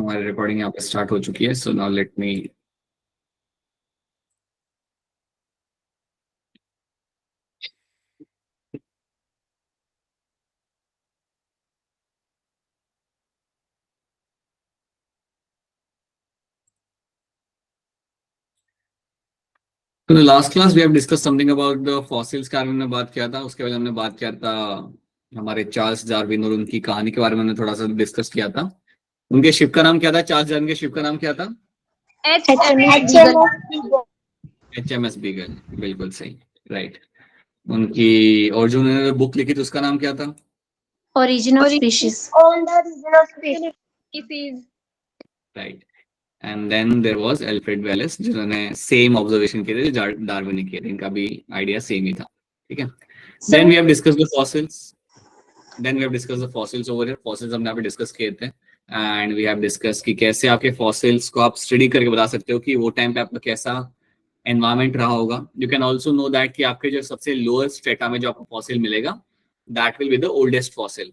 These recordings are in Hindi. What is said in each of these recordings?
हमारी रिकॉर्डिंग यहाँ पे स्टार्ट हो चुकी है. So now let me. तो last class we have discuss something about the fossils के बारे में हमने बात किया था. उसके बाद हमने बात किया था हमारे चार्ल्स डार्विन और उनकी कहानी के बारे में हमने थोड़ा सा डिस्कस किया था. उनके शिप का नाम क्या था? चार्ल्स डार्विन के शिप का नाम क्या था? HMS beagle. बिल्कुल सही. राइट. उनकी और जो उन्होंने बुक लिखी थी उसका नाम क्या था? Origin of Species. Right. And then there was Alfred Wallace जिन्होंने सेम ऑब्जर्वेशन किए थे जो डार्विन ने किए थे. इनका भी आइडिया सेम ही था. ठीक है. Then we have discussed the fossils. Over here. Fossils हमने यहाँ पे डिस्कस किए थे एंड वी हैव डिस्कस कि कैसे आपके फॉसिल्स को आप स्टडी करके बता सकते हो कि वो टाइम पे आपका कैसा एनवायरमेंट रहा होगा. You can also know that कि आपके जो सबसे लोअर स्ट्रेटा में जो आपको फॉसिल मिलेगा that will be the oldest fossil.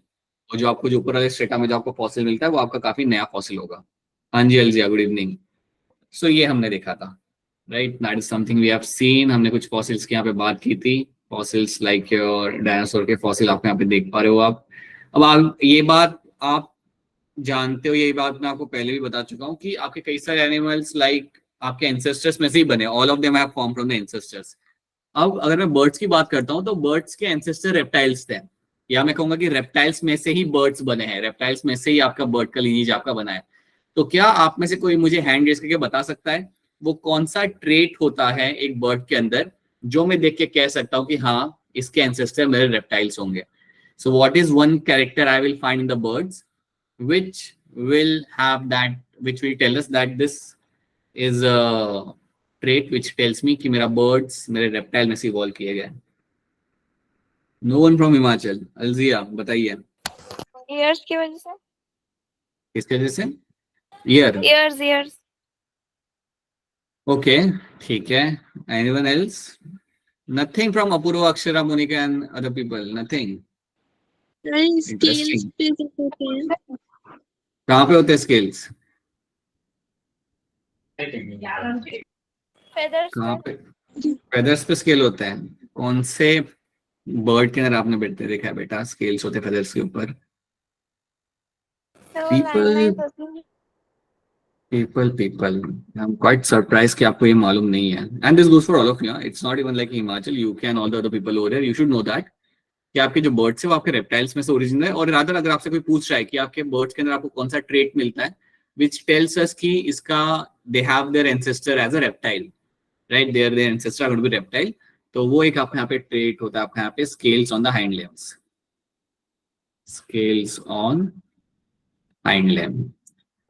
और जो आपको जो ऊपर वाले स्ट्रेटा में जो आपको फॉसिल मिलता है वो आपका काफी नया फॉसिल होगा. हाँ जी अलजिया, गुड इवनिंग. सो ये हमने देखा था. Right. That is something we have seen. हमने कुछ फॉसिल्स की यहाँ पे बात की थी. फॉसिल्स लाइक योर डायनासोर के फॉसिल आप यहाँ पे देख पा रहे हो आप. अब आप ये बात आप जानते हो, यही बात मैं आपको पहले भी बता चुका हूँ कि आपके कई सारे एनिमल्स लाइक आपके एंसेस्टर्स में से ही बने. All of them have form from the ancestors. अब अगर मैं बर्ड्स की बात करता हूँ तो बर्ड्स के एंसेस्टर रेप्टाइल्स थे, या मैं कहूंगा कि रेप्टाइल्स में से ही बर्ड्स बने हैं. रेप्टाइल्स में से ही आपका बर्ड का लीनिएज आपका बना है. तो क्या आप में से कोई मुझे हैंड रेज करके बता सकता है वो कौन सा ट्रेट होता है एक बर्ड के अंदर जो मैं देख के कह सकता हूँ कि हाँ इसके एंसेस्टर मेरे रेप्टाइल्स होंगे. So what is one character I will find in the birds which will have that, which will tell us that this is a trait which tells me कि मेरा birds मेरे reptile में से evolve किए गए. No one from Himachal. अलजिया बताइए. Ears की वजह से. किसके वजह से? Ears. Okay, ठीक है. Anyone else? Nothing from Apurva, Akshara, Monica and other people. Nothing. Interesting. कहाँ पे होते हैं scales? Feathers कहाँ पे? Feathers पे scale होता है. कौन से बर्ड के अंदर आपने बैठते देखा है बेटा स्केल्स होते फेदर्स के ऊपर? People I am quite surprise कि आपको ये मालूम नहीं है. And this goes for all of you. It's not even like Himachal. You can all the other people over here you should know that कि आपके जो बर्ड्स है वो आपके रेप्टाइल्स में से ओरिजिन है. और रादर अगर आपसे कोई पूछ रहा है कि आपके बर्ड्स के अंदर आपको कौन सा ट्रेट मिलता है विच टेल्स अस कि इसका they have their ancestor as a reptile, right, their ancestor are going to be reptile. तो वो एक आपके यहाँ पे ट्रेट होता है आपके यहाँ पे scales on the hind limbs. Scales on hind limb.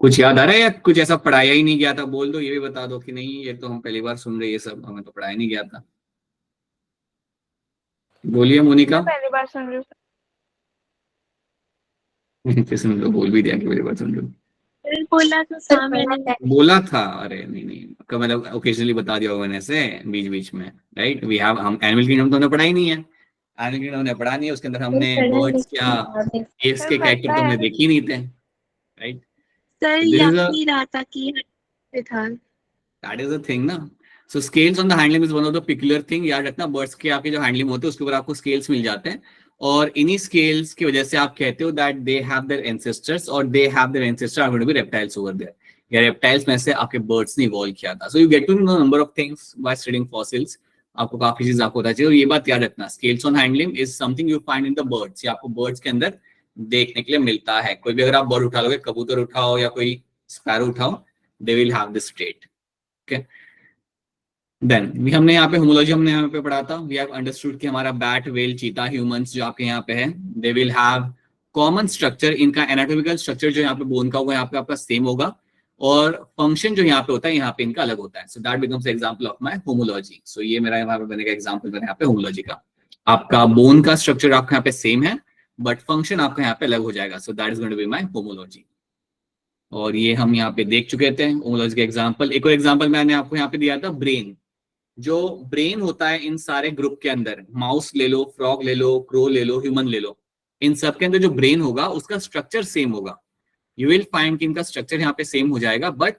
कुछ याद आ रहा है या कुछ ऐसा पढ़ाया ही नहीं गया था? बोल दो, ये भी बता दो कि नहीं ये तो हम पहली बार सुन रहे, ये सब हमें तो पढ़ाया नहीं गया था. बोलिए मोनिका. पहली बार सुन रही हूँ. किसने तो बोल भी दिया कि पहली बार सुन रहे हो. बोला था. अरे नहीं कब मतलब ओकेजनली बता दिया होगा मैंने से बीच बीच में. राइट. वी हैव हम एनिमल किंगडम तो हमने पढ़ा ही नहीं है. एनिमल किंगडम हमने पढ़ा नहीं है. उसके अंदर हमने बर्ड्स क्या एप्स के कैरेक्टर तो हमने देखे ही नहीं थे. Right. That is the thing ना. So scales on the hind limb is one of the peculiar thing. याद रखना बर्ड्स के आपके जो हाइंड लिम्ब होते हैं उसके ऊपर आपको स्केल्स मिल जाते हैं और इन्हीं स्केल्स की वजह से आप कहते हो that they have their ancestors और they have their ancestor are going to be reptiles over there. या रेप्टाइल्स में से आपके बर्ड्स ने इवॉल्व किया था. So you get to know number of things by studying fossils. आपको काफी चीज आपको पता चाहिए. और ये बात याद रखना scales on hind limb is something you find in the birds. ये आपको बर्ड्स के अंदर देखने के लिए मिलता है. कोई भी अगर आप बर्ड उठा लोगे, कबूतर उठाओ या कोई स्पैरो उठाओ, they will have this trait. Okay. Then भी हमने यहाँ पे होमोलॉजी हमने यहाँ पे पढ़ा था. वी हैव अंडरस्टूड कि हमारा बैट, वेल, चीता, ह्यूमंस जो आपके यहाँ पे है दे विल हैव कॉमन स्ट्रक्चर. इनका एनाटॉमिकल स्ट्रक्चर जो यहाँ पे बोन का होगा यहाँ पे आपका सेम होगा और फंक्शन जो यहाँ पे होता है यहाँ पे इनका अलग होता है. So that becomes example of my homology. So ये मेरा यहाँ पे बनेगा एग्जांपल बने यहाँ पे होमोलॉजी का. आपका बोन का स्ट्रक्चर आपका यहाँ पे सेम है बट फंक्शन आपका यहाँ पे अलग हो जाएगा. So that is going to be my homology. और ये हम यहाँ पे देख चुके थे होमोलॉजी के एग्जाम्पल. एक और एग्जाम्पल मैंने आपको यहाँ पे दिया था ब्रेन. जो ब्रेन होता है इन सारे ग्रुप के अंदर, माउस ले लो, फ्रॉग ले लो, क्रो ले लो, ह्यूमन ले लो, इन सब के अंदर जो ब्रेन होगा उसका स्ट्रक्चर सेम होगा. यू विल फाइंड कि इनका स्ट्रक्चर यहाँ पे सेम हो जाएगा, बट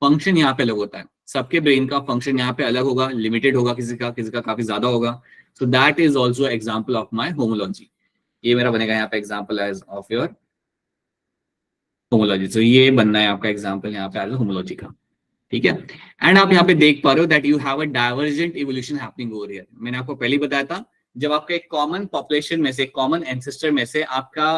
फंक्शन यहाँ पे अलग होता है। सबके ब्रेन का फंक्शन यहाँ पे अलग होगा, लिमिटेड होगा, किसी का काफी ज्यादा होगा। So that is also example of my homology. ये मेरा बनेगा यहाँ पे example as of your homology. तो ये बनना है आपका एग्जाम्पल यहाँ पे एज होमोलॉजी का, ठीक है। एंड आप यहाँ पे देख पा रहे हो that you have a divergent evolution happening over here. मैंने आपको पहले ही बताया था, जब आपका एक कॉमन पॉपुलेशन में से, कॉमन एंसेस्टर में से आपका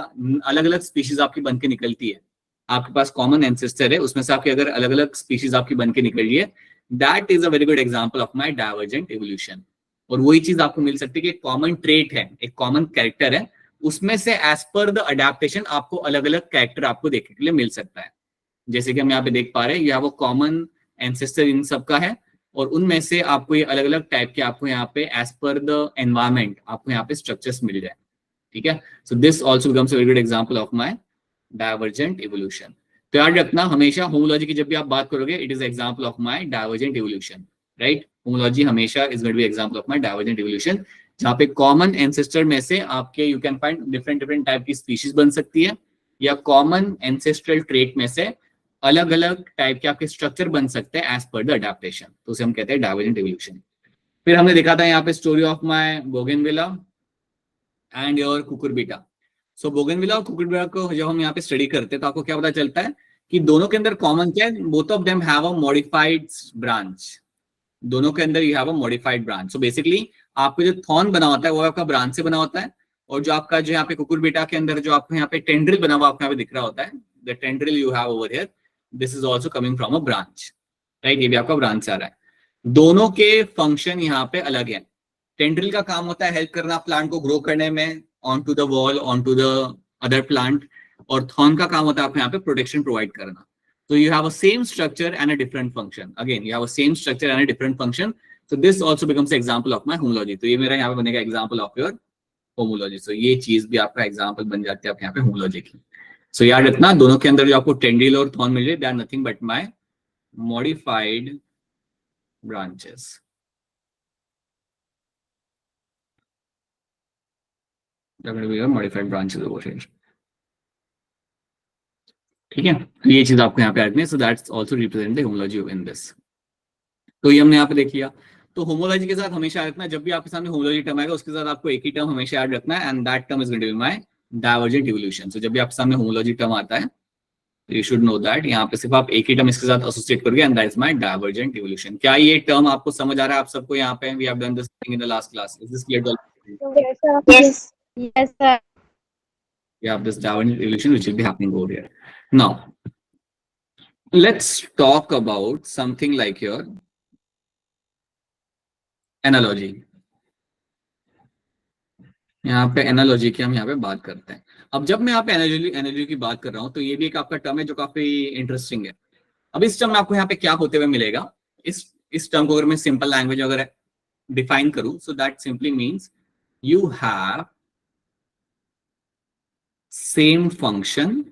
अलग अलग स्पीशीज आपकी बन के निकलती है, आपके पास कॉमन एंसेस्टर है, उसमें से आपकी अगर अलग अलग स्पीशीज आपकी बन के निकल रही है, that is a very good example of my divergent evolution. और वही चीज आपको मिल सकती है कि कॉमन ट्रेट है, एक कॉमन कैरेक्टर है, उसमें से एज पर द अडेप्टेशन आपको अलग अलग कैरेक्टर आपको देखने के लिए मिल सकता है। जैसे कि हम यहाँ पे देख पा रहे हैं, यह वो कॉमन एंसेस्टर इन सबका है, और उनमें से आपको ये अलग अलग टाइप के आपको यहाँ पे एज पर द एनवायरमेंट आपको यहाँ पे स्ट्रक्चर्स मिल जाए, ठीक है। So this also becomes a very good example of my divergent evolution. तो याद रखना हमेशा होमोलॉजी की जब भी आप बात करोगे, it is example of my divergent evolution, right. Homology हमेशा is going to be example of my divergent evolution, जहाँ पे कॉमन एंसेस्टर में से आपके you can find different different type की स्पीशीज बन सकती है, या कॉमन एंसेस्ट्रल ट्रेट में से अलग अलग टाइप के आपके स्ट्रक्चर बन सकते हैं एज पर द अडेप्टेशन, तो उसे हम कहते हैं डाइवर्जेंट इवोल्यूशन। फिर हमने देखा था यहाँ पे story of my bougainvillea and your Cucurbita. So bougainvillea और कुकुरबिटा को जब हम यहाँ पे स्टडी करते हैं तो आपको क्या पता चलता है कि दोनों के अंदर कॉमन क्या है, both of them have a modified branch. दोनों के अंदर you have a modified branch. So basically आपको जो थॉर्न बना होता है वो आपका ब्रांच से बना होता है, और जो आपका जो यहाँ पे कुकुरबिटा के अंदर जो आपको यहाँ पे टेंड्रिल बना हुआ आपको यहाँ पे दिख रहा होता है, the tendril you have over here, this is also coming from a branch, right. ये भी आपका ब्रांच से आ रहा है। दोनों के फंक्शन यहाँ पे अलग है। टेंड्रिल का काम होता है हेल्प करना प्लांट को ग्रो करने में on to the wall, on to the other plant, और थॉर्न का काम होता है आपको यहाँ पे प्रोटेक्शन प्रोवाइड करना। So you have a same structure and a different function. Again, you have a same structure and a different function. So this also becomes an example of my homology. तो ये मेरा यहाँ पे बनेगा example of your homology. So ये चीज भी आपका example बन जाती है आपके यहाँ पे homology की। So याद रखना दोनों के अंदर जो आपको टेंड्रिल और थॉर्न मिल रहे, they are nothing but my modified branches. They're going to be your modified branches over here. ठीक है, तो ये चीज आपको यहाँ पे रखनी है। So that's also represent the homology in this. तो ये हमने यहाँ पे देख लिया। तो होमोलॉजी के साथ हमेशा रखना, जब भी आपके सामने होमोलॉजी टर्म आएगा उसके साथ आपको एक ही टर्म हमेशा याद रखना है, and that term is going to be my divergent evolution. So जब भी आपके सामने होमोलॉजी टर्म आता है तो यू शुड नो दैट यहाँ पे सिर्फ आप एक ही टर्म इसके साथ एसोसिएट करोगे, and that is my divergent evolution. क्या ये टर्म आपको समझ आ रहा है आप सबको? यहाँ पे we have done this thing in the last class. Is this clear? Yes. Yes, sir. You have this divergent evolution which will be happening over here. Now, let's talk about something like your analogy. यहाँ पे एनालॉजी की हम यहाँ पे बात करते हैं। अब जब मैं यहाँ पे एनालॉजी की बात कर रहा हूँ तो ये भी एक आपका टर्म है जो काफी इंटरेस्टिंग है। अब इस टर्म में आपको यहाँ पे क्या होते हुए मिलेगा, इस टर्म को अगर मैं सिंपल लैंग्वेज अगर डिफाइन करूं, so that simply means you have same function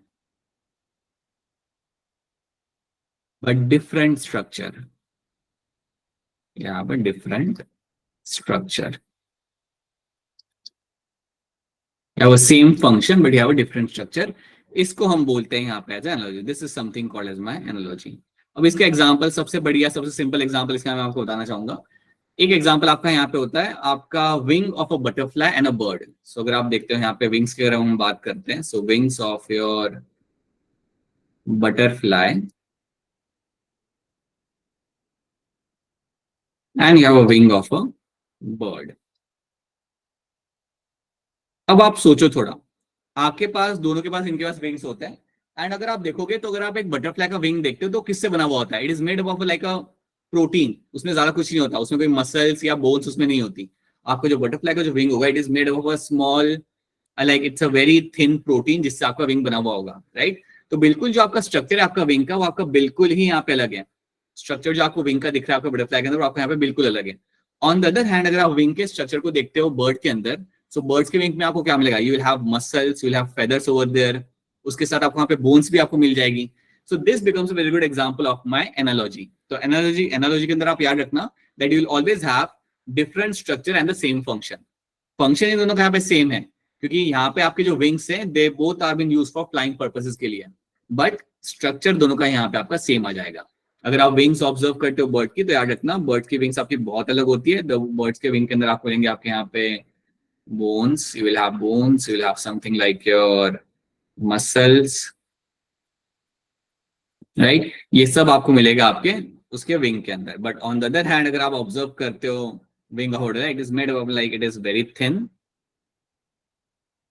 but different structure. You have a different structure. You have a same function but you have a different structure. इसको हम बोलते हैं यहाँ पे as analogy. This is something called as my analogy. अब इसका एग्जांपल सबसे बढ़िया सबसे सिंपल एग्जांपल इसका मैं आपको बताना चाहूंगा। एक एग्जांपल आपका यहाँ पे होता है आपका wing of a butterfly and a bird. So अगर आप देखते हो यहाँ पे विंग्स के अगर हम बात करते हैं, so wings of your butterfly and you have a wing of a bird. अब आप सोचो थोड़ा, आपके पास दोनों के पास इनके पास विंग्स होते हैं, एंड अगर आप देखोगे तो अगर आप एक बटरफ्लाई का विंग देखते हो तो किससे बना हुआ होता है? It is made of like a protein. उसमें ज्यादा कुछ नहीं होता, उसमें कोई मसल्स या बोन्स उसमें नहीं होती। आपका जो बटरफ्लाई का जो विंग होगा, it is made of a small like it's a very thin protein जिससे आपका विंग बना हुआ होगा, राइट। तो बिल्कुल जो आपका स्ट्रक्चर है आपका विंग का, वो आपका बिल्कुल ही यहाँ पे अलग है। स्ट्रक्चर जो आपको विंग का दिख रहा है आपको बटरफ्लाई के अंदर, वो आपको यहाँ पे बिल्कुल अलग है। ऑन द अदर हैंड अगर आप विंग के स्ट्रक्चर को देखते हो बर्ड के अंदर, सो बर्ड्स के विंग में आपको क्या मिलेगा? You will have muscles, you will have feathers over there, उसके साथ आपको वहाँ पे बोन्स भी आपको मिल जाएगी। So this becomes a very good example of my analogy. तो एनालॉजी के अंदर आप याद रखना that you will always have different structure and the same function. Function in दोनों का यहाँ पे सेम है, क्योंकि यहाँ पे आपके जो विंग्स हैं they both are been used for flying purposes के लिए। बट स्ट्रक्चर दोनों का यहाँ पे आपका सेम आ जाएगा। अगर आप विंग्स ऑब्जर्व करते हो बर्ड की, तो याद रखना बर्ड की विंग्स आपकी बहुत अलग होती है। बर्ड्स के विंग के अंदर आपको लेंगे आपके यहाँ पे bones, you will have bones, you will have something like your muscles, right, ये सब आपको मिलेगा आपके उसके विंग के अंदर। But on the other hand अगर आप ऑब्जर्व करते हो wing holder, it is made up like it is very thin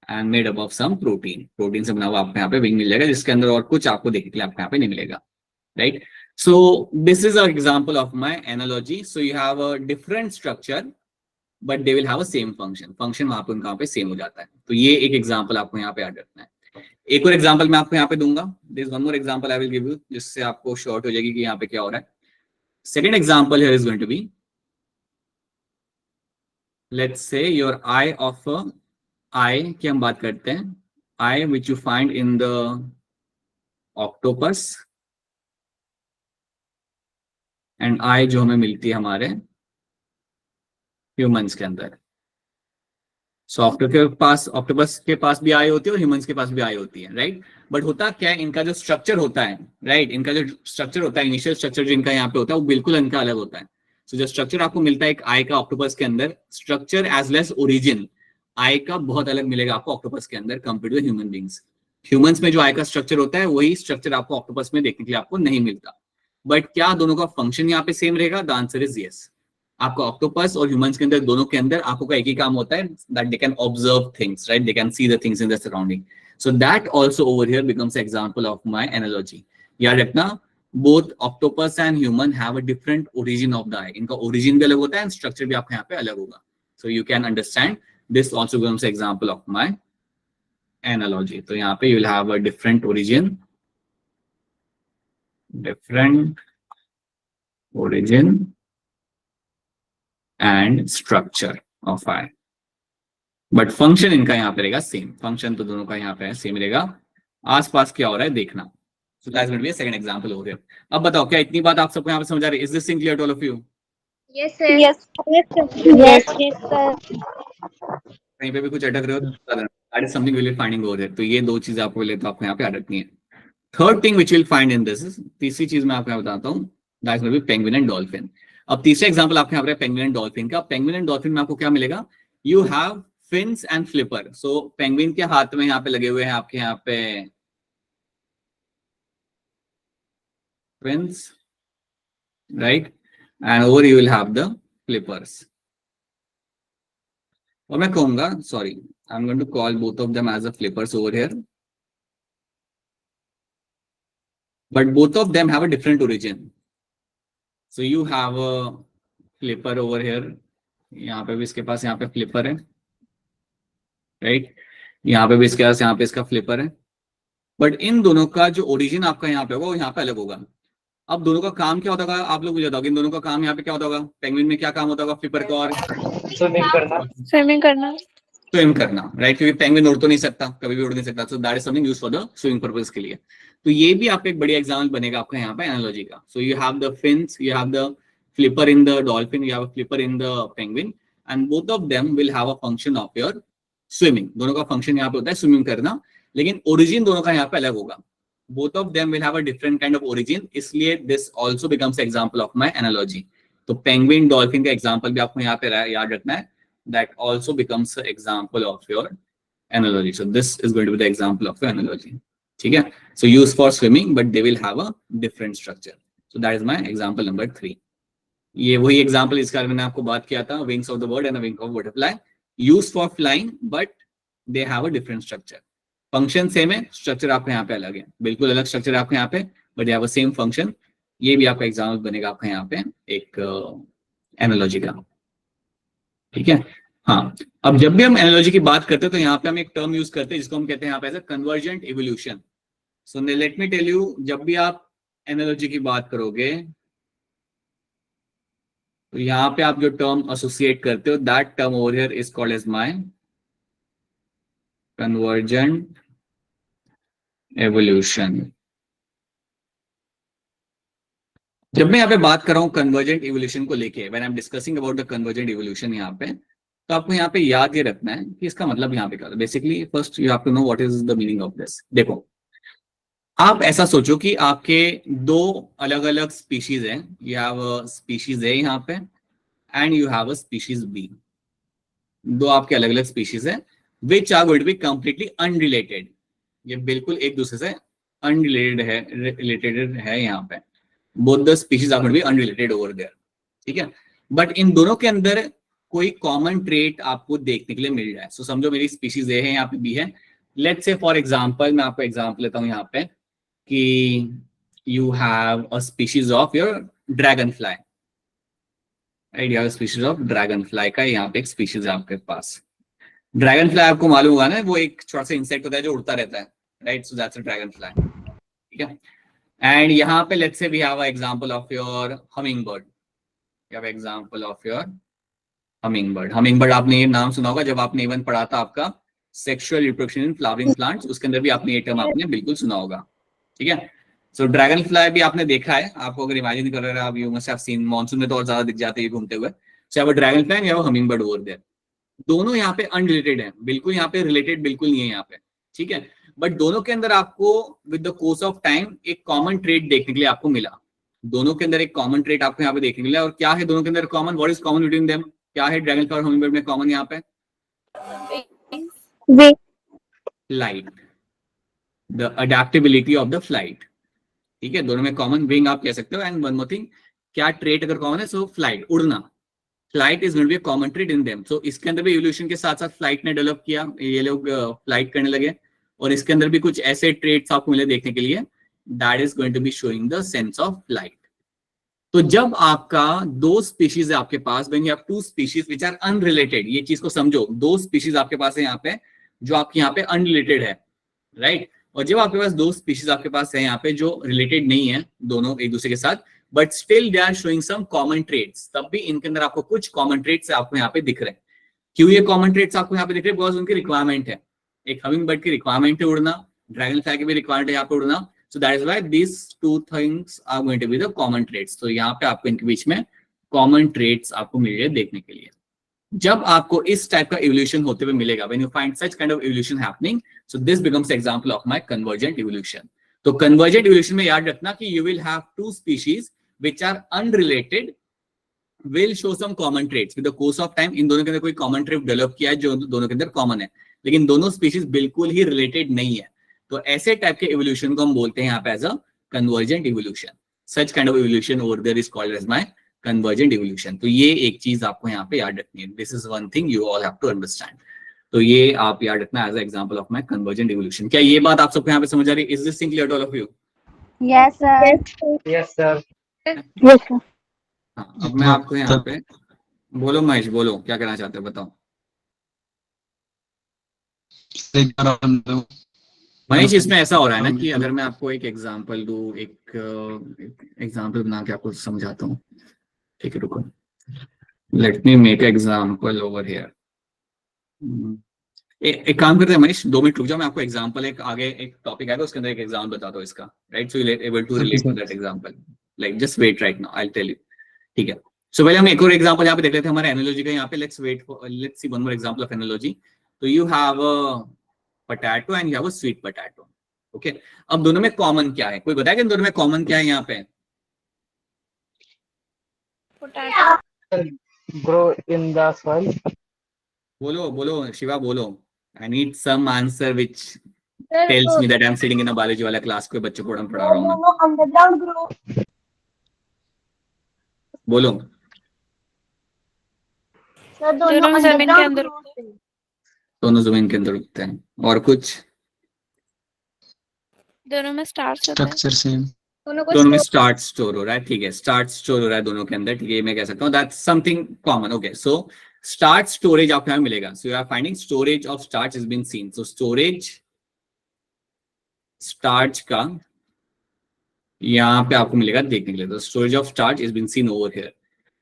and made up of some protein से बना हुआ आपको यहाँ पे विंग मिल जाएगा, जिसके अंदर और कुछ आपको देखने के लिए आपको यहाँ पे नहीं मिलेगा, right. So this is a example of my analogy. So you have a different structure but they will have a same function वहां पे उनका पे सेम हो जाता है। तो ये एक एग्जांपल आपको यहाँ पे याद रखना है। एक और एग्जांपल मैं आपको यहाँ पे दूंगा, this one more example I will give you, जिससे आपको शॉर्ट हो जाएगी कि यहाँ पे क्या हो रहा है। Second example here is going to be, let's say your eye of eye की हम बात करते हैं, eye which you find in the octopus and eye जो हमें मिलती है हमारे ह्यूमंस के अंदर। सो ऑक्टोपस के पास भी आई होती है और ह्यूमंस के पास भी आई होती है, राइट। बट होता क्या है, इनका जो स्ट्रक्चर होता है, राइट, इनका जो स्ट्रक्चर होता है, इनिशियल स्ट्रक्चर जो इनका यहाँ पे होता है, वो बिल्कुल इनका अलग होता है। सो जो स्ट्रक्चर आपको मिलता है एक आई का ऑक्टोपस के अंदर, structure as well as origin eye का बहुत अलग मिलेगा आपको ऑक्टोपस के अंदर compare to human beings. Humans में जो आई का स्ट्रक्चर होता है वही स्ट्रक्चर आपको ऑक्टोपस में देखने के लिए आपको नहीं मिलता। बट क्या दोनों का फंक्शन यहाँ पे सेम रहेगा? The answer is yes. आपका ऑक्टोपस और ह्यूमंस के अंदर दोनों के अंदर आपको का एक ही काम होता है, that they can observe things, right, they can see the things in the surrounding. So that also over here becomes example of my analogy. याद रखना both octopus and human have a different origin of the eye, इनका ओरिजिन भी अलग होता है एंड स्ट्रक्चर भी आपको यहाँ पे अलग होगा। सो you can understand this also becomes example of my analogy. तो यहाँ पे you will have a different origin and structure of I, but function इनका यहाँ पे रहेगा सेम। फंक्शन तो दोनों का यहाँ पे सेम रहेगा, आसपास क्या हो रहा है देखना। So that's going to be a second example हो गया। अब बताओ क्या इतनी बात आप सबको यहाँ पे समझ आ रही है? Is this clear to all of you? Yes, sir. Yes, yes, yes, sir. कहीं पे भी कुछ अटक रहे हो तो that is something will be finding over here. तो ये दो चीजें आपको मिले तो आपको यहाँ पे याद रखनी है। Third thing which will find in this is, तीसरी चीज मैं आपको यहाँ बताता हूँ, that will B penguin and dolphin. अब तीसरा एग्जांपल आपके यहाँ पे पेंगुइन एंड डॉल्फिन का। पेंगुइन एंड डॉल्फिन में आपको क्या मिलेगा? You have fins and flipper. So penguin के हाथ में यहाँ पे लगे हुए हैं आपके यहाँ पे fins, right, and over you will have the flippers. और मैं कहूंगा, sorry, I'm going to call both of them as the flippers over here, but both of them have a different origin. So you have a flipper over here, यहाँ पे भी इसके पास यहाँ पे फ्लिपर है, राइट, यहाँ पे भी इसके पास यहाँ पे इसका फ्लिपर है, बट इन दोनों का जो ओरिजिन आपका यहाँ पे होगा वो यहाँ पे अलग होगा। अब दोनों का काम क्या होता होगा आप लोग मुझे बताओगे? इन दोनों का काम यहाँ पे क्या होता होगा? पेंगुइन में क्या काम होता होगा फ्लिपर का? और Swimming करना. स्विम करना, राइट, क्योंकि पेंगुइन उड़ तो नहीं सकता, कभी भी उड़ नहीं सकता। सो that is something used for the swimming purpose के लिए। तो ये भी आपका एक बढ़िया एग्जांपल बनेगा आपका यहाँ पे एनालॉजी का। सो you have the fins, you have the flipper in the dolphin, you have a flipper in the penguin and both of them will have a function of your swimming. दोनों का फंक्शन यहाँ पे होता है स्विमिंग करना, लेकिन ओरिजिन दोनों का यहाँ पे अलग होगा। Both of them will have a different kind of origin, इसलिए this also becomes example of my analogy. तो पेंगुइन डॉल्फिन का एग्जांपल भी आपको यहाँ पे याद रखना है, that also becomes an example of your analogy. So this is going to be the example of your analogy. ठीक है? So used for swimming, but they will have a different structure. So that is my example number 3. ये वही example इसका मैंने आपको बात किया था, wings of the bird and a wing of butterfly, used for flying, but they have a different structure. Function same है, structure आपका यहाँ पे अलग है, बिल्कुल अलग structure आपका यहाँ पे, but they have a same function. ये भी आपका example बनेगा आपका यहाँ पे एक analogy का। ठीक है? हाँ, अब जब भी हम एनालॉजी की बात करते हैं तो यहाँ पे हम एक टर्म यूज करते हैं जिसको हम कहते हैं यहाँ पे as convergent evolution. So let me tell you, जब भी आप एनालॉजी की बात करोगे तो यहाँ पे आप जो टर्म एसोसिएट करते हो, that term over here is called as my convergent evolution. जब मैं यहाँ पे बात कर रहा हूँ कन्वर्जेंट इवोल्यूशन को लेके, when I am discussing about the convergent evolution यहाँ पे, तो आपको यहाँ पे याद ये रखना है कि इसका मतलब यहाँ पे क्या है। Basically first you have to know what is the meaning of this. देखो, आप ऐसा सोचो कि आपके दो अलग अलग स्पीशीज हैं, you have a species A यहाँ पे and you have a species B. दो आपके अलग अलग स्पीशीज हैं which are going to be completely unrelated, ये बिल्कुल एक दूसरे से रिलेटेड है यहाँ पे। Both the species are going to be unrelated over there, ठीक है। बट इन दोनों के अंदर कोई कॉमन ट्रेट आपको देखने के लिए मिल जाए। सो समझो मेरी स्पीशीज ए है, यहाँ पे बी है। लेट्स से फॉर एग्जांपल, मैं आपको एग्जांपल लेता हूँ यहाँ पे कि you have a species of your dragon fly, right, you have species of dragon fly का यहाँ पे एक स्पीशीज है आपके पास। ड्रैगन फ्लाई आपको मालूम होगा ना, वो एक छोटा सा इंसेक्ट होता है जो उड़ता रहता है, right, so that's a dragonfly, ठीक है। एंड यहाँ पे let's say we have a example of your hummingbird, you have example of your hummingbird. Hummingbird आपने ये नाम सुना होगा जब आपने इवन पढ़ा था आपका sexual reproduction in flowering plants, उसके अंदर भी आपने ये टर्म आपने बिल्कुल सुना होगा, ठीक है। सो ड्रैगन फ्लाई भी आपने देखा है, आपको अगर इमेजिन कर रहे हैं आप, you must have seen, monsoon में तो और ज्यादा दिख जाते हैं घूमते हुए। So have a dragonfly and have a hummingbird over there. दोनों यहाँ पे अनरिलेटेड है, बिल्कुल यहाँ पे रिलेटेड बिल्कुल नहीं है यहाँ पे, ठीक है। बट दोनों के अंदर आपको with the course of time एक कॉमन ट्रेट देखने के लिए आपको मिला। दोनों के अंदर एक कॉमन ट्रेट आपको यहाँ पे देखने के लिए, और क्या है दोनों के अंदर common, what is common between them, क्या है ड्रैगन फ्लाई और हमिंग में कॉमन यहाँ पे? Flight, the adaptability of the flight, ठीक है। दोनों में कॉमन विंग आप कह सकते हो। एंड वन मोर थिंग, क्या ट्रेट अगर कॉमन है, सो फ्लाइट, उड़ना, flight is going to be a common trait in them. So इसके अंदर भी इवोल्यूशन के साथ साथ फ्लाइट ने डेवलप किया, ये लोग फ्लाइट करने लगे, और इसके अंदर भी कुछ ऐसे ट्रेट्स आपको मिले देखने के लिए, that is going to be showing the sense of flight. तो जब आपका दो स्पीशीज है आपके पास, when you have two species which are unrelated, ये चीज को समझो, दो स्पीशीज आपके पास है यहाँ पे जो आपके यहाँ पे अनरिलेटेड है, राइट। और जब आपके पास दो स्पीशीज आपके पास है यहाँ पे जो रिलेटेड नहीं है दोनों एक दूसरे के साथ, but still they are showing some common traits, तब भी इनके अंदर आपको कुछ कॉमन ट्रेट्स आपको यहाँ पे दिख रहे हैं। क्यों ये कॉमन ट्रेट्स आपको यहाँ पे दिख रहे हैं? बिकॉज उनकी रिक्वायरमेंट है, एक हमिंग बर्ड की रिक्वायरमेंट है उड़ना, ड्रैगन फ्लाई की भी रिक्वायरमेंट है यहाँ पे उड़ना। So that is why these two things are going to be the common traits. तो यहाँ पे आपको इनके बीच में common traits आपको मिलेंगे देखने के लिए। जब आपको इस टाइप का evolution होते हुए मिलेगा, when you find such kind of evolution happening, so this becomes example of my convergent evolution. तो convergent evolution में याद रखना कि you will have two species which are unrelated will show some common traits with the course of time। इन दोनों के अंदर कोई common trait डेवलप किया है जो दोनों के अंदर common है, लेकिन दोनों species बिल्कुल ही related नहीं है। तो ऐसे टाइप के इवोल्यूशन को हम बोलते हैं यहाँ पे as a convergent evolution. Such kind of evolution over there is called as my convergent evolution. तो ये एक चीज आपको यहाँ पे याद रखनी है, this is one thing you all have to understand. तो ये आप याद रखना as example of my convergent evolution. क्या ये बात आप सबको यहाँ पे समझ आ रही है? Is this thing clear to all of you? Yes sir. Yes sir. Yes sir. हाँ, अब मैं आपको यहाँ पे, बोलो महेश, बोलो क्या कहना चाहते हो, बताओ। मनीष, इसमें ऐसा हो रहा है ना कि अगर मैं आपको एक एग्जांपल दूं, एक एग्जांपल बना के आपको समझाता हूँ, ठीक है, रुको, let me make example over here. एक काम करते हैं मनीष, 2 मिनट रुक जाओ, मैं आपको एग्जांपल एक आगे एक टॉपिक आएगा उसके अंदर एक एग्जांपल बताता हूँ इसका, right, so you able to relate to that example, like just wait right now, I will tell you, ठीक है। सो पहले हम एक और एग्जांपल यहाँ पे देख लेते हैं हमारे एनालॉजी का। यहाँ पे let's see one more example of analogy. तो you have a potato and you have a sweet potato, okay। अब दोनों में कॉमन क्या है? कोई बताएगा इन दोनों में कॉमन क्या है यहाँ पे? Grow in the soil. बोलो बोलो शिवा, बोलो। I need some answer which tells me that I'm sitting in a biology वाला क्लास, कोई बच्चों को पढ़ा रहा हूँ मैं। Underground grow. बोलो। सर दोनों जमीन के अंदर, दोनों जमीन के अंदर उगते हैं। और कुछ? दोनों में स्ट्रक्चर सेम, दोनों में स्टार्च स्टोर हो रहा है, ठीक है, स्टार्च स्टोर हो रहा है दोनों के अंदर, ठीक है, मैं कह सकता हूँ that's something common, okay. So starch storage आपको यहाँ मिलेगा, so you are finding storage of starch is been seen. So storage starch का यहाँ पे आपको मिलेगा देखने के लिए, तो storage of starch is been seen over here.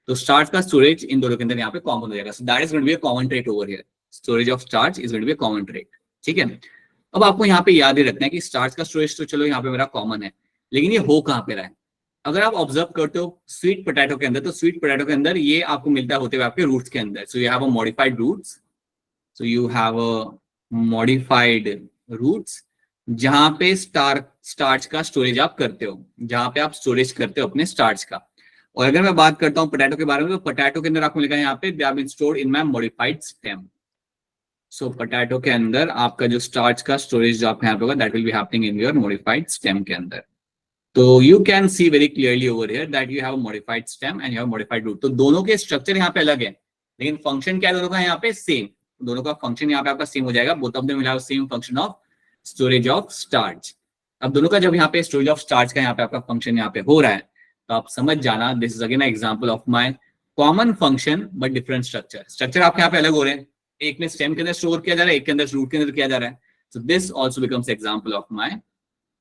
तो स्टार्च का स्टोरेज इन दोनों के अंदर यहाँ पे कॉमन हो जाएगा, so that is going to be a common trait over here. Storage of starch is going to be a common trait, ठीक है। अब आपको यहाँ पे याद ही रखना है कि स्टार्च का स्टोरेज तो चलो यहाँ पे मेरा कॉमन है, लेकिन ये हो कहाँ पे रहा है? अगर आप ऑब्जर्व करते हो स्वीट पोटैटो के अंदर, तो स्वीट पोटैटो के अंदर ये आपको मिलता है होते हुए आपके रूट्स के अंदर। So you have a modified roots, so you have a modified roots जहां पे स्टार्च का स्टोरेज आप करते हो, जहां पे आप स्टोरेज करते हो अपने स्टार्च का। और अगर मैं बात करता हूँ पोटैटो के बारे में, तो पोटैटो के अंदर आपको लिखा है यहाँ पे they are been stored in my modified stem. So potato के अंदर आपका जो स्टार्च का स्टोरेज जो आपका यहाँ पे होगा, that will be happening in your modified stem के अंदर। तो you can see very clearly over here that you have modified stem and you have modified root. तो दोनों के स्ट्रक्चर यहाँ पे अलग है, लेकिन फंक्शन क्या है दोनों का यहाँ पे सेम। दोनों का फंक्शन यहाँ पे आपका सेम हो जाएगा, both of them will have same function of storage of starch. अब दोनों का जब यहाँ पे स्टोरेज ऑफ स्टार्च का यहाँ पे आपका फंक्शन यहाँ पे हो रहा है, तो आप समझ जाना this is again example of my common function but different structure. Structure आपके यहाँ पे अलग हो रहे हैं, एक में स्टेम के अंदर स्टोर किया जा रहा है, एक के अंदर रूट के अंदर किया जा रहा है। So this also becomes example of my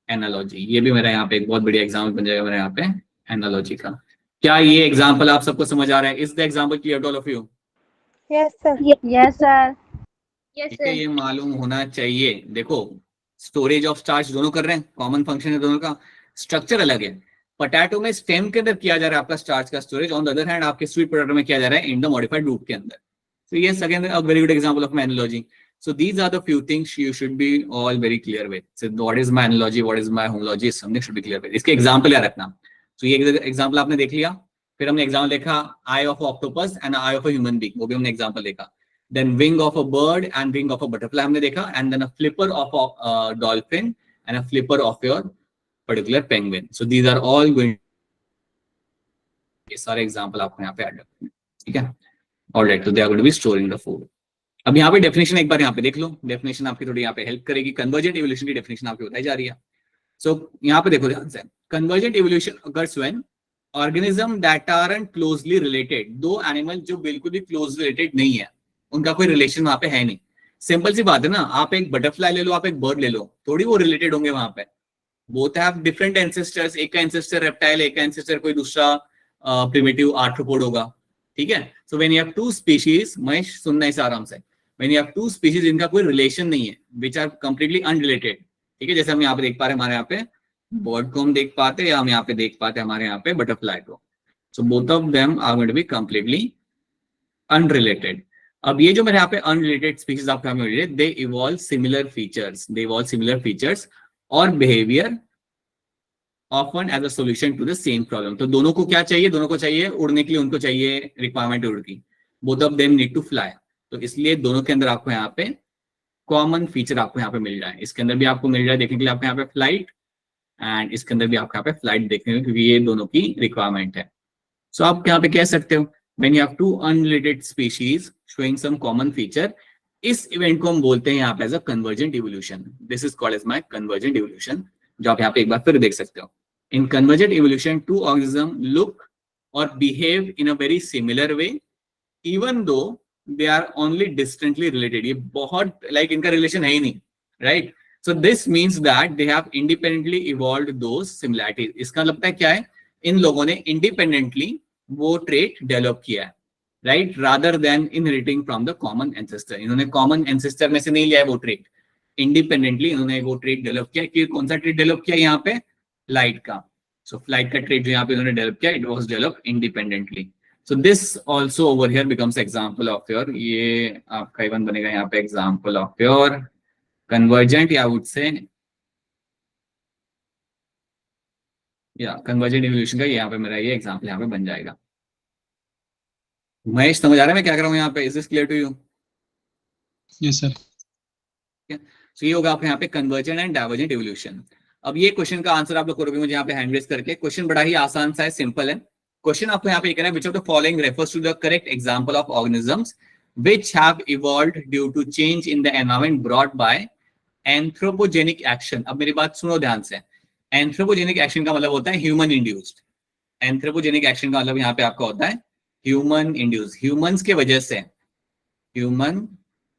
analogy. ये भी मेरा यहाँ पे एक बहुत बढ़िया एग्जाम्पल बन जाएगा मेरा यहाँ पे एनालॉजी का। क्या ये एग्जाम्पल आप सबको समझ आ रहा है? Is the example clear to all of you? Yes sir. Yes sir. ठीक है, ये मालूम होना चाहिए। देखो स्टोरेज ऑफ स्टार्च दोनों कर रहे हैं, कॉमन फंक्शन है दोनों का, स्ट्रक्चर अलग है। पोटैटो में स्टेम के अंदर किया जा रहा है आपका स्टार्च का storage, on the other hand आपके स्वीट पोटैटो में किया जा रहा है इन द मॉडिफाइड रूट के अंदर। So yes, again a very good example of my analogy. So these are the few things you should be all very clear with. So what is my analogy, what is my homology, is something should be clear with. इसके एग्जाम्पल याद रखना। So ये एग्जाम्पल आपने देख लिया, फिर हमने एग्जाम्पल देखा eye of octopus and eye of a human being, वो भी हमने एग्जाम्पल देखा। Then wing of a bird and wing of a butterfly हमने देखा, and then a flipper of a dolphin and a flipper of your particular penguin. So these are all going, ये सारे एग्जाम्पल आपको यहाँ पे ऐड रखने हैं, ठीक है। ऑलराइट, तो they are going to be storing the food. अब यहाँ पे डेफिनेशन एक बार यहाँ पे देख लो, डेफिनेशन आपकी थोड़ी यहाँ पे हेल्प करेगी। कन्वर्जेंट इवोल्यूशन की डेफिनेशन आपकी बताई जा रही है। सो यहाँ पे देखो ध्यान से, convergent evolution occurs when organism that aren't closely related, दो एनिमल जो बिल्कुल भी क्लोजली रिलेटेड नहीं है, उनका कोई रिलेशन वहां पे है नहीं। सिंपल सी बात है ना, आप एक बटरफ्लाई ले लो, आप एक बर्ड ले लो, थोड़ी वो रिलेटेड होंगे वहां पे। बोथ हैव डिफरेंट एंसेस्टर्स, एक का एंसेस्टर रेप्टाइल, एक का एंसेस्टर कोई दूसरा प्रिमिटिव आर्थ्रोपोड होगा, ठीक है। So when you have two species, Mahesh सुनना इसे आराम से, when you have two species इनका कोई रिलेशन नहीं है, विच आर कंप्लीटली अनरिलेटेड, ठीक है। जैसे हम यहाँ पे देख पा रहे हैं, हमारे यहाँ पे बर्ड को हम देख पाते हैं, या हम यहाँ पे देख पाते हैं हमारे यहाँ पे बटरफ्लाई को। So both of them are going to be completely unrelated. अब ये जो मेरे यहाँ पे अनरिलेटेड स्पीशीज आपके यहाँ पे, they evolve similar features, they evolve similar features और behaviour often as a solution to the same problem. तो दोनों को क्या चाहिए? दोनों को चाहिए उड़ने के लिए, उनको चाहिए रिक्वायरमेंट उड़ की, both of them need to fly. तो इसलिए दोनों के अंदर आपको यहाँ पे कॉमन फीचर आपको यहाँ पे मिल रहा है। इसके अंदर भी आपको मिल रहा है देखने के लिए आपको यहाँ पे फ्लाइट, एंड इसके अंदर भी आपको यहाँ पे फ्लाइट देखने को, क्योंकि ये दोनों की रिक्वायरमेंट है। सो आप यहाँ पे कह सकते हो when you have two unrelated species showing some common feature, इस इवेंट को हम बोलते हैं यहाँ पे as a convergent evolution. This is called as my convergent evolution, जो आप यहाँ पे एक बार फिर देख सकते हो। In convergent evolution, two organisms look or behave in a very similar way, even though they are only distantly related. ये बहुत like इनका relation है ही नहीं, right? So this means that they have independently evolved those similarities. इसका लगता है क्या है? इन लोगों ने independently वो trait develop किया है, right? Rather than inheriting from the common ancestor. इन्होंने common ancestor में से नहीं लिया है वो trait, independently इन्होंने वो trait develop किया। कि कौन सा trait develop किया यहाँ पे? फ्लाइट का। सो फ्लाइट का ट्रेड जो यहाँ पे उन्होंने डेवलप किया, it was develop independently. So this also over here becomes example of your, ये आपका इवन बनेगा यहाँ पे एग्जांपल ऑफ योर कन्वर्जेंट, या वुड से या कन्वर्जेंट इवोल्यूशन का यहाँ पे मेरा ये एग्जांपल यहाँ पे बन जाएगा। महेश समझ आ रहा है मैं क्या कर रहा हूँ यहाँ पे? Is this clear to you? Yes sir. So ये होगा आपके यहाँ पे कन्वर्जेंट एंड डाइवर्जेंट इवोल्यूशन। अब ये क्वेश्चन का आंसर आप लोग करोगे मुझे यहाँ पे हैंड रेज करके। क्वेश्चन बड़ा ही आसान सा है, सिंपल है। क्वेश्चन आपको यहाँ पे कहना है which of the following refers to the correct example of organisms which have evolved due to change in the environment brought by anthropogenic action. अब मेरी बात सुनो ध्यान से, एंथ्रोपोजेनिक एक्शन का मतलब होता है ह्यूमन इंड्यूस्ड। एंथ्रोपोजेनिक एक्शन का मतलब यहाँ पे आपका होता है ह्यूमन इंड्यूस्ड, ह्यूमंस के वजह से, ह्यूमन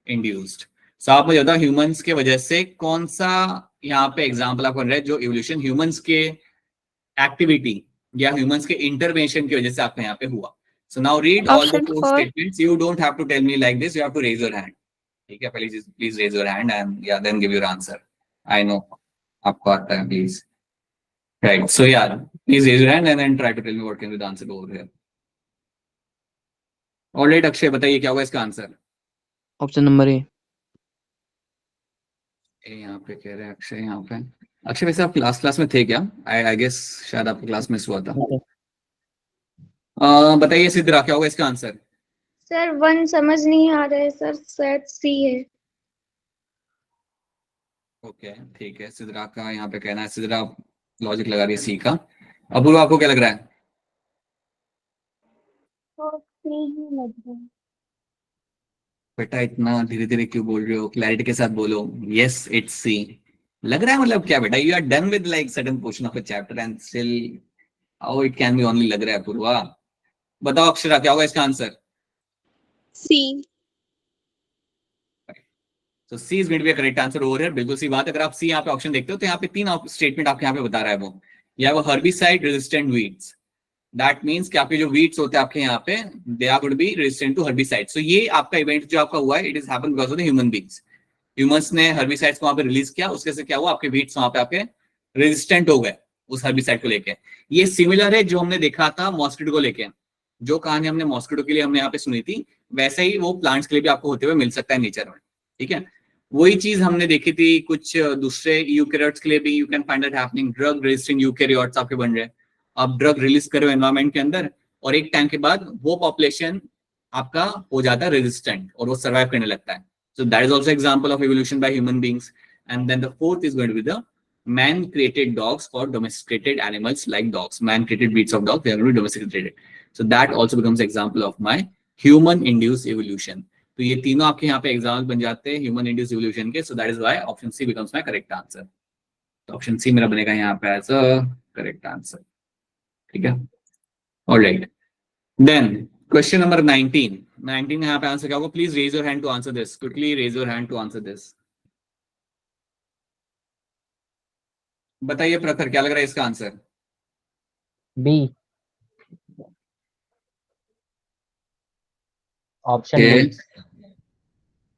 इंड्यूस्ड। सो आप मुझे बताओ ह्यूमंस के वजह से कौन सा यहाँ पे एग्जांपल आपको रहा है जो इवोल्यूशन ह्यूमंस के एक्टिविटी या ह्यूमंस के इंटरवेंशन की वजह से आपके यहाँ पे हुआ। So now read all the four statements, you don't have to tell me like this, you have to raise your hand, ठीक है। Please raise your hand and या then give your answer. I know आपको आता है, प्लीज, राइट। सो यार please raise your hand and then try to tell me what can be the answer over here. Alright Akshay बताइए क्या होगा इसका आंसर? Option number A. यहाँ पे कह रहे हैं अक्षय, यहाँ पे अक्षय वैसे आप क्लास में थे क्या? आई गेस शायद आपको क्लास मिस हुआ था। बताइए सिद्धरा क्या होगा इसका आंसर? सर 1 समझ नहीं आ रहा है सर, शायद सी है। ओके ठीक है, सिद्धरा का यहाँ पे कहना है, सिद्धरा लॉजिक लगा रही है सी का। अपूर्व आपको क्या लग रहा है? तो सी ही लग रहा है। बेटा इतना धीरे धीरे क्यों बोल रहे हो, क्लैरिटी के साथ बोलो। यस इट्स सी लग रहा है, मतलब क्या बेटा, you are done with like certain portion of a chapter and still how it can be only लग रहा है? अपूर्वा बताओ, अक्षरा क्या होगा इसका आंसर? सी। तो C is going to be correct answer over here, बिल्कुल सी बात। अगर आप सी यहाँ पे ऑप्शन देखते हो तो यहाँ पे 3 स्टेटमेंट आपके यहाँ पे बता रहा है वो। या वो herbicide resistant weeds, that means कि आपके जो वीड्स होते हैं आपके यहाँ पे, they are going to be resistant to herbicide. So ये आपका इवेंट जो आपका हुआ है, it is happen because of the human beings. Humans ने हर्बिसाइड्स को वहां पे रिलीज किया, उसके से क्या हुआ, आपके वीड्स वहां पे आपके रेजिस्टेंट हो गए उस हर्बिसाइड को लेके। ये सिमिलर है जो हमने देखा था मॉस्किटो को लेके, जो कहानी हमने मॉस्किटो के लिए हमने यहाँ पे सुनी थी, वैसे ही वो प्लांट्स के लिए भी आपको होते हुए मिल सकता है नेचर में। ठीक है, वही चीज हमने देखी थी कुछ दूसरे यूकैरियोट्स के लिए भी, you can find that happening. Drug resistant eukaryotes आपके बन रहे हैं, आप ड्रग रिलीज करो एनवायरमेंट के अंदर, और एक टाइम के बाद वो पॉपुलेशन आपका हो जाता है रेजिस्टेंट और वो सर्वाइव करने लगता है। So that is also example of evolution by human beings. And then the fourth is going to be the man-created dogs for domesticated animals like dogs. Man-created breeds of dogs, they are going to be domesticated. So that also becomes example of my human-induced evolution. तो ये तीनों आपके यहाँ पे एग्जाम्पल बन जाते हैं ह्यूमन इंड्यूस इवोल्यूशन के। So that is why option C becomes my correct answer. तो ऑप्शन सी मेरा बनेगा यहाँ पे एज अ करेक्ट आंसर। ठीक है, ऑलराइट। देन क्वेश्चन नंबर 19 यहाँ पे आंसर क्या होगा? Please raise your hand to answer this, quickly raise your hand to answer this. बताइए प्रखर क्या लग रहा है इसका आंसर? B, option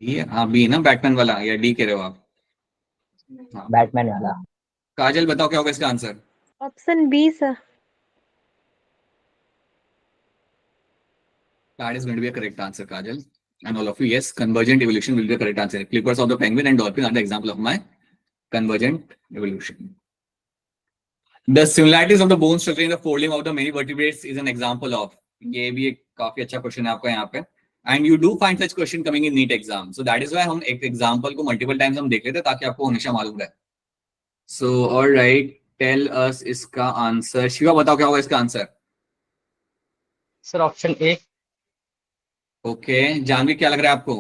B. हाँ बी ना, बैटमैन वाला, या डी कह रहे हो आप? हाँ बैटमैन वाला। काजल बताओ क्या होगा इसका answer? Option B sir. That is going to be a correct answer, Kajal. And all of you, yes, convergent evolution will be the correct answer. Clippers of the penguin and dolphin are the example of my convergent evolution. The similarities of the bone structure in the folding of the many vertebrates is an example of. ये भी एक काफी अच्छा क्वेश्चन है आपका यहाँ पे, and you do find such question coming in NEET exam. So that is why हम एक example को multiple times हम देख लेते हैं ताकि आपको हमेशा मालूम रहे. So all right, tell us इसका आंसर। शिवा बताओ क्या होगा इसका answer? Sir option A. Okay, Janvi क्या लग रहा है आपको?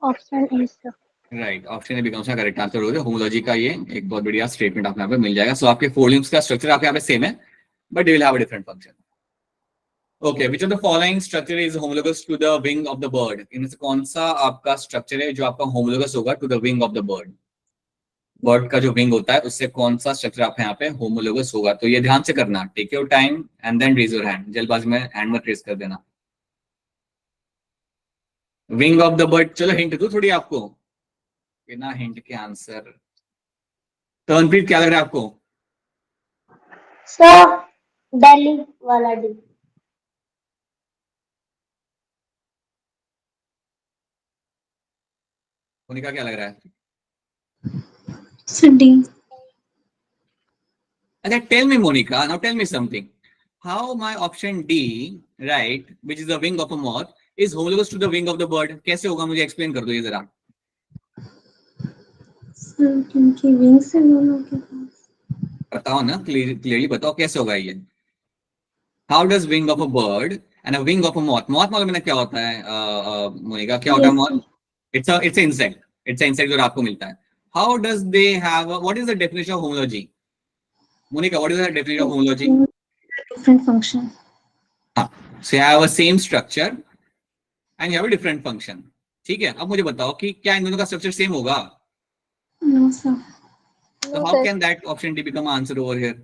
Option A sir. Right, option A becomes correct answer हो गया। होमोलॉजी का ये एक बहुत बढ़िया स्टेटमेंट आपको यहाँ पे मिल जाएगा। सो आपके फोल्डिंग्स का स्ट्रक्चर आपके यहाँ पे सेम है, but they will have a different function. Okay, which of the following structure is homologous to the wing of the bird? इनमें से कौन सा आपका स्ट्रक्चर है जो आपका होमोलोगस होगा to the wing of the bird? Bird का जो विंग होता है उससे कौन सा स्ट्रक्चर आपके यहाँ पे होमोलोगस होगा? तो ये ध्यान से करना, take your time and then raise your hand. जल्दबाजी में हैंड मत रेज कर देना। विंग ऑफ द बर्ड, चलो हिंट दो थोड़ी आपको, बिना हिंट के आंसर। तनप्रीत क्या लग रहा है आपको? सर दिल्ली वाला डी। मोनिका क्या लग रहा है? Sir D. अच्छा, tell me Monica, now tell me something. How my option D, right, which is the wing of a moth, is homologous to the wing of the bird? कैसे होगा मुझे explain कर दो ये जरा। सर क्योंकि विंग्स है दोनों के पास। बताओ ना, clearly बताओ कैसे होगा ये। How does wing of a bird and a wing of a moth? moth मालूम है ना क्या होता है मोनिका, क्या होता है moth? It's an insect. It's an insect जो रात को मिलता है। How does they have? What is the definition of homology? Monica, what is the definition of homology? Different function. So you have a same structure and you have a different function. ठीक है, अब मुझे बताओ कि क्या इन दोनों का स्ट्रक्चर सेम होगा? No sir. So how can that option D become answer over here?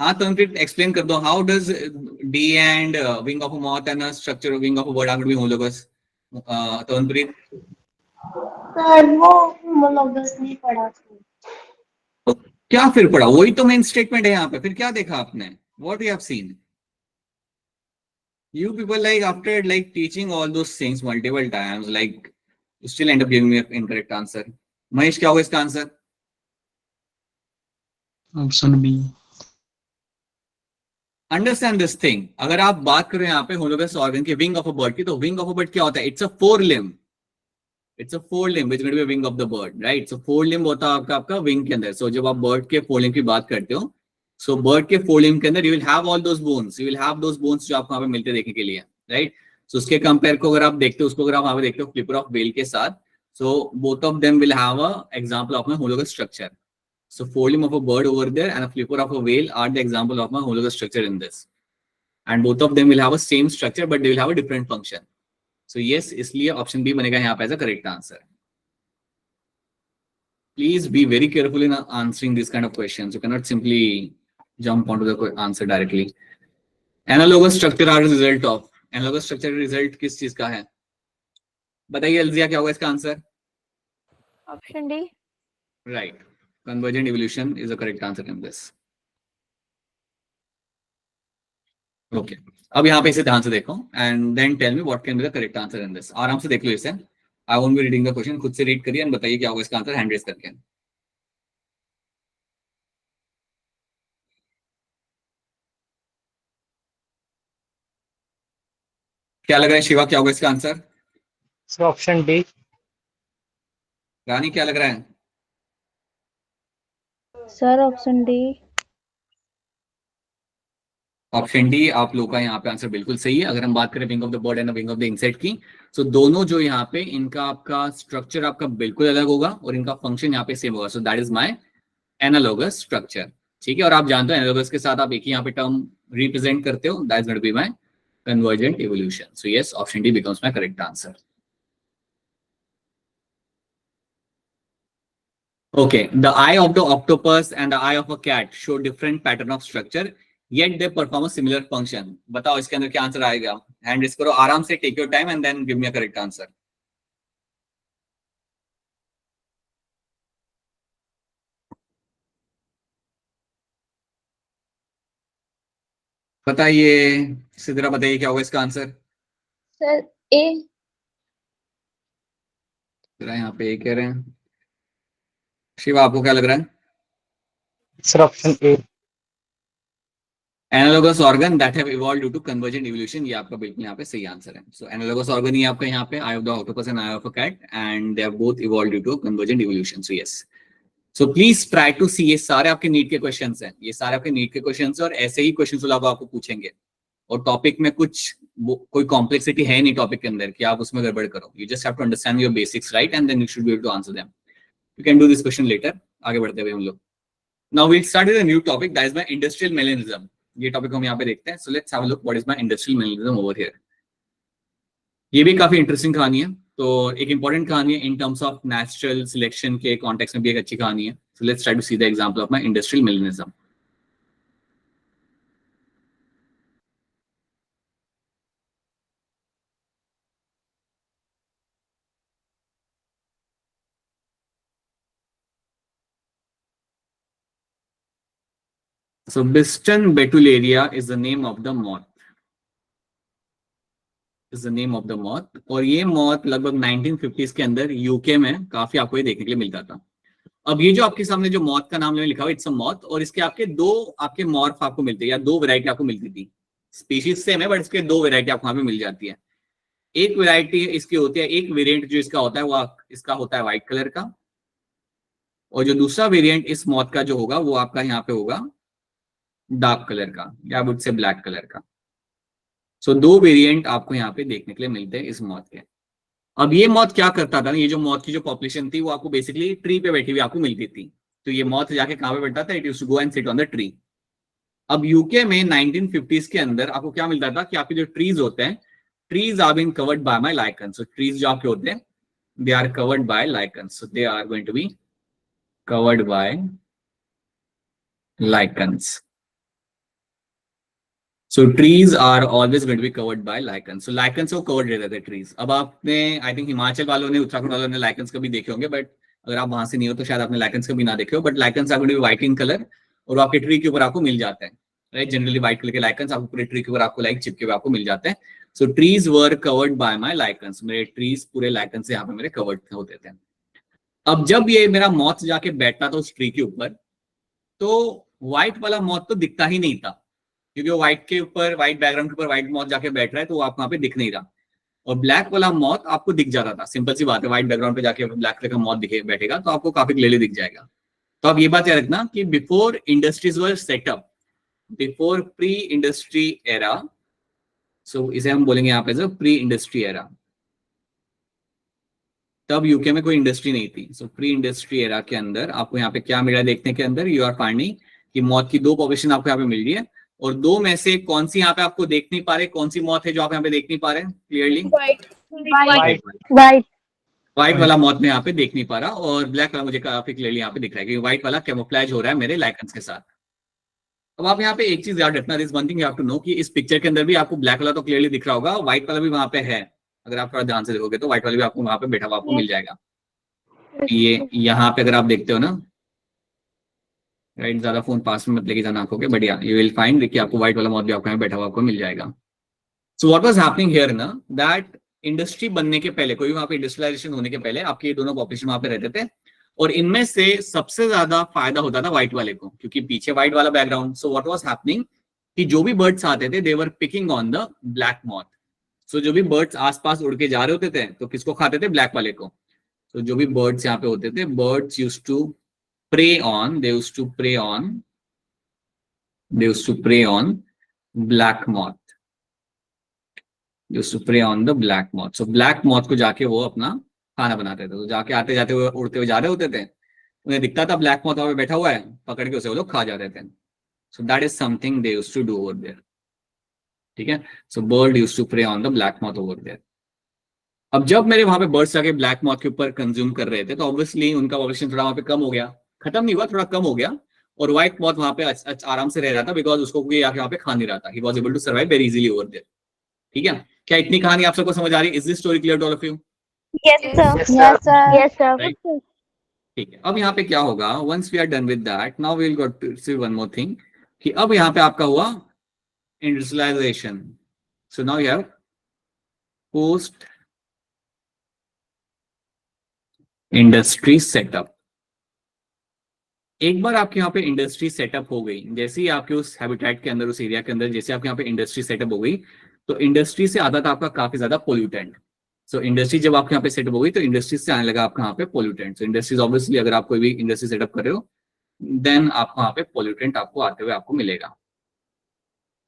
हाँ तो फिर एक्सप्लेन कर दो, how does D and wing of a moth and a structure of wing of a bird are going to be homologous? Tanpreet sir वो होमोलोगस नहीं पढ़ा था। तो क्या फिर पढ़ा? वही तो मेन स्टेटमेंट है यहाँ पे, फिर क्या देखा आपने? What you have seen? You people like after like teaching all those things multiple times, like You still end up giving me an incorrect answer. Mahesh, क्या होगा इसका answer? Option B. Understand this thing. अगर आप बात करें यहाँ पे होलोगस ऑर्गन की, विंग ऑफ अ बर्ड की, तो विंग ऑफ अ बर्ड क्या होता है? It's a forelimb. It's a forelimb which will be wing of the bird, right? So forelimb होता है आपका विंग के अंदर. सो जब आप बर्ड के फोर लिम्ब की बात करते हो, सो बर्ड के फोर लिम्ब के अंदर you will have all those bones, you will have those bones जो आपको वहां पे मिलते देखने के लिए, राइट? सो उसके कंपेयर को अगर आप देखते हो, उसको अगर आप वहां पे देखते हो फ्लिपर ऑफ व्हेल के साथ, so both of them will have a example of my homologous structure. So forelimb of a bird over there and a flipper of a whale are the example of my homologous structure in this. And both of them will have a same structure, but they will have a different function. So yes, इसलिए option B बनेगा यहाँ पे as a correct answer. Please be very careful in answering these kind of questions. You cannot simply jump onto the answer directly. Analogous structure are the result of. Analogous structure result किस चीज का है? बताइए अल्जिया, क्या होगा इसका answer? Option D. Right. Convergent evolution is the correct answer in this. Okay. अब यहाँ पे इसे ध्यान से देखो and then tell me what can be the correct answer in this. आराम से देख लो इसे. I won't be reading the question. खुद से रीड करिए और बताइए क्या होगा इसका आंसर हैंड रेज करके. क्या लग रहा है शिवा, क्या होगा इसका answer? Sir option D. Rani, क्या लग रहा है? Sir, option D. Option D आप लोग का यहाँ पे आंसर बिल्कुल सही है. अगर हम बात करें wing of the bird and wing of the insect की, तो दोनों जो यहाँ पे इनका आपका स्ट्रक्चर आपका बिल्कुल अलग होगा और इनका फंक्शन यहाँ पे सेम होगा. So that is my analogous structure. ठीक है, और आप जानते हो एनालोगस के साथ आप एक ही यहाँ पे टर्म रिप्रेजेंट करते हो, that is going to be my convergent evolution. So yes, option D becomes my correct answer. Okay, the eye of the octopus and the eye of a cat show different pattern of structure, yet they perform a similar function. बताओ इसके अंदर क्या आंसर आएगा? हैंड रेज करो आराम से, take your time and then give me a correct answer. बताइए सिद्रा, बताइए क्या होगा इसका आंसर? Sir, A. यहाँ पे कह रहे हैं. शिवा, आपको क्या लग रहा है? Sir option A. Analogous organ that have evolved due to convergent evolution, ये आपका बिल्कुल यहाँ पे सही आंसर है. सो एनालोगस ऑर्गन ही आपका यहाँ पे eye of the octopus and eye of a cat and they have both evolved due to convergent evolution. So yes, so please try to see. ये सारे आपके नीट के क्वेश्चंस हैं, ये सारे आपके नीट के क्वेश्चंस हैं और ऐसे ही क्वेश्चंस आपको पूछेंगे. और टॉपिक में कुछ कोई कॉम्प्लेक्सिटी है नहीं टॉपिक के अंदर कि आप उसमें गड़बड़ करो. You just have to understand your basics, right? And then you should be able to answer them. You can do this question later. आगे बढ़ते हुए हम लोग now will start with a new topic, that is my industrial melanism. ये टॉपिक हम यहाँ पे देखते हैं. So let's have a look what is my industrial melanism over here. ये भी काफी इंटरेस्टिंग कहानी है. तो एक इंपॉर्टेंट कहानी है in terms of natural selection के कॉन्टेक्स्ट में भी एक अच्छी कहानी है. So let's try to see the example of my industrial melanism. So Biston betularia is the name of the moth. Is the name of the moth. और ये moth लगभग 1950s के अंदर यूके में काफी आपको ये देखने के लिए मिलता था. अब ये जो आपके सामने जो moth का नाम लिखा हुआ, इट्स अ moth, और इसके आपके दो आपके मॉर्फ आपको मिलते हैं या दो वेराइटी आपको मिलती थी. स्पीशीज सेम है बट इसके दो वेराइटी आपको वहां पे मिल जाती है. एक वेराइटी इसकी होती है, एक वेरिएंट जो इसका होता है वो इसका होता है व्हाइट कलर का, और जो दूसरा वेरिएंट इस moth का जो होगा वो आपका यहाँ पे होगा डार्क कलर का या वुड से ब्लैक कलर का. सो दो वेरिएंट आपको यहाँ पे देखने के लिए मिलते हैं इस मॉथ के. अब ये मॉथ क्या करता था ना, ये जो मॉथ की जो पॉपुलेशन थी वो आपको बेसिकली ट्री पे बैठी हुई आपको मिलती थी. तो ये मॉथ जाके कहाँ पे बैठता था? It used to go and sit on the tree. अब यूके में 1950s के अंदर आपको क्या मिलता था कि आपके जो ट्रीज होते हैं, trees are been covered by my lichen. So trees जो आपके होते हैं they are covered by lichen. So they are going to be covered by lichens. So trees are always going to be covered by lichens. So lichens को covered रहते थे trees. अब आपने आई थिंक हिमाचल वालों ने, उत्तराखंड वालों ने lichens कभी देखे होंगे, बट अगर आप वहां से नहीं हो तो शायद आपने lichens कभी ना देखे हो. But lichens are going to be white in color और आपके ट्री के ऊपर आपको मिल जाते हैं, राइट? जनरली व्हाइट कलर के lichens आपको पूरे ट्री के ऊपर आपको लाइक चिपके हुए आपको मिल जाते हैं. So trees were covered by my lichens, मेरे ट्रीज पूरे लाइकन से यहाँ पे मेरे कवर्ड होते थे। अब जब ये मेरा मॉथ जाके बैठता था उस ट्री के ऊपर, तो व्हाइट वाला मॉथ तो दिखता ही नहीं था, क्योंकि वो व्हाइट के ऊपर, व्हाइट बैकग्राउंड के ऊपर व्हाइट मॉथ जाके बैठ रहा है, तो वो आपको वहां पे दिख नहीं रहा। और ब्लैक वाला मॉथ आपको दिख जाता था। सिंपल सी बात है, व्हाइट बैकग्राउंड पे जाके ब्लैक कलर का मॉथ दिखे बैठेगा तो आपको काफी क्लियरली दिख जाएगा। तो आप ये बात याद रखना कि before industries were set up, before pre industry era, so इसे हम बोलेंगे यहाँ पे प्री इंडस्ट्री एरा, तब यूके में कोई इंडस्ट्री नहीं थी। सो प्री इंडस्ट्री एरा के अंदर आपको यहाँ पे क्या मिला देखने के अंदर, यू आर फाइंडिंग कि मौत की दो पॉपुलेशन आपको यहाँ पे मिल रही है, और दो में से कौन सी यहाँ पे आपको देख नहीं पा रहे, कौन सी मौत है जो आप यहाँ पे देख नहीं पा रहे क्लियरली? व्हाइट वाला मौत में यहाँ पे देख नहीं पा रहा, और ब्लैक वाला मुझे काफी क्लियरली यहाँ पे दिख रहा है कि व्हाइट वाला कैमोफ्लेज हो रहा है मेरे लाइकन्स के साथ। अब आप यहाँ पे एक चीज याद रखना, this one thing you have to know, कि इस पिक्चर के अंदर भी आपको ब्लैक वाला तो क्लियरली दिख रहा होगा, व्हाइट वाला भी वहां पे है। अगर आप थोड़ा ध्यान से देखोगे तो व्हाइट वाला भी आपको वहां पे बैठा हुआ आपको मिल जाएगा। ये यहाँ पे अगर आप देखते हो ना, राइट, ज्यादा फोन पास में मत लेके जाना आंखों के, बट यू विल फाइंड देखिए आपको व्हाइट वाला मॉथ भी आपको यहाँ बैठा हुआ आपको मिल जाएगा। सो व्हाट वाज हैपनिंग हियर ना, दैट इंडस्ट्री बनने के पहले, कोई भी वहां पे इंडस्ट्रियलाइजेशन होने के पहले आपके ये दोनों पॉपुलेशन वहां पे रहते थे, और इनमें से सबसे ज्यादा फायदा होता था व्हाइट वाले को, क्योंकि पीछे व्हाइट वाला background. So what was happening कि जो भी बर्ड्स आते थे, they were picking on the black moth. So जो भी बर्ड्स आसपास उड़ के जा रहे होते थे तो किसको खाते थे? ब्लैक वाले को। तो जो भी बर्ड्स यहाँ पे होते थे, birds used to prey on, they used to prey on black moth, used to prey on the black moth. So black moth को जाके वो अपना खाना बनाते थे। तो जाके आते जाते हुए उड़ते हुए जा रहे होते थे, उन्हें दिखता था ब्लैक मॉथ वहां पे बैठा हुआ है, पकड़ के उसे वो लोग खा जाते थे। So that is something they used to do over there. ठीक है, so bird used to prey on the black moth over there. अब जब मेरे वहां पे बर्ड्स जाके ब्लैक मॉथ के ऊपर कंज्यूम कर रहे थे, तो ऑब्वियसली उनका पॉपुलेशन थोड़ा वहां पे कम हो गया, खत्म नहीं हुआ, थोड़ा कम हो गया, और व्हाइट मॉथ वहां पे आराम से रह रहा था, बिकॉज उसको कोई आके वहां पे खा नहीं रहा था। He was able to survive very easily over there. ठीक है, क्या इतनी कहानी आप सबको समझ आ रही है? Is this story clear to all of you? Yes, sir. Yes, sir. Yes, sir. Right. ठीक है, अब यहाँ पे क्या होगा, once we are done with that, now we will go to see one more thing, कि अब यहाँ पे आपका हुआ industrialization. So now you have post industry setup. एक बार आपके यहाँ पे इंडस्ट्री सेटअप हो गई, जैसे ही आपके उस हैबिटेट के अंदर, उस एरिया के अंदर जैसे आपके यहाँ पे इंडस्ट्री सेटअप हो गई, तो इंडस्ट्री से आता था आपका काफी ज्यादा पोल्यूटेंट। सो इंडस्ट्री जब आपके यहाँ पे सेटअप हो गई, तो इंडस्ट्री से आने लगा आपके यहाँ पे पोल्यूटेंट। सो इंडस्ट्रीज ऑब्वियसली, अगर आप कोई भी इंडस्ट्री सेटअप कर रहे हो, देन आपको वहाँ पे पोल्यूटेंट आपको आते हुए आपको मिलेगा।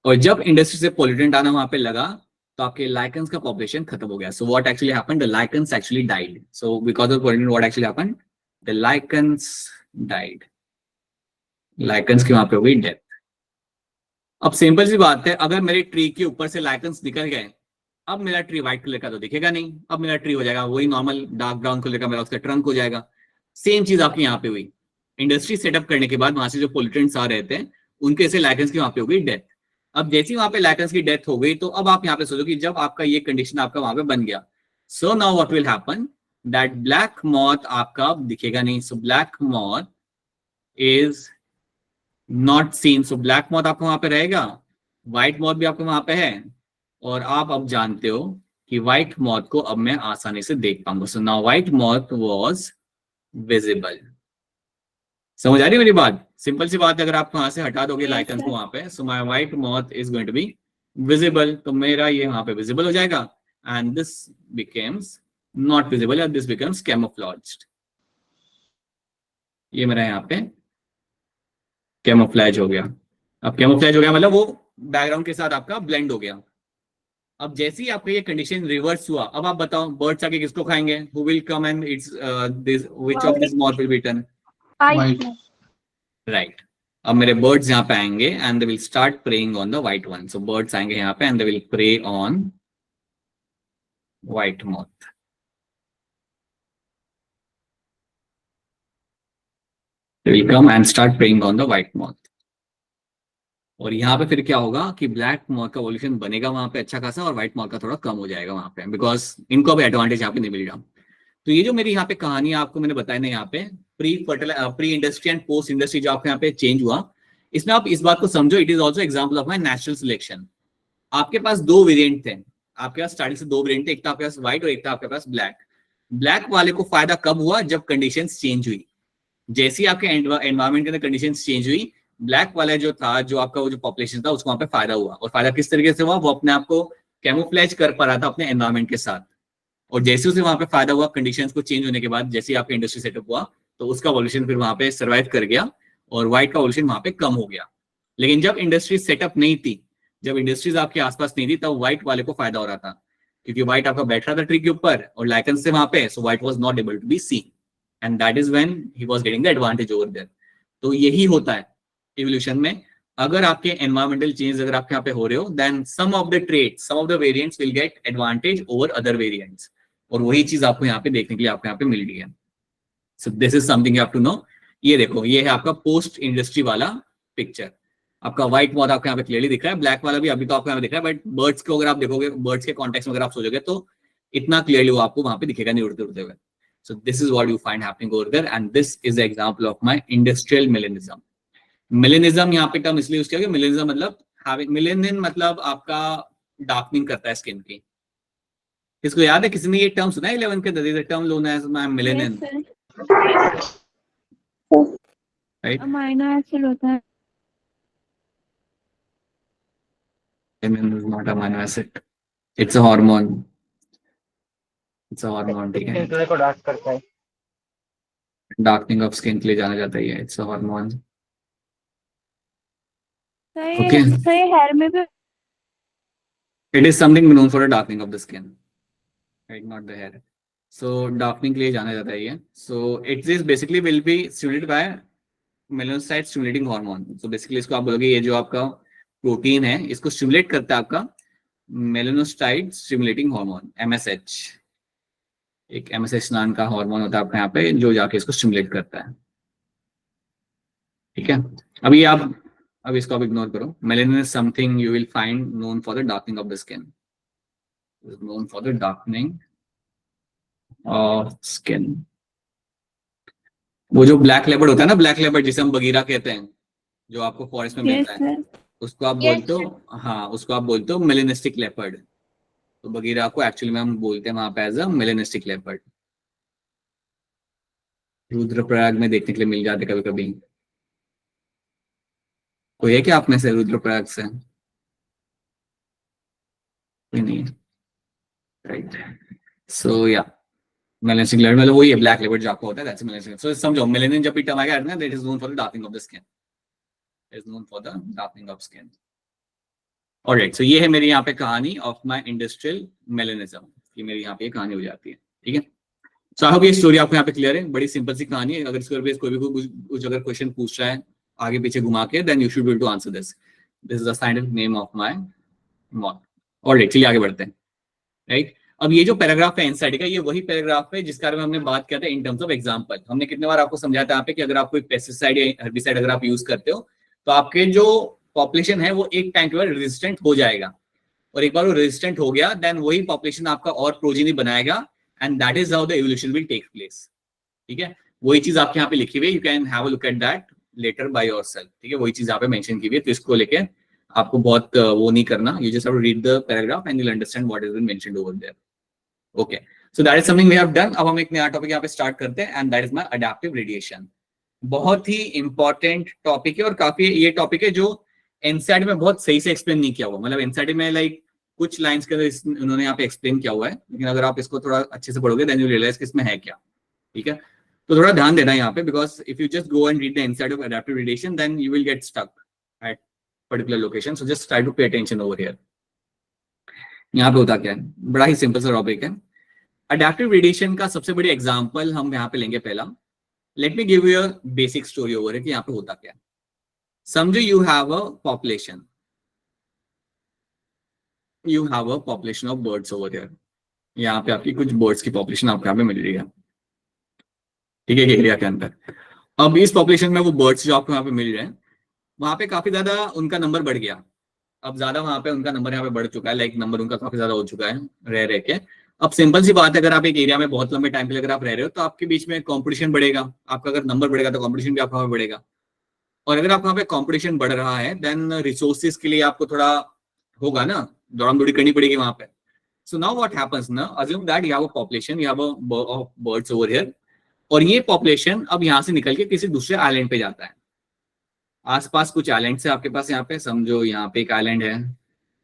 और जब इंडस्ट्री से पोल्यूटेंट आना वहां पे लगा, तो आपके लाइकन्स का पॉपुलेशन खत्म हो गया। So what actually happened, the lichens actually died. So because of pollutant what actually happened, the lichens died. Lichens की वहां पे हो गई डेथ। अब सिंपल सी बात है, अगर मेरे ट्री के ऊपर से लाइकन्स निकल गए, अब मेरा ट्री व्हाइट कलर का तो दिखेगा नहीं, अब मेरा ट्री हो जाएगा वही नॉर्मल डार्क ब्राउन कलर का, मेरा उसका ट्रंक हो जाएगा। सेम चीज आपकी यहाँ पे हुई, इंडस्ट्री सेटअप करने के बाद वहां से जो पोल्यूटेंट्स आ रहे थे, उनके से लाइकन्स की वहां पे हो गई डेथ। अब जैसे ही वहां पे लाइकन्स की डेथ हो गई, तो अब आप यहाँ पे सोचो कि जब आपका ये कंडीशन आपका वहां पे बन गया, so now what will happen, that black moth आपका दिखेगा नहीं। So black moth is not seen. So black moth आपको वहां पे रहेगा, व्हाइट मॉथ भी आपको वहां पे है, और आप अब जानते हो कि व्हाइट मॉथ को अब मैं आसानी से देख पाऊंगा। So now white moth was visible. समझ आ रही है मेरी बात? सिंपल सी बात है, अगर आप वहां से हटा दोगे लाइकन को वहां पे, so my white moth is going to be visible. तो मेरा ये वहां पे विजिबल हो जाएगा, and this becomes not visible, and this becomes camouflaged. ये मेरा यहाँ पे कैमोफ्लेज हो गया। अब कैमोफ्लेज हो गया मतलब वो बैकग्राउंड के साथ आपका ब्लेंड हो गया। अब जैसे ही आपका ये कंडीशन रिवर्स हुआ, अब आप बताओ बर्ड्स आके किसको खाएंगे? Who will come and eats this, which of this moth will be eaten? White. Right. अब मेरे बर्ड्स यहाँ पे आएंगे and they will start preying on the white one. So birds आएंगे यहाँ पे and they will prey on white moth. They will come and start preying on the white moth. और यहाँ पे फिर क्या होगा कि ब्लैक मॉथ का पॉपुलेशन बनेगा वहां पे अच्छा खासा, और व्हाइट मॉथ का थोड़ा कम हो जाएगा वहां पे, बिकॉज इनको भी एडवांटेज यहाँ पे नहीं मिलेगा। तो ये जो मेरी यहाँ पे कहानी आपको मैंने बताया ना, यहाँ पे pre industry and post industry जो आपके यहाँ पे चेंज हुआ, इसमें आप इस बात को समझो, it is also example of my natural selection. आपके पास दो वेरिएंट थे, आपके पास स्टार्टिंग से दो वेरिएंट थे, एक था आपके पास व्हाइट और एक था आपके पास ब्लैक। ब्लैक वाले को फायदा कब हुआ? जब कंडीशंस चेंज हुई। जैसे ही आपके एनवायरमेंट के अंदर कंडीशंस चेंज हुई, ब्लैक वाला जो था, जो आपका वो जो पॉपुलेशन था, उसको वहां पे फायदा हुआ। और फायदा किस तरीके से हुआ? वो अपने आप को कैमोफ्लेज कर पा रहा था अपने एनवायरमेंट के साथ। और जैसे उसे वहां पे फायदा हुआ कंडीशंस को चेंज होने के बाद, जैसे ही आपका इंडस्ट्री सेटअप हुआ, तो उसका वॉल्यूशन फिर वहां पे सर्वाइव कर गया और व्हाइट का वॉल्यूशन वहां पे कम हो गया। लेकिन जब इंडस्ट्री सेटअप नहीं थी, जब इंडस्ट्रीज आपके आसपास नहीं थी, तब व्हाइट वाले को फायदा हो रहा था, क्योंकि व्हाइट आपका बैठ रहा था ट्री के ऊपर और लाइकन से वहां पे, so white was not able to be seen, and that is when he was getting the advantage over there. तो यही होता है इवोल्यूशन में। अगर आपके एनवायरमेंटल चेंज अगर आपके यहाँ पे हो रहे हो, then some of the traits, some of the variants will get advantage over other variants. और वही चीज आपको यहाँ पे देखने के लिए आपको यहाँ पे मिल रही है। So this is something you have to know. ये देखो, ये है आपका पोस्ट इंडस्ट्री वाला पिक्चर। आपका व्हाइट बहुत आपको यहाँ पे क्लियरली दिख रहा है, ब्लैक वाला भी अभी तो आपको यहाँ पे दिख रहा है, बट बर्ड्स को अगर आप देखोगे, बर्ड्स के कॉन्टेक्स्ट में अगर आप सोचोगे, तो इतना क्लियरली वो आपको वहां पे दिखेगा नहीं उड़ते उड़ते हुए। So this is what you find happening over there, and this is the example of my industrial melanism. Melanism यहाँ पे टर्म इसलिए यूज किया गया, मेलेनिज्म मतलब मेलेनिन मतलब आपका डार्कनिंग करता है स्किन की। इसको याद है? किसी ने ये टर्म सुना है 11th के अंदर? Term loan as melanin, right? Amino acid होता है। Melanin is not amino acid. It's a hormone. It's a hormone, ठीक है? स्किन कलर को डार्क करता है। डार्कनिंग ऑफ स्किन के लिए जाना जाता है। It's a hormone. तो Okay. ये हेयर में भी It is something known for the darkening of the skin, right? Not the hair. So darkening के लिए जाना जाता है ये. So it is basically will be stimulated by melanocyte stimulating hormone. So basically इसको आप बोलोगे ये जो आपका प्रोटीन है, इसको स्टिमुलेट करता है आपका मेलानोसाइट स्टिमुलेटिंग हार्मोन, MSH। एक MSH नाम का हार्मोन होता है आपके यहाँ पे, जो जाके इसको स्टिमुलेट करता है। ठीक है, अभी अब इसको आप इग्नोर करो। Melanin is something you will find known for the darkening of the skin, known for the darkening of skin. वो जो ब्लैक लेपर्ड होता है ना, ब्लैक लेपर्ड जिसे हम बगीरा कहते हैं, जो आपको फॉरेस्ट में मिलता है, उसको आप बोलते हो, हाँ उसको आप बोलते हो मेलेनिस्टिक लेपर्ड। तो बगीरा को एक्चुअली में हम बोलते हैं वहां पे as a melanistic leopard. Rudraprayag में देखने के लिए मिल जाते कभी कभी। कोई है क्या आप में से रुद्रप्रयाग से? कोई नहीं, राइट? सो या मेलेनिस्टिक लेपर्ड मतलब वही है ब्लैक लेपर्ड जो आपको होता है, दैट्स मेलेनिस्टिक। सो समझो, मेलेनिन जब भी टर्म आएगा ना, that is known for the darkening of the skin, is known for the darkening of skin. Alright, so ये है मेरी यहाँ पे कहानी of my industrial melanism, ये मेरी यहाँ पे कहानी हो जाती है। ठीक है, so I hope ये स्टोरी आपको यहाँ पे क्लियर है। बड़ी सिंपल सी कहानी है। अगर इसके ऊपर कोई भी कुछ अगर क्वेश्चन पूछ रहा है आगे पीछे घुमा के, then you should be able to answer this. This is the scientific name of my mod. Alright, चलिए आगे बढ़ते हैं। राइट, अब ये जो पैराग्राफ है एनसीईआरटी का, ये वही पैराग्राफ है जिसके बारे में हमने बात किया था इन टर्म्स ऑफ एग्जांपल। हमने कितने बार आपको समझाया था यहाँ पे कि अगर आप कोई पेस्टिसाइड या हर्बिसाइड अगर आप यूज करते हो, तो आपके जो पॉपुलेशन है वो एक टाइम के बाद रेजिस्टेंट हो जाएगा, और एक बार वो रेजिस्टेंट हो गया, देन वही पॉपुलेशन आपका और प्रोजेनी बनाएगा, and that is how the evolution will take place. ठीक है, वही चीज आपके यहाँ पे लिखी हुई है, you can have a look at that later by yourself. ठीक है, वही चीज यहाँ पे मेंशन की हुई है, तो इसको लेके आपको बहुत वो नहीं करना, you just have to read the paragraph and you will understand what is been mentioned over there. Okay, so that is something we have done. अब हम एक नया टॉपिक यहाँ पे स्टार्ट करते हैं, and that is my adaptive radiation. बहुत ही इंपॉर्टेंट टॉपिक है, और काफी ये टॉपिक है जो एनसीईआरटी में बहुत सही से एक्सप्लेन नहीं किया हुआ। मतलब एनसीईआरटी में लाइक कुछ लाइंस के अंदर उन्होंने यहाँ पे एक्सप्लेन किया हुआ है, लेकिन अगर आप इसको थोड़ा अच्छे से पढ़ोगे देन यू रियलाइज कि इसमें है क्या। ठीक है, तो थोड़ा ध्यान देना यहाँ पे, because if you just go and read the NCERT of adaptive radiation then you will get stuck at particular location. So just try to pay attention over here. यहाँ पे होता क्या है, बड़ा ही सिंपल सा टॉपिक है। अडैप्टिव रेडिएशन का सबसे बड़ी एग्जाम्पल हम यहाँ पे लेंगे पहला। Let me give you a basic story over है कि यहाँ पे होता क्या है। समझो you have a population, you have a population of birds over here. यहाँ पे आपकी कुछ बर्ड्स की पॉपुलेशन आपको यहाँ पे मिल रही है, ठीक है, एरिया के अंदर। अब इस पॉपुलेशन में वो बर्ड्स जो आपको यहाँ पे मिल रहे हैं, वहां पे काफी ज्यादा उनका नंबर बढ़ गया। अब ज्यादा वहां पे उनका नंबर यहाँ पे बढ़ चुका है, लाइक नंबर उनका काफी ज्यादा हो चुका है रह के। अब सिंपल सी बात है, अगर आप एक एरिया में बहुत लंबे टाइम के लिए अगर आप रह रहे हो, तो आपके बीच में कंपटीशन बढ़ेगा। आपका अगर नंबर बढ़ेगा तो कंपटीशन भी आपका बढ़ेगा, और अगर आप वहाँ पे कंपटीशन बढ़ रहा है देन रिसोर्सेज के लिए आपको थोड़ा होगा ना, दौड़ाम दौड़ी करनी पड़ेगी वहां पे। So now what happens now, assume that you have a population, you have a of birds over here, और ये पॉपुलेशन अब यहाँ से निकल के किसी दूसरे आइलैंड पे जाता है. आसपास कुछ आइलैंड है आपके पास, यहाँ पे समझो यहाँ पे एक आइलैंड है,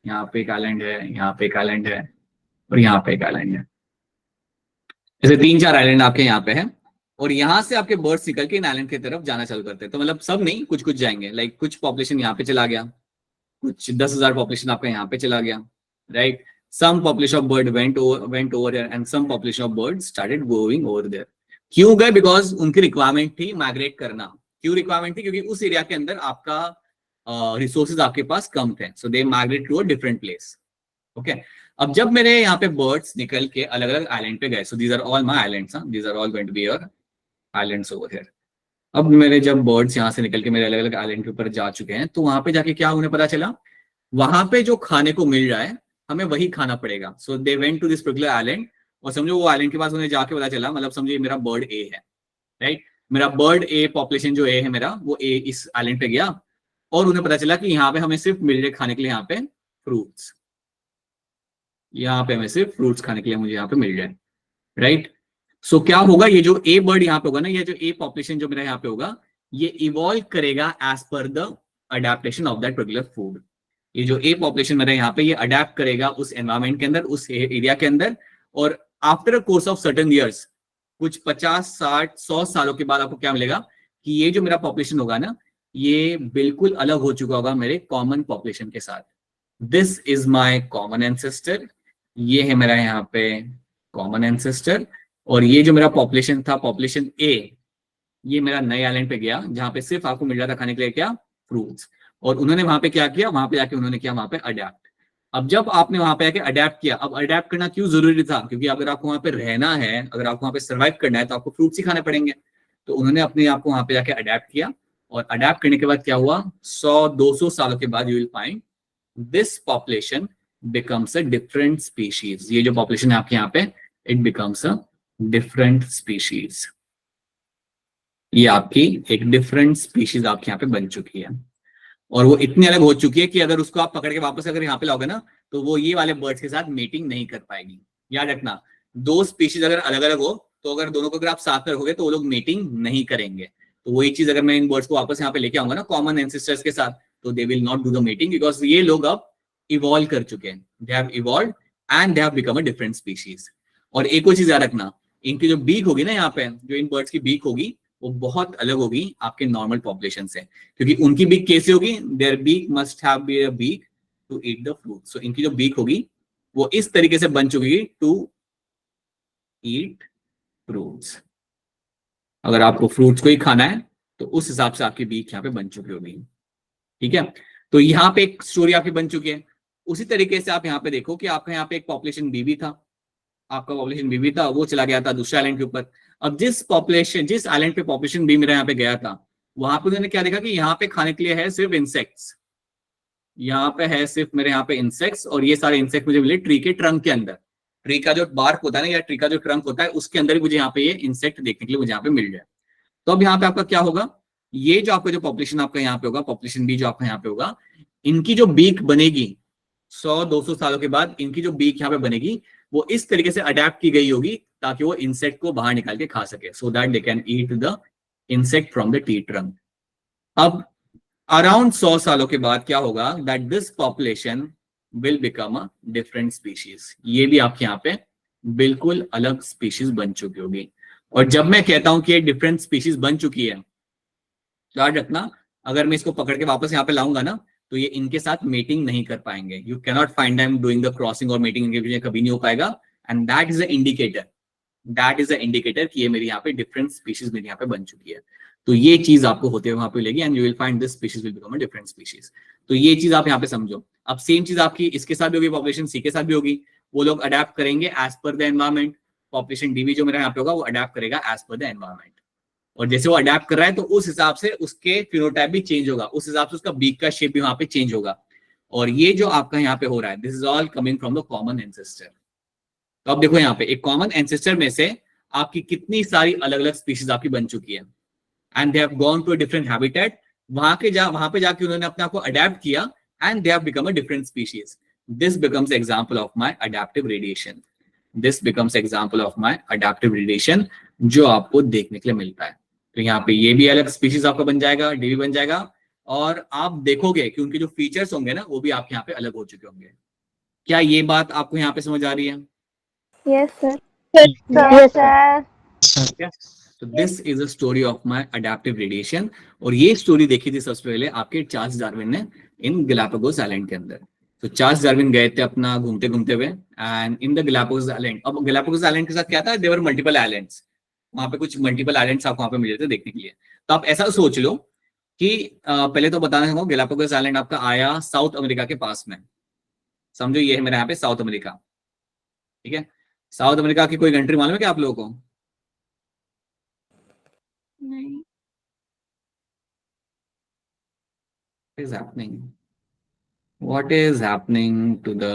यहाँ पे एक आइलैंड है, यहाँ पे एक आइलैंड है, और यहाँ पे एक आइलैंड है. ऐसे 3-4 आइलैंड आपके यहाँ पे है, और यहाँ से आपके बर्ड्स निकल के इन आइलैंड की तरफ जाना चालू करते हैं. तो मतलब सब नहीं, कुछ कुछ जाएंगे. लाइक कुछ पॉपुलेशन यहाँ पे चला गया, कुछ 10,000 पॉपुलेशन आपका यहाँ पे चला गया, right. Some population of bird went over here and some population of birds started going over there. क्यों गए? बिकॉज उनकी रिक्वायरमेंट थी माइग्रेट करना. क्यों रिक्वायरमेंट थी? क्योंकि उस एरिया के अंदर आपका रिसोर्सेज आपके पास कम थे, so they migrate to a different place. Okay, अब जब मेरे यहाँ पे बर्ड्स निकल के अलग अलग आइलैंड पे गए, so these are all my islands, these are all going to be your islands over here. अब मेरे जब बर्ड्स यहाँ से निकल के मेरे अलग अलग आइलैंड के ऊपर जा चुके हैं, तो वहां पे जाके क्या उन्हें पता चला, वहां पे जो खाने को मिल रहा है हमें वही खाना पड़ेगा. So they went to this particular island, और समझो वो आइलैंड के पास उन्हें जाके पता चला, मतलब समझो मेरा बर्ड ए है, राइट. मेरा बर्ड ए पॉपुलेशन जो ए है मेरा, वो ए इस आइलैंड पे गया, और उन्हें पता चला कि यहाँ पे हमें सिर्फ मिल रहे खाने के लिए यहाँ पे फ्रूट्स, यहाँ पे हमें सिर्फ फ्रूट्स खाने के लिए मुझे यहाँ पे मिल रहे हैं, राइट. सो क्या होगा, ये जो ए बर्ड यहाँ पे होगा ना, ये जो ए पॉपुलेशन जो मेरा यहाँ पे होगा, ये इवॉल्व करेगा as per the adaptation of that particular food. ये जो ए पॉपुलेशन मेरा यहाँ पे, ये अडेप्ट करेगा उस एनवायरमेंट के अंदर, उस एरिया के अंदर, और after a course of certain years, कुछ 50, 60, 100 सालों के बाद आपको क्या मिलेगा कि ये जो मेरा पॉपुलेशन होगा ना, ये बिल्कुल अलग हो चुका होगा मेरे कॉमन पॉपुलेशन के साथ. This is my common ancestor, ये है मेरा यहाँ पे कॉमन एंसेस्टर, और ये जो मेरा पॉपुलेशन था, पॉपुलेशन ए, ये मेरा नए आइलैंड पे गया, जहां पे सिर्फ आपको मिल रहा था खाने के लिए क्या, फ्रूट्स. और उन्होंने वहां पे क्या किया, वहां पे जाके उन्होंने किया वहां पे अडेप्ट. अब जब आपने वहां पे जाके अडेप्ट किया, अब अडेप्ट करना क्यों जरूरी था, क्योंकि अगर आपको वहां पे रहना है, अगर आपको वहां पे सर्वाइव करना है, तो आपको फ्रूट्स ही खाने पड़ेंगे. तो उन्होंने अपने आप को वहां पे जाके अडेप्ट किया, और अडेप्ट करने के बाद क्या हुआ, 100-200 सालों के बाद you will find this population becomes a different species. ये जो पॉपुलेशन है आपके यहाँ पे, it becomes a different species. ये आपकी एक डिफरेंट स्पीशीज आपके यहाँ पे बन चुकी है, और वो इतनी अलग हो चुकी है कि अगर उसको आप पकड़ के वापस अगर यहाँ पे लाओगे ना, तो वो ये वाले बर्ड्स के साथ मीटिंग नहीं कर पाएगी. याद रखना, दो स्पीशीज अगर अलग अलग हो, तो अगर दोनों को अगर आप साथ में रखोगे तो वो लोग मीटिंग नहीं करेंगे. तो वही चीज अगर मैं इन बर्ड्स को वापस यहाँ पे लेके आऊंगा ना कॉमन एंसेस्टर्स के साथ, तो they will not do the meeting, because ये लोग अब इवॉल्व कर चुके हैं. They have evolved and they have become a different species. और एक और चीज याद रखना, इनकी जो बीक होगी ना, यहाँ पे जो इन बर्ड्स की बीक होगी, वो बहुत अलग होगी आपके नॉर्मल पॉपुलेशन से. क्योंकि उनकी बीक कैसे होगी, their beak must have be a beak to eat the fruit. So इनकी जो बीक होगी वो इस तरीके से बन चुकी है टू ईट फ्रूट्स. अगर आपको फ्रूट्स को ही खाना है, तो उस हिसाब से आपकी बीक यहाँ पे बन चुकी होगी. ठीक है, तो यहाँ पे एक स्टोरी आपकी बन चुकी है. उसी तरीके से आप यहाँ पे देखो कि आपका यहाँ पे एक पॉपुलेशन बीबी था, आपका पॉपुलेशन बीबी था, वो चला गया था दूसरे आइलैंड के ऊपर. अब जिस आइलैंड पे पॉपुलेशन बी मेरा यहाँ पे गया था, वहां पे उन्होंने क्या देखा कि यहाँ पे खाने के लिए है सिर्फ इंसेक्ट्स. यहाँ पे है सिर्फ मेरे यहाँ पे इंसेक्ट्स, और ये सारे इंसेक्ट मुझे मिले ट्री के ट्रंक के अंदर. ट्री का जो बार्क होता है ना, या ट्री का जो ट्रंक होता है, उसके अंदर ही मुझे यहाँ पे ये इंसेक्ट देखने के लिए मुझे यहाँ पे मिल जाए. तो अब यहाँ पे आपका क्या होगा, ये जो आपका जो पॉपुलेशन आपका यहाँ पे होगा, पॉपुलेशन बी जो आपका यहाँ पे होगा, इनकी जो बीक बनेगी 100-200 सालों के बाद, इनकी जो बीक यहाँ पे बनेगी वो इस तरीके से अडेप्ट की गई होगी ताकि वो इंसेक्ट को बाहर निकाल के खा सके, so that they can eat the insect from the tree trunk. अब अराउंड 100 सालों के बाद क्या होगा, that this population will become a different species. ये भी आपके यहाँ पे बिल्कुल अलग स्पीशीज बन चुकी होगी. और जब मैं कहता हूं कि ये डिफरेंट स्पीशीज बन चुकी है, याद रखना, अगर मैं इसको पकड़ के वापस यहाँ पे लाऊंगा ना, तो ये इनके साथ मीटिंग नहीं कर पाएंगे. You can not find them doing the crossing और मीटिंग, इनके बीच कभी नहीं हो पाएगा. And that is the indicator कि ये मेरी यहाँ पे डिफरेंट स्पीशीज मेरी यहाँ पे बन चुकी है. तो ये चीज आपको होते हुए वहां पे मिलेगी, and you will find this species will become a different species. तो ये चीज आप यहाँ पे समझो. अब सेम चीज आपकी इसके साथ भी होगी, पॉपुलेशन सी के साथ भी होगी. वो लोग अडेप्ट करेंगे as per the environment. Population D भी जो मेरा यहाँ पे होगा, वो अडेप्ट करेगा एज पर द एनवायरमेंट. और जैसे वो अडेप्ट कर रहा है, तो उस हिसाब से उसके फिनोटाइप भी चेंज होगा, उस हिसाब से उसका बीक का शेप भी वहां पे चेंज होगा. और ये जो आपका यहाँ पे हो रहा है, this is all coming from the common ancestor. तो अब देखो यहाँ पे एक कॉमन एंसेस्टर में से आपकी कितनी सारी अलग अलग स्पीशीज आपकी बन चुकी है, and they have gone to a different habitat. वहां पे जाके उन्होंने अपने आप को अडेप्ट किया, and they have become a different species. This becomes example of my adaptive radiation. This becomes example of my adaptive radiation जो आपको देखने के लिए मिलता है। तो यहाँ पे ये भी अलग स्पीशीज आपका बन जाएगा, डी भी बन जाएगा, और आप देखोगे कि उनके जो फीचर्स होंगे ना वो भी आपके यहाँ पे अलग हो चुके होंगे। क्या ये बात आपको यहाँ पे समझ आ रही है? Yes, sir. Yes, sir. sir. तो this is a story of my adaptive radiation. और ये स्टोरी देखी थी सबसे पहले आपके चार्ल्स डार्विन ने इन गैलापागोस आइलैंड के अंदर। तो चार्ल्स डार्विन गए थे अपना घूमते घूमते हुए and in the Galapagos island. अब गैलापागोस आइलैंड के साथ क्या था, देवर मल्टीपल आइलैंड्स, वहां पे कुछ मल्टीपल आइलैंड्स आपको वहां पे मिले थे देखने के लिए। तो आप ऐसा सोच लो कि पहले तो बताना चाहूंगा गैलापागोस आइलैंड आपका आया साउथ अमेरिका के पास में। समझो ये है मेरे यहाँ पे साउथ अमेरिका, ठीक है। साउथ अमेरिका की कोई कंट्री मालूम है क्या आप लोगों को? नहीं। What is happening? What is happening to the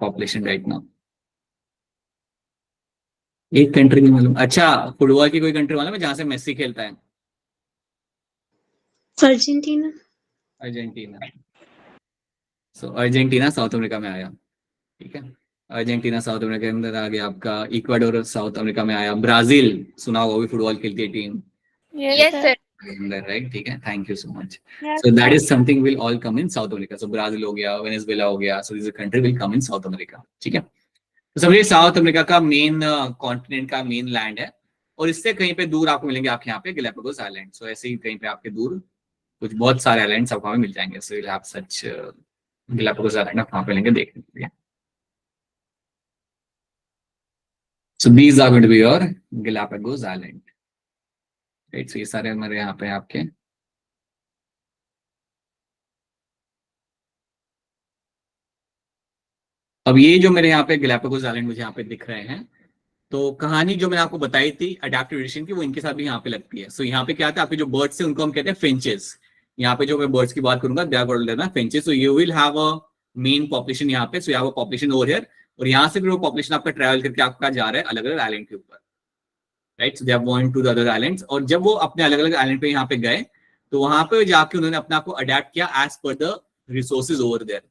population right now? एक कंट्री नहीं मालूम। अच्छा, फुटबॉल की कोई कंट्री मालूम है जहां से मेसी खेलता है? Argentina. Argentina. So Argentina south America में आया, ठीक है। अर्जेंटीना साउथ अमेरिका के अंदर आ गया आपका। इक्वाडोर साउथ अमेरिका में आया। ब्राजील सुना होगा, भी फुटबॉल खेलती है टीम, Yes, sir. राइट, ठीक है। Thank you so much. Yes, So that is something will all come in South America. So Brazil हो गया, वेनेजुएला हो गया, so this country will come in South America, ठीक है। तो समझिए साउथ अमेरिका का मेन कॉन्टिनेंट का मेन लैंड है, और इससे कहीं पे दूर आपको मिलेंगे आपके यहाँ पे गैलापागोस आइलैंड। सो ऐसे ही कहीं पे आपके दूर कुछ बहुत सारे आइलैंड्स आपको वहाँ मिल जाएंगे। सो you'll have such Galapagos island आप वहाँ पे लेंगे देखने के लिए। So these are going to be your Galapagos Island, right? So ये सारे हमारे यहाँ पे आपके अब ये जो मेरे यहाँ पे गैलापागोस आइलैंड मुझे यहाँ पे दिख रहे हैं, तो कहानी जो मैंने आपको बताई थी अडैप्टिव रेडिएशन की वो इनके साथ भी यहाँ पे लगती है। सो यहाँ पे क्या था, आपके जो बर्ड्स है उनको हम कहते हैं फिंचेस। यहाँ पे जो मैं बर्ड्स की बात करूंगा they are called finches. So you will have a main population यहाँ पे। So you have a population over here, और यहाँ से भी वो पॉपुलेशन आपका ट्रैवल करके आपका जा रहा है अलग अलग आइलैंड के ऊपर, right. So they have gone to the other islands, और जब वो अपने अलग अलग आइलैंड पे यहाँ पे गए तो वहां पे जाके उन्होंने अपने आप को अडेप्ट किया as per the resources over there.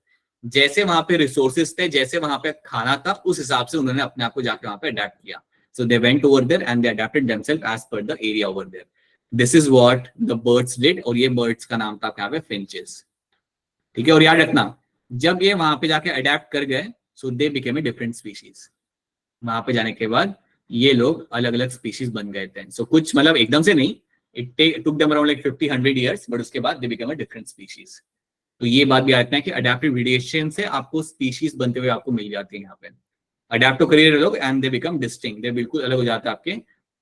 जैसे वहां पे रिसोर्सेज थे, जैसे वहां पे खाना था, उस हिसाब से उन्होंने अपने आप को जाके वहां पे अडेप्ट किया। So they went over there and they adapted themselves as per the area over there. This is what the birds did, और ये birds का नाम था यहाँ पे finches, ठीक है। और याद रखना जब ये वहां पे जाके अडेप्ट कर गए, so they became a different species। वहां पे जाने के बाद ये लोग अलग अलग स्पीशीज बन गए थे। So कुछ मतलब एकदम से नहीं, it took them around like 50-100 years, but उसके बाद they became a different species। तो ये बात भी आता है कि अडेप्टिव रेडिएशन से आपको स्पीशीज बनते हुए आपको मिल जाती है यहाँ पे। अडेप्ट तो करिए लोग एंड दे बिकम डिस्टिंक्ट, दे बिल्कुल अलग हो जाते हैं आपके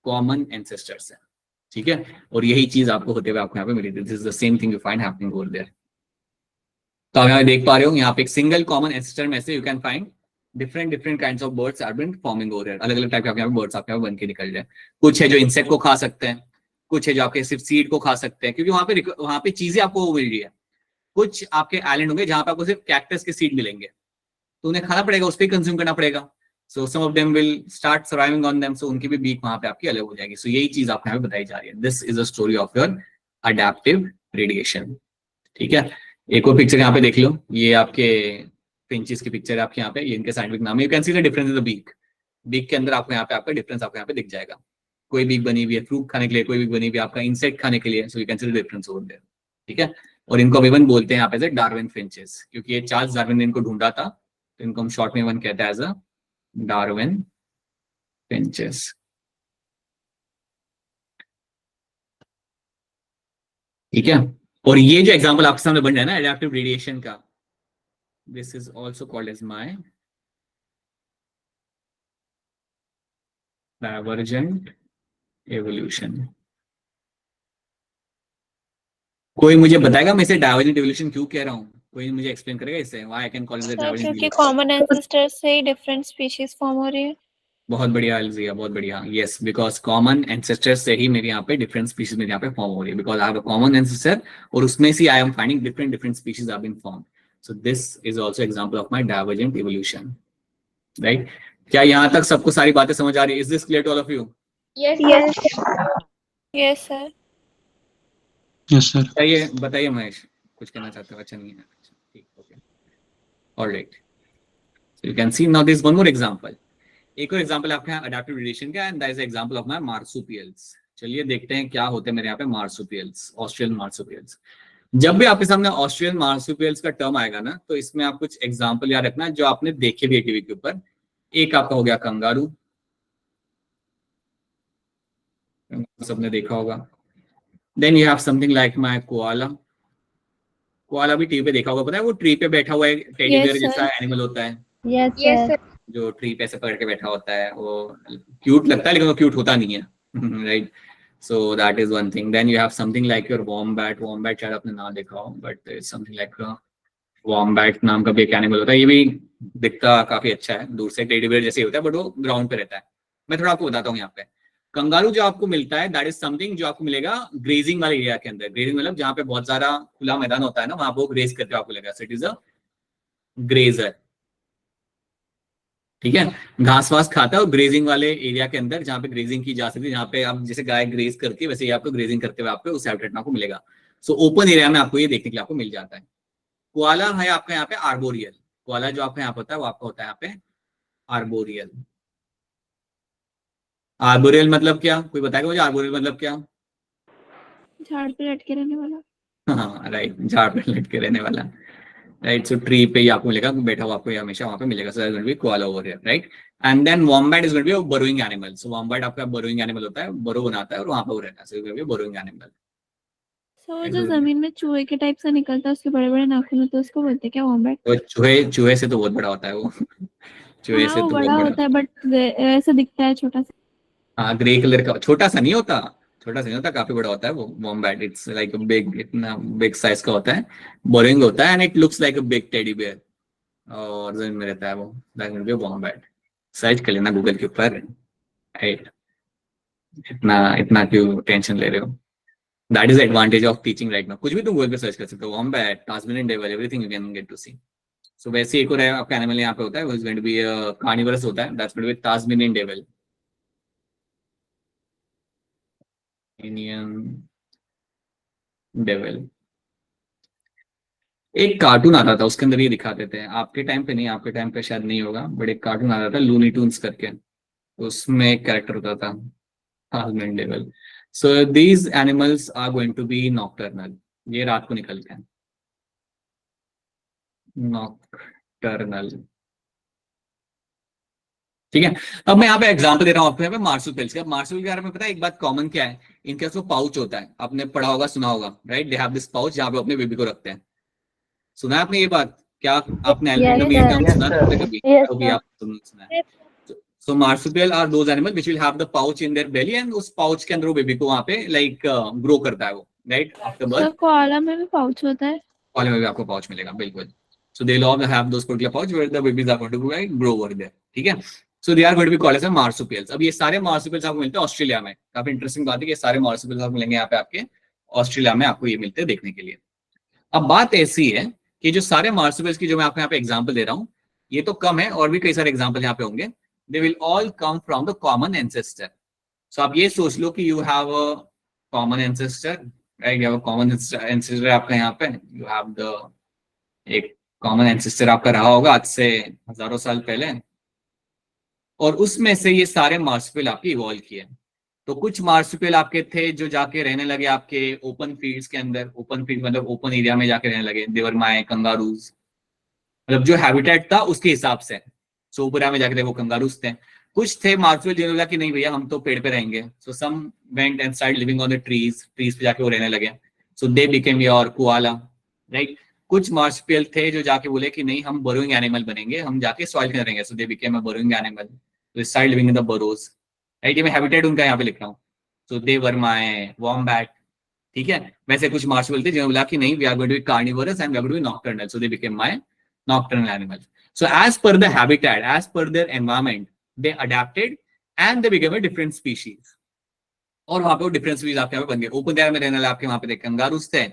कॉमन एंसेस्टर्स से, ठीक है। और यही चीज आपको होते हुए आपको यहाँ पे मिली थी। This is the same thing you find happening over there. तो आप यहाँ देख पा रहे हो, यहाँ पे एक सिंगल कॉमन एंसेस्टर में से you can find different kinds of birds are been forming over there. अलग अलग टाइप के बर्ड्स आपके यहाँ बन के निकल जाए। कुछ है जो इंसेक्ट को खा सकते हैं, कुछ है जो आपके सिर्फ सीड को खा सकते हैं, क्योंकि वहां पे चीजें आपको मिल रही है। कुछ आपके आइलैंड होंगे जहां पे आपको सिर्फ कैक्टस के सीड मिलेंगे, तो उन्हें खाना पड़ेगा, उसको ही कंज्यूम करना पड़ेगा। So some of them will start surviving on them, so उनकी भी बीक वहां पे आपकी अलग हो जाएगी। So यही चीज आपको यहाँ पे बताई जा रही है। This is a story of your adaptive radiation, ठीक है। एक और पिक्चर यहाँ पे देख लो, ये आपके फिंचेस की पिक्चर है आपके यहाँ पे, ये इनके साइंटिफिक नाम है। You can see the difference in the beak. Beak के अंदर आपको यहाँ पे आपका डिफरेंस आपको यहाँ पे दिख जाएगा। कोई बीक बनी हुई है फ्रूट खाने के लिए, कोई बीक बनी हुई है आपका इंसेक्ट खाने के लिए। So you can see the difference over there, ठीक है। और इनको इवन बोलते हैं यहाँ पे डार्विन फिंचेस, क्योंकि ये चार्ल्स डार्विन ने इनको ढूंढा था, तो इनको हम शॉर्ट में इवन कहते हैं एज अ डार्विन finches, ठीक है। और ये जो एग्जांपल आपके सामने बन रहा है ना एडेप्टिव रेडिएशन का, this is also called as my divergent evolution. कोई मुझे बताएगा मैं इसे डाइवर्जेंट एवोल्यूशन क्यों कह रहा हूँ? कोई मुझे एक्सप्लेन करेगा इससे why I can call it divergent क्योंकि एवोल्यूशन? कॉमन एंसेस्टर्स से ही डिफरेंट स्पीशीज फॉर्म हो रही है। बहुत बढ़िया अलजिया, बहुत बढ़िया। यस, बिकॉज कॉमन एंसेस्टर्स से ही मेरे यहाँ पे डिफरेंट स्पीशीज मेरे यहाँ पे फॉर्म हो रही है, because I have a common ancestor, और उसमें से I am finding different species have been formed. So this is also example of my divergent evolution, right. क्या यहाँ तक सबको सारी बातें समझ आ रही है? Is this clear to all of you? Yes, Yes, yes, sir. Yes, sir. बताइए महेश, कुछ कहना चाहते हो? अच्छा नहीं है, ठीक, okay, alright. So you can see now this one more example. एक और एग्जांपल आपके यहाँ अडैप्टिव रेडिएशन का, and that is example of my marsupials. चलिए देखते हैं क्या होते हैं मेरे यहाँ पे मार्सुपियल्स, ऑस्ट्रेलियन मार्सुपियल्स. जब भी आपके सामने ऑस्ट्रेलियन मार्सुपियल्स का टर्म आएगा ना, तो इसमें आप कुछ एग्जांपल याद रखना जो आपने देखे भी टीवी के ऊपर. एक आपका हो गया कंगारू, सबने देखा होगा. Then you have something like my koala. Koala भी टीवी पे देखा होगा. पता है वो ट्री पे बैठा हुआ एक टेडी Yes, बेयर sir. जैसा एनिमल होता है, Yes, sir. जो ट्री पे ऐसे पकड़ के बैठा होता है. वो क्यूट लगता है लेकिन वो क्यूट होता नहीं है. Right. So that is one thing. Then you have something like your wombat. Wombat शायद आपने ना देखा हो, बट समथिंग लाइक वॉम्बैट नाम का भी एक एनिमल होता है. ये भी दिखता काफी अच्छा है, दूर से टेडी बेयर जैसे ही होता है, बट वो ग्राउंड पे रहता है. मैं थोड़ा आपको बताता हूँ यहाँ पे. कंगारू जो आपको मिलता है दैट इज समथिंग जो आपको मिलेगा ग्रेजिंग वाले एरिया के अंदर. ग्रेजिंग मतलब जहाँ पे बहुत सारा खुला मैदान होता है ना, वहां पे वो ग्रेज करके आपको मिलेगा. So it is a grazer. ठीक है, घास वास खाता है और ग्रेजिंग वाले एरिया के अंदर जहाँ पे ग्रेजिंग की जा सकती है, जहाँ पे आप जैसे गाय ग्रेज करती है वैसे ही आपको ग्रेजिंग करते हुए आपको उस हैबिटेट में आपको मिलेगा. सो ओपन एरिया में आपको ये देखने के लिए आपको मिल जाता है. कोआला है आपका यहाँ पे आर्बोरियल. कोआला जो आपका यहाँ पे होता है वो आपका होता है यहाँ पे आर्बोरियल. आर्बोरियल मतलब क्या, कोई बताएगा मुझे आर्बोरियल मतलब क्या? झाड़ पे लटके रहने वाला. हाँ राइट, झाड़ पे लटके रहने वाला. राइट. सो ट्री पे ही आपको मिलेगा, बैठा हुआ आपको हमेशा वहां पे मिलेगा. So that will be koala over here. Right. And then wombat is going to be a burrowing animal. So wombat आपका बरोइंग एनिमल होता है, बरो बनाता है और वहां पे वो रहता है. So it will be burrowing animal. So जो जमीन में चूहे के टाइप से निकलता है, उसके बड़े बड़े नाखून होते हैं, उसको बोलते हैं क्या वॉम्बैट? तो चूहे से तो बहुत बड़ा होता है वो. चूहे हाँ से वो तो बड़ा बहुत बड़ा. होता है, बट ऐसा दिखता है छोटा सा. हाँ ग्रे कलर का, छोटा सा नहीं होता. छोटा सा नहीं होता, काफी बड़ा होता है वो wombat. It's like a big, इतना बिग साइज का होता है, बोरिंग होता है, and it looks like a big teddy bear. और जमीन में रहता है वो. That will be wombat. Search कर लेना गूगल के ऊपर. राइट. इतना इतना क्यों टेंशन ले रहे हो? That is advantage of teaching right now. कुछ भी तुम गूगल पे सर्च कर सकते हो. Wombat, Tasmanian devil, everything you can get to see. So वैसे एक और है आपका एनिमल यहाँ पे होता है, वो is going to be carnivorous होता है. That's going to be Tasmanian devil. Indian devil. एक कार्टून आता था, उसके अंदर ये दिखाते थे. आपके टाइम पे नहीं, आपके टाइम पे शायद नहीं होगा, बट एक कार्टून आता था लूनी टून्स करके. उसमें एक कैरेक्टर होता था Tasmanian devil. So these animals are going to be nocturnal. ये रात को निकलते हैं. नॉक्टर्नल. ठीक है. अब मैं यहाँ पे एग्जांपल दे रहा हूँ आपको यहाँ पे मार्सुपियल्स का. मार्सुपियल के बारे में पता है एक बात कॉमन क्या है, इनके पास वो पाउच होता है. आपने पढ़ा होगा, सुना होगा. Right. They have this pouch जहाँ पे अपने बेबी को रखते हैं. सुना है आपने ये बात? क्या आपने Yes, कभी sir. टर्म Yes, सुना sir. है कभी? Yes, कभी sir. आप सुना है? So marsupial are those animals which will have the pouch in their belly, and उस pouch के अंदर वो बेबी को वहाँ पे like grow करता है वो. Right after birth. Sir koala में भी पाउच होता है. कॉलेज में भी आपको पाउच मिलेगा. बिल्कुल. So they'll all have those particular pouch where the babies are going to grow over there. ठीक है. So they are going to be called as marsupials. अब ये सारे marsupials आपको मिलते हैं ऑस्ट्रेलिया में. काफी इंटरेस्टिंग बात है कि ये सारे marsupials आपको मिलेंगे यहाँ पे आपके ऑस्ट्रेलिया में. आपको ये मिलते हैं देखने के लिए. अब बात ऐसी है कि जो सारे marsupials की जो मैं आपको यहाँ पे एग्जाम्पल दे रहा हूँ, ये तो कम है, और भी कई सारे एग्जाम्पल यहाँ पे होंगे. They will all come from the common ancestor. So आप ये सोच लो कि you have a common ancestor, right? You have a common ancestor आपका यहाँ पे. You have the एक कॉमन एंसेस्टर आपका रहा होगा आज से हजारों साल पहले, और उसमें से ये सारे मार्सुपियल आपके इवॉल्व किए. तो कुछ मार्सुपियल आपके थे जो जाके रहने लगे आपके ओपन फील्ड्स के अंदर. ओपन फील्ड मतलब ओपन एरिया में जाके रहने लगे. देवर माय कंगारूज, मतलब जो हैबिटेट था उसके हिसाब से. सोपुरा में जाके देखो कंगारूज थे. कुछ थे मार्सुपियल जिन्होंने बोला कि नहीं भैया हम तो पेड़ पे रहेंगे. So some went and started living on the trees. Trees पे जाके वो रहने लगे. So they became your koala. Right. कुछ मार्सुपियल थे जो जाके बोले कि नहीं हम बरोइंग एनिमल बनेंगे, हम जाके सॉइल में रहेंगे. So they became a burrowing animal. They started living in the burrows. Right. ये मैं हैबिटेट उनका यहाँ पे लिख रहा हूँ. So they were my wombat. ठीक है. वैसे कुछ मार्सुपियल थे जिन्होंने बोला कि नहीं we are going to be carnivorous and we are going to be nocturnal. So they became my nocturnal animals. So as per the habitat, as per their environment, they adapted and they became a different species. और वहां पे वो डिफरेंट स्पीशीज आपके यहाँ पे बन गए. ओपन एरिया में रहने वाले आपके वहां पे थे कंगारूस थे.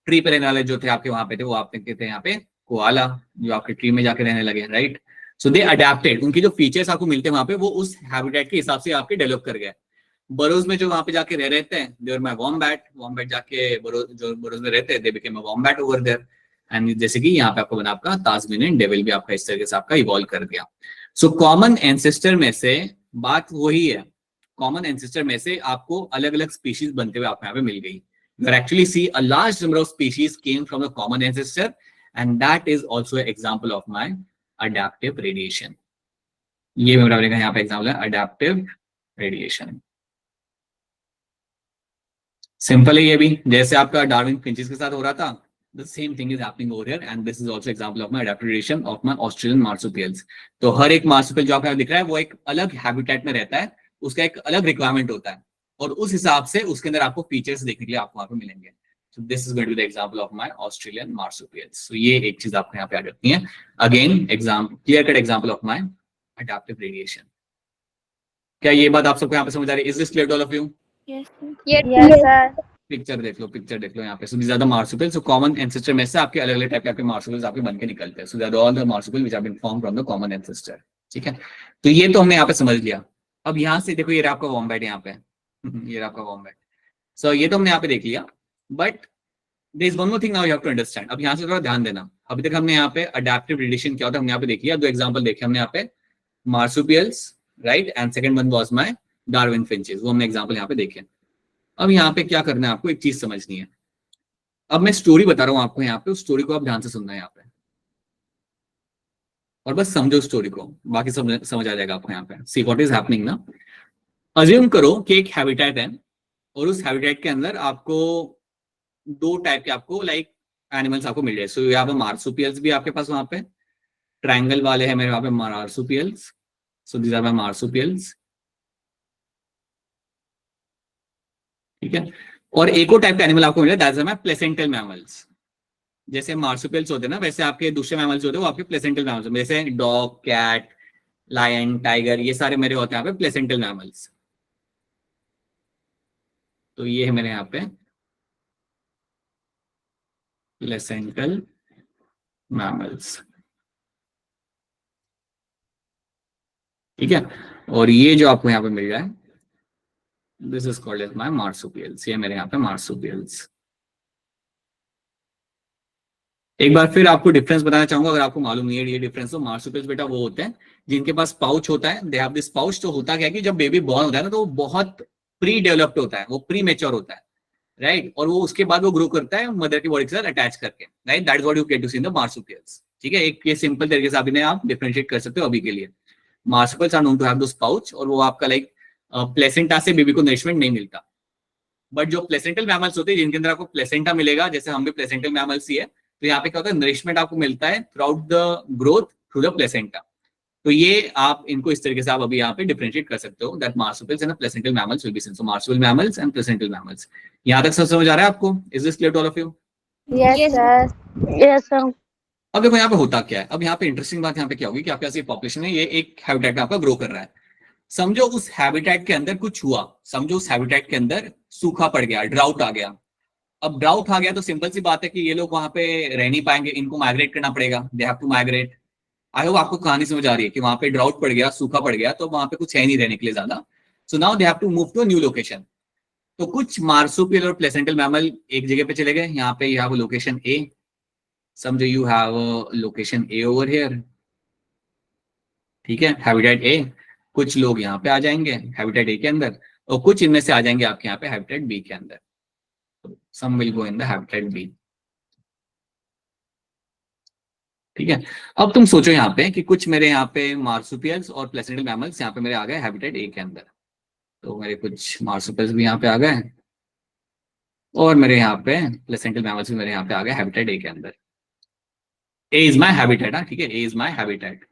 ट्री पे रहने वाले जो थे आपके वहां पे थे वो आपके थे यहाँ पे कोआला, जो आपके ट्री में जाके रहने लगे. राइट. सो दे अडेप्टेड. उनकी जो फीचर्स आपको मिलते हैं वहां पे वो उस हैबिटेट के हिसाब से आपके डेवलप कर गए. बरोज में जो वहां पे जाके रह रहे थे, देवर माय वॉम्बैट. वॉम्बैट जाके जो बरोज में रहते, they became a wombat over there. And जैसे कि यहाँ पे आपको बना आपका ताजमीन डेविल भी आपका इस तरीके से आपका इवॉल्व कर दिया। सो कॉमन एंसेस्टर में से बात वही है, कॉमन एंसेस्टर में से आपको अलग अलग स्पीशीज बनते हुए आपको यहाँ पे मिल गई। You actually see a large number of species came from the common ancestor, and that is also an example of my adaptive radiation. ये मेरा बनेगा यहाँ पे एग्जाम्पल है अडेप्टिव रेडिएशन। सिंपल है ये भी, जैसे आपका डार्विन फिंचेस के साथ हो रहा था, the same thing is happening over here, and this is also example of my adaptive radiation of my Australian marsupials. तो हर एक मार्सुपियल जो आपको दिख रहा है वो एक अलग हैबिटेट में रहता है, उसका एक अलग रिक्वायरमेंट होता है और उस हिसाब से उसके अंदर आपको फीचर्स देखने के लिए आपको वहां पे मिलेंगे। So this is going to be the example of my Australian marsupials. So ये एक चीज आपको यहाँ पे आ जाती है। Again, clear cut example of my adaptive radiation. क्या ये बात आप सबको यहाँ पे समझ आ रही है? Is this clear to all of you? Yes, sir. Yes, sir. Picture देख लो यहाँ पे। So these are the marsupials. So common ancestor में से आपके अलग अलग टाइप के आपके marsupials आपके बन के निकलते हैं। So they are all the marsupials which have been formed from the common ancestor. ठीक है, तो ये तो हमने यहाँ पे समझ लिया। अब यहाँ से देखो ये रहा आपका वॉम्बैट यहाँ पे ये रहा आपका वॉम्बैट। सो ये तो हमने यहाँ पे देख लिया, but there is one more thing now you have to understand. अब यहाँ से थोड़ा ध्यान देना। अभी तक हमने यहाँ पे अडैप्टिव रेडिएशन क्या होता है हमने यहाँ पे देख लिया, दो एग्जांपल देखे हमने यहाँ पे, marsupials right, and second one was my Darwin finches, वो हमने एग्जांपल यहाँ पे देखे। अब यहाँ पे क्या करना है आपको, एक चीज समझनी है। अब मैं स्टोरी बता रहा हूँ आपको यहाँ पे, उस स्टोरी को आप ध्यान से सुनना है यहाँ पे और बस समझो स्टोरी को, बाकी समझ आ जाएगा आपको यहाँ पे। सी व्हाट इज हैपनिंग ना, अज्यूम करो कि एक हैबिटेट है और उस हैबिटेट के अंदर आपको दो टाइप के आपको लाइक एनिमल्स आपको मिल जाए। सो यहाँ पे मार्सुपियल्स भी आपके पास वहां पे ट्रायंगल वाले हैं मेरे वहां पे marsupials. So these are my marsupials, ठीक है। और एक और टाइप का एनिमल आपको मिला, दैट्स माय प्लेसेंटल मैमल्स। जैसे मार्सुपियल्स होते हैं ना, वैसे आपके दूसरे मैमल्स होते हैं वो आपके प्लेसेंटल मैमल्स, जैसे डॉग, कैट, लायन, टाइगर, ये सारे मेरे होते हैं यहाँ पे प्लेसेंटल मैमल्स। तो ये है मेरे यहाँ पे प्लेसेंटल मैमल्स, ठीक है। और ये जो आपको यहाँ पे मिल रहा है, this is called as my marsupials. ये मेरे यहाँ पे मार्सुपियल्स। एक बार फिर आपको डिफरेंस बताना चाहूंगा, अगर आपको मालूम नहीं है ये डिफरेंस, तो मार्सुपियल्स बेटा वो होते हैं जिनके पास पाउच होता है, दे हैव दिस पाउच। तो होता क्या है कि जब बेबी बॉर्न होता है ना, तो वो बहुत प्री डेवलप्ड होता है, वो प्री मेच्योर होता है, राइट। और वो उसके बाद वो ग्रो करता है मदर की बॉडी के साथ अटैच करके, right. That is what you get to see in the marsupials, ठीक है। एक ये सिंपल तरीके से आप इन्हें आप डिफरेंशिएट कर सकते हो अभी के लिए। Marsupials are known to have this pouch, और वो आपका लाइक प्लेसेंटा से बेबी को नरिशमेंट नहीं मिलता। बट जो प्लेसेंटल मैमल्स होते हैं जिनके अंदर आपको प्लेसेंटा मिलेगा, जैसे हम भी प्लेसेंटल मैमल्स ही है, तो यहाँ पे क्या होता है, नरिशमेंट आपको मिलता है through out the growth through the placenta. तो ये आप इनको इस तरीके से आप अभी यहाँ पे डिफरेंशिएट कर सकते हो, that marsupials and placental mammals will be seen. So marsupial mammals and placental mammals. यहाँ तक सब समझ आ रहा है आपको? Is this clear to all of you? Yes, sir. Yes, sir. अब देखो यहाँ पे होता क्या है। अब यहाँ पे इंटरेस्टिंग बात यहाँ पे क्या होगी कि आपके पास ये पॉपुलेशन है, ये एक हैबिटेट में आपका ग्रो कर रहा है। समझो उस हैबिटेट के अंदर कुछ हुआ, समझो उस हैबिटेट के अंदर सूखा पड़ गया, ड्राउट आ गया। अब ड्राउट आ गया तो सिंपल सी बात है कि ये लोग वहां पे रह नहीं पाएंगे, इनको माइग्रेट करना पड़ेगा, they have to migrate. I hope आपको कहानी समझ आ रही है कि वहां पे ड्राउट पड़ गया, सूखा पड़ गया, तो वहां पे कुछ है नहीं रहने के लिए ज्यादा। So now they have to move to new location. तो कुछ मार्सुपियल और प्लेसेंटल मैमल एक जगह पे चले गए, यहाँ पे यू हैव लोकेशन ए, समझो you have location A over here, ठीक है, हैबिटेट ए। कुछ लोग यहाँ पे आ जाएंगे हैबिटेट ए के अंदर, और कुछ इनमें से आ जाएंगे आपके यहाँ पे हैबिटेट बी के अंदर। Some will go in the habitat B, ठीक है। अब तुम सोचो यहाँ पे कि कुछ मेरे यहाँ पे मार्सुपियल्स और प्लेसेंटल मैमल्स यहाँ पे मेरे आ गए हैबिटेट ए के अंदर। तो मेरे कुछ मार्सुपियल्स भी यहाँ पे आ गए और मेरे यहाँ पे प्लेसेंटल मैमल्स भी मेरे यहाँ पे आ गए हैबिटेट ए के अंदर। ए इज माई हैबिटेट, ठीक है, ए इज माई हैबिटेट,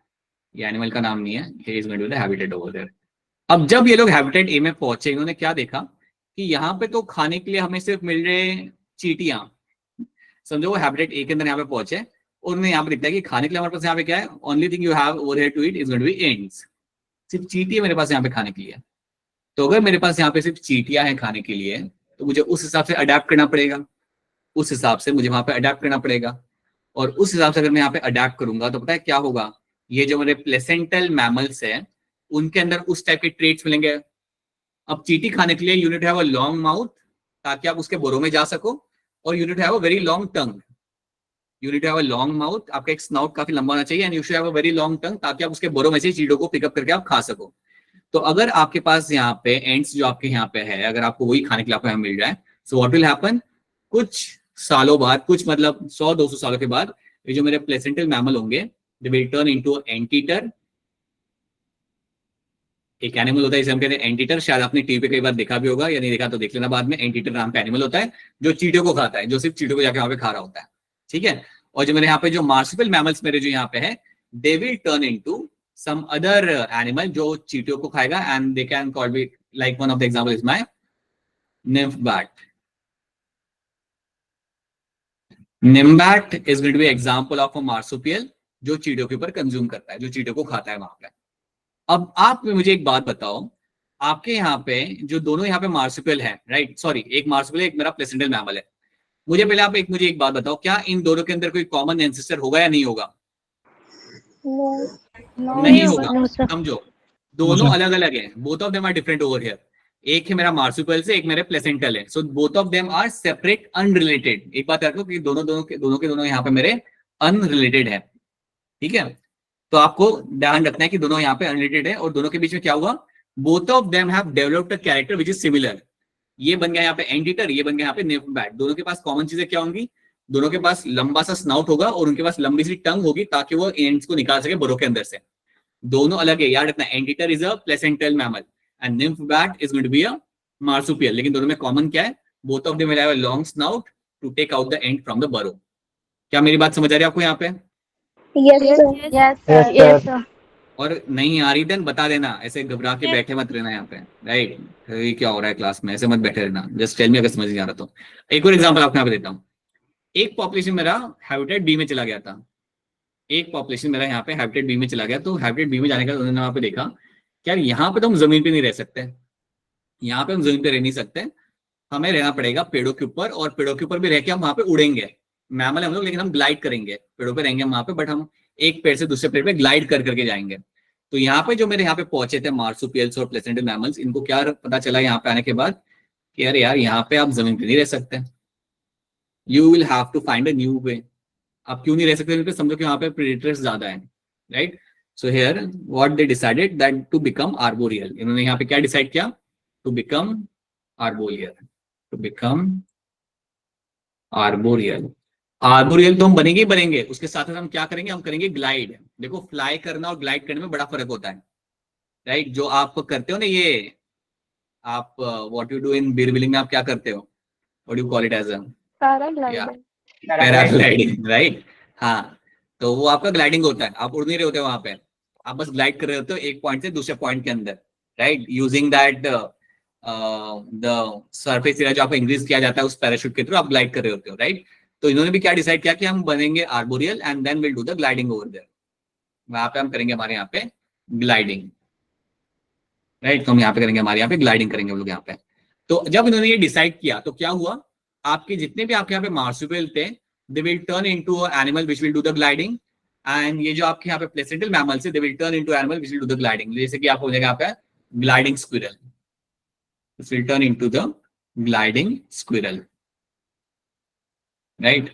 ये एनिमल का नाम नहीं है, A is going to be the habitat over there. अब जब ये लोग हैबिटेट ए में पहुंचे, इन्होंने क्या देखा कि यहाँ पे तो खाने के लिए हमें सिर्फ मिल रहे चींटियां। समझो वो हैबिटेट ए के अंदर यहाँ पे पहुंचे और उन्हें यहाँ पे दिखता है कि खाने के लिए हमारे पास यहाँ पे क्या है, only thing you have over here to eat is going to be ants. सिर्फ चींटी मेरे पास यहाँ पे खाने के लिए। तो अगर मेरे पास यहाँ पे सिर्फ चींटियां हैं खाने के लिए, तो मुझे उस हिसाब से अडेप्ट करना पड़ेगा, उस हिसाब से मुझे वहां पे अडेप्ट करना पड़ेगा। और उस हिसाब से अगर मैं यहाँ पे अडेप्ट करूंगा तो पता है क्या होगा, ये जो मेरे प्लेसेंटल मैमल्स है उनके अंदर उस टाइप के ट्रेट्स मिलेंगे। अब चींटी खाने के लिए you need to have a long mouth ताकि आप उसके बोरों में जा सको, और you need to have a very long tongue. You need to have a long mouth, आपका एक स्नाउट काफी लंबा होना चाहिए, and you should have a very long tongue, ताकि आप उसके बोरों में से चीजों को पिकअप करके आप खा सको। तो अगर आपके पास यहाँ पे एंड्स जो आपके यहाँ पे है, अगर आपको वही खाने के लिए आपको यहाँ मिल जाए, सो व्हाट विल हैपन, कुछ सालों बाद, कुछ मतलब 100-200 सालों के बाद, ये जो मेरे प्लेसेंटल मैमल होंगे, they will turn into anteater. एक एनिमल होता है जिसे हम कहते हैं एंटीटर, शायद आपने टीवी पे कई बार देखा भी होगा, या नहीं देखा तो देख लेना बाद में। एंटीटर नाम का एनिमल होता है जो चींटियों को खाता है, जो सिर्फ चींटियों को जाके वहां पे खा रहा होता है, ठीक है। और जो मेरे यहाँ पे जो मार्सुपियल मैमल्स मेरे जो यहाँ पे है, they will turn into some other animal जो चींटियों को खाएगा, and they can call be like one of the example is my nymph bat. Nymph bat is going to be example of a marsupial जो चींटियों के ऊपर कंज्यूम करता है, जो चींटियों को खाता है वहां पे। अब आप मुझे एक बात बताओ, आपके यहाँ पे जो दोनों यहाँ पे मार्सुपियल है, राइट, सॉरी, एक मार्सुपियल एक मेरा प्लेसेंटल मैमल है, मुझे पहले आप मुझे एक बात बताओ, क्या इन दोनों के अंदर कोई कॉमन एंसेस्टर होगा या नहीं होगा? नहीं होगा। समझो, दोनों अलग अलग हैं, both of them are different over here. एक है मेरा मार्सुपियल से, एक मेरे प्लेसेंटल है, so both of them are separate unrelated. एक बात रखो कि दोनों के दोनों यहाँ पे मेरे अनरिलेटेड है, ठीक है। तो आपको ध्यान रखना है कि दोनों यहाँ पे अनरिलेटेड है, और दोनों के बीच में क्या हुआ, both of them have developed a character which is similar. ये बन गया यहाँ पे एंटीटर, ये बन गया यहाँ पे nymph bat। दोनों के पास कॉमन चीजें क्या होंगी, दोनों के पास लंबा सा स्नाउट होगा और उनके पास लंबी सी टंग होगी, ताकि वो एंड्स को निकाल सके बोरों के अंदर से। दोनों अलग है, याद रखना। Anteater is a placental mammal and nymph bat is going to be a marsupial. लेकिन दोनों में कॉमन क्या है, both of them will have a long snout to take out the ants from the burrow. क्या मेरी बात समझ आ रही है आपको यहाँ पे? Yes, sir. और नहीं आ रही देन बता देना, ऐसे घबरा के बैठे मत रहना यहाँ पे, राइट। ये क्या हो रहा है क्लास में, ऐसे मत बैठे रहना, जस्ट टेल मी अगर समझ नहीं आ रहा तो। एक और एग्जांपल आपको यहाँ पे देता हूँ। एक पॉपुलेशन मेरा हैबिटेट बी में चला गया था, एक पॉपुलेशन मेरा यहाँ पे हैबिटेट बी में चला गया। तो हैबिटेट बी में जाने का उन्होंने वहां पे देखा कि यार यहाँ पे तो हम जमीन पे नहीं रह सकते, यहाँ पे हम जमीन पे रह नहीं सकते, हमें रहना पड़ेगा पेड़ों के ऊपर, और पेड़ों के ऊपर भी रह के हम वहां पे उड़ेंगे। मैमल हम लोग, लेकिन हम ग्लाइड करेंगे, पेड़ों पे रहेंगे हम वहां पे, बट हम एक पेड़ से दूसरे पेड़ पे ग्लाइड कर करके जाएंगे। तो यहाँ पे जो मेरे यहाँ पे पहुंचे थे मार्सुपियल्स और प्लेसेंटल मैमल्स, इनको क्या पता चला यहाँ पे आने के बाद कि यार यहाँ पे आप जमीन पे नहीं रह सकते, you will have to find a new way. आप क्यों नहीं रह सकते? समझो कि वहां पे प्रेडेटर्स ज्यादा हैं, right. So here what they decided that to become arboreal. इन्होंने यहाँ पे क्या डिसाइड किया? To become arboreal, to become arboreal. Arboreal तो हम बनेंगे ही बनेंगे, उसके साथ साथ हम क्या करेंगे, हम करेंगे ग्लाइड। देखो, फ्लाई करना और ग्लाइड करने में बड़ा फर्क होता है, राइट। जो आप करते हो ना, ये आप what you do in Bir Billing में आप क्या करते हो, what you call it as a paragliding, right. हाँ, तो वो आपका ग्लाइडिंग होता है, आप उड़ नहीं रहे होते वहां पे, आप बस ग्लाइड कर रहे होते हो एक पॉइंट से दूसरे पॉइंट के अंदर, right, using that the surface area जो आपको इंक्रीज किया जाता है उस पैराशूट के थ्रू आप ग्लाइड कर रहे होते हो, राइट। तो इन्होंने भी क्या डिसाइड किया कि हम बनेंगे arboreal and then will do the gliding over there. वहां पे हम करेंगे हमारे यहाँ पे ग्लाइडिंग, राइट। तो हम यहाँ पे करेंगे, हमारे यहाँ पे ग्लाइडिंग करेंगे हम लोग यहाँ पे। तो जब इन्होंने ये डिसाइड किया तो क्या हुआ, आपके जितने भी आपके यहाँ पे मार्सुपियल थे, they will turn into a animal which will do the gliding, and ये जो आपके यहाँ पे प्लेसेंटल मैमल्स है, they will turn into animal which will do the gliding. जैसे कि आप हो जाएगा यहाँ पे gliding squirrel, it will turn into the gliding squirrel, right.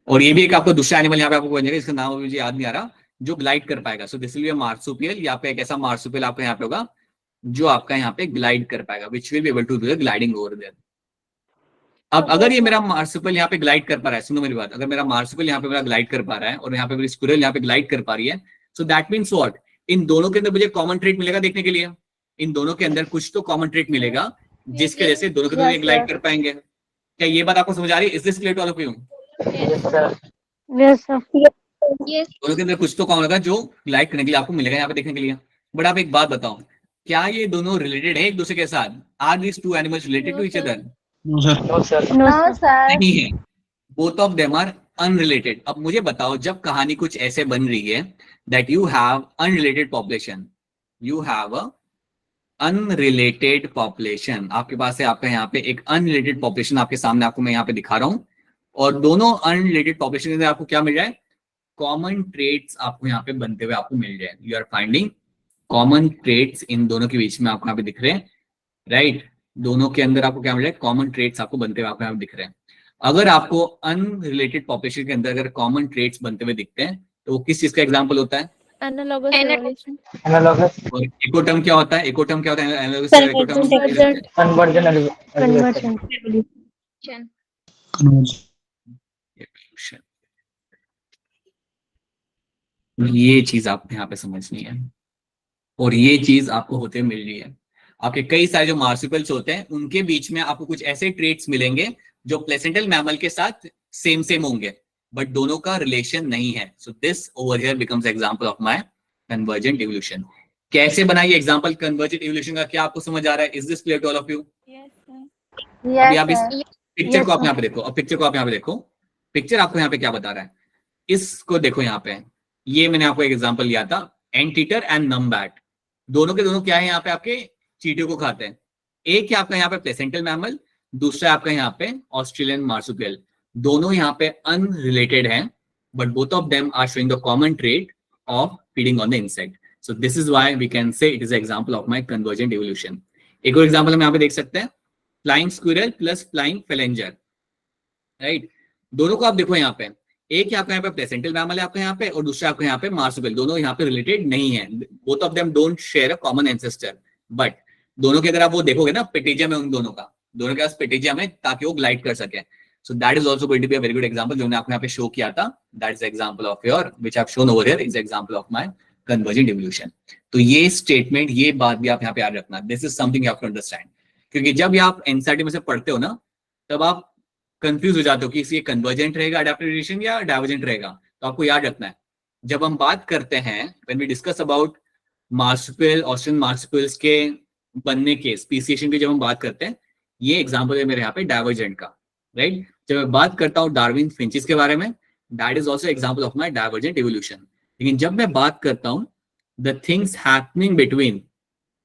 और ये भी एक आपको दूसरा एनिमल यहाँ पे आपको बन जाएगा, इसका नाम मुझे याद नहीं आ रहा, जो ग्लाइड कर पाएगा। So this will be a marsupial, यहाँ पे एक ऐसा मार्सुपियल आपका यहाँ पे होगा जो आपका यहाँ पे ग्लाइड कर पाएगा, which will be able to do the gliding over there. अब अगर ये मेरा मार्सुपियल यहाँ पे ग्लाइड कर पा रहा है, सुनो मेरी बात, अगर मेरा मार्सुपियल यहाँ पे मेरा ग्लाइड कर पा रहा है और यहाँ पे मेरी स्क्विरल यहाँ पे ग्लाइड कर पा रही है, सो दैट मीन्स व्हाट, इन दोनों के अंदर मुझे कॉमन ट्रेट मिलेगा देखने के लिए, इन दोनों के अंदर कुछ तो कॉमन ट्रेट मिलेगा जिसके वजह से दोनों के दोनों ग्लाइड कर पाएंगे। क्या ये बात आपको समझ आ रही है? Is this clear to all of you? दोनों के अंदर कुछ तो कॉमन होगा जो ग्लाइड करने के लिए आपको मिलेगा यहाँ पे देखने के लिए। बट आप एक बात बताओ, क्या ये दोनों रिलेटेड है एक दूसरे के साथ? Are this two animals related to each other? No, sir. No, sir. नहीं है, both of them are unrelated. अब मुझे बताओ, जब कहानी कुछ ऐसे बन रही है that you have unrelated population, you have a unrelated population, आपके पास है आपका यहाँ पे एक अनरिलेटेड पॉपुलेशन आपके सामने, आपको मैं यहाँ पे दिखा रहा हूँ, और दोनों अनरिलेटेड पॉपुलेशन के अंदर आपको क्या मिल जाए, कॉमन ट्रेट्स आपको यहाँ पे बनते हुए आपको मिल जाए। You are finding common traits in दोनों के बीच में आपको यहाँ पे दिख रहे हैं, राइट। दोनों के अंदर आपको क्या मिल रहा है, कॉमन ट्रेट्स आपको बनते हुए आपको यहाँ पे दिख रहे हैं। अगर आपको अनरिलेटेड पॉपुलेशन के अंदर अगर कॉमन ट्रेट्स बनते हुए दिखते हैं तो वो किस चीज का एग्जाम्पल होता है? Analogous evolution. एनालॉगस और इकोटर्म क्या होता है? इकोटर्म क्या होता है? एनालॉगस से इकोटर्म हम क्या कन्वर्जेंट करते कन्वर्जन कन्वर्जन एवोल्यूशन। Conversion. हैं? ये चीज आपको यहाँ पे समझनी है और ये चीज आपको होते मिल रही है। आपके कई सारे जो मार्सिपल्स होते हैं उनके बीच में आपको कुछ ऐसे ट्रेट्स मिलेंगे जो प्लेसेंटल मैमल के साथ सेम सेम होंगे बट दोनों का रिलेशन नहीं है। So this over here becomes example of my convergent evolution. कैसे बनाइए एग्जांपल कन्वर्जेंट इवोल्यूशन का? क्या आपको समझ आ रहा है? Is this clear to all of you? Yes sir. अभी यस आप इस सर पिक्चर को यस आप यहाँ पे देखो, अब पिक्चर को आप यहाँ पे देखो। पिक्चर आपको यहाँ पे क्या बता रहा है? इसको देखो यहाँ पे, ये मैंने आपको एक एग्जांपल लिया था, एंटीटर एंड नमबैट। दोनों के दोनों क्या है यहाँ पे? आपके चींटियों को खाते हैं। एक है आपका यहाँ पे प्लेसेंटल मैमल, दूसरा आपका यहाँ पे ऑस्ट्रेलियन मार्सुपियल। दोनों यहाँ पे अनरिलेटेड हैं but both of them are showing the common trait of feeding on the insect. So this is why we can say it is example of my convergent evolution. एक और एग्जांपल हम यहाँ पे देख सकते हैं, flying squirrel plus flying phalanger, right? दोनों को आप देखो यहाँ पे, एक आपका यहाँ पे प्लेसेंटल मैमल है आपका यहाँ पे और दूसरा आपका यहाँ पे मार्सुपियल। दोनों यहाँ पे रिलेटेड नहीं है, both of them don't share a common ancestor. But दोनों के अगर आप वो देखोगे ना, पेटिजियम है उन दोनों का, दोनों के पास पेटिजियम है ताकि वो ग्लाइड कर सके। So that is also going to be a very good example जो मैंने आपको यहाँ पे शो किया था। That is example of your which I have shown over here is example of my convergent evolution. तो ये स्टेटमेंट, ये बात भी आप यहाँ पे याद रखना, this is something you have to understand. क्योंकि जब ये आप एनसीईआरटी में से पढ़ते हो ना, तब आप कंफ्यूज हो जाते हो कि ये कन्वर्जेंट रहेगा अडैप्टिव रेडिएशन या डाइवर्जेंट रहेगा। तो आपको याद रखना है, जब हम बात करते हैं when we discuss about marsupial, Australian marsupials के बनने के स्पीसिएशन की जब हम बात करते हैं, ये एग्जांपल है मेरे यहाँ पे डाइवर्जेंट का, राइट? जब मैं बात करता हूँ डार्विन फिंचेस के बारे में, that is also example of my divergent evolution. लेकिन जब मैं बात करता हूँ the things happening between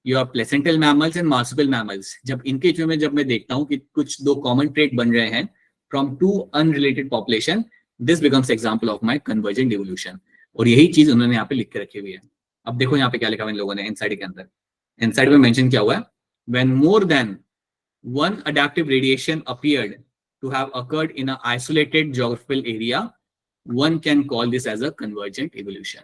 your placental mammals and marsupial mammals, जब इनके बीच में जब मैं देखता हूँ कि कुछ दो कॉमन ट्रेट बन रहे हैं from two unrelated population, this becomes example of my convergent evolution। और यही चीज उन्होंने यहाँ पे लिख के रखी हुई है। अब देखो यहाँ पे क्या लिखा हुआ इन लोगों ने एनसाइड के अंदर। एनसाइड में मेंशन क्या हुआ है? when more than one adaptive radiation appeared to have occurred in an isolated geographical area, one can call this as a convergent evolution।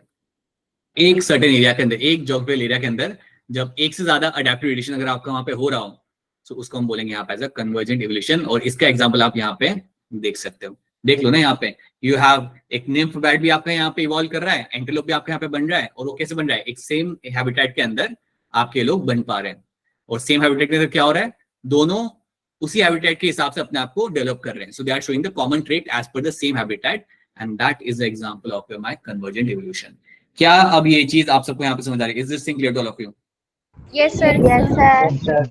एक सर्टेन एरिया के अंदर, एक जियोग्राफिकल एरिया के अंदर जब एक से ज्यादा अडैप्टिव रेडिएशन अगर आपका वहां पे हो रहा हो, तो उसको हम बोलेंगे यहाँ पे एज अ कन्वर्जेंट इवोल्यूशन। और इसका एग्जांपल आप यहाँ पे देख सकते हो, देख लो ना यहाँ पे, यू हैव एक निम्फ बैट भी आपका यहाँ पे इवॉल्व कर रहा है, एंटेलोप भी आपके यहाँ पे बन रहा है। और वो कैसे बन रहा है? एक सेम हैबिटेट के अंदर आपके लोग बन पा रहे हैं, और सेम हैबिटेट के अंदर क्या हो रहा है? दोनों उसी हैबिटेट के हिसाब से अपने आप को डेवलप कर रहे हैं। So they are showing the common trait as per the same habitat, and that is the example of my convergent evolution. क्या अब ये चीज आप सबको यहाँ पे समझ आ रही है? Is this thing clear to all of you? Yes sir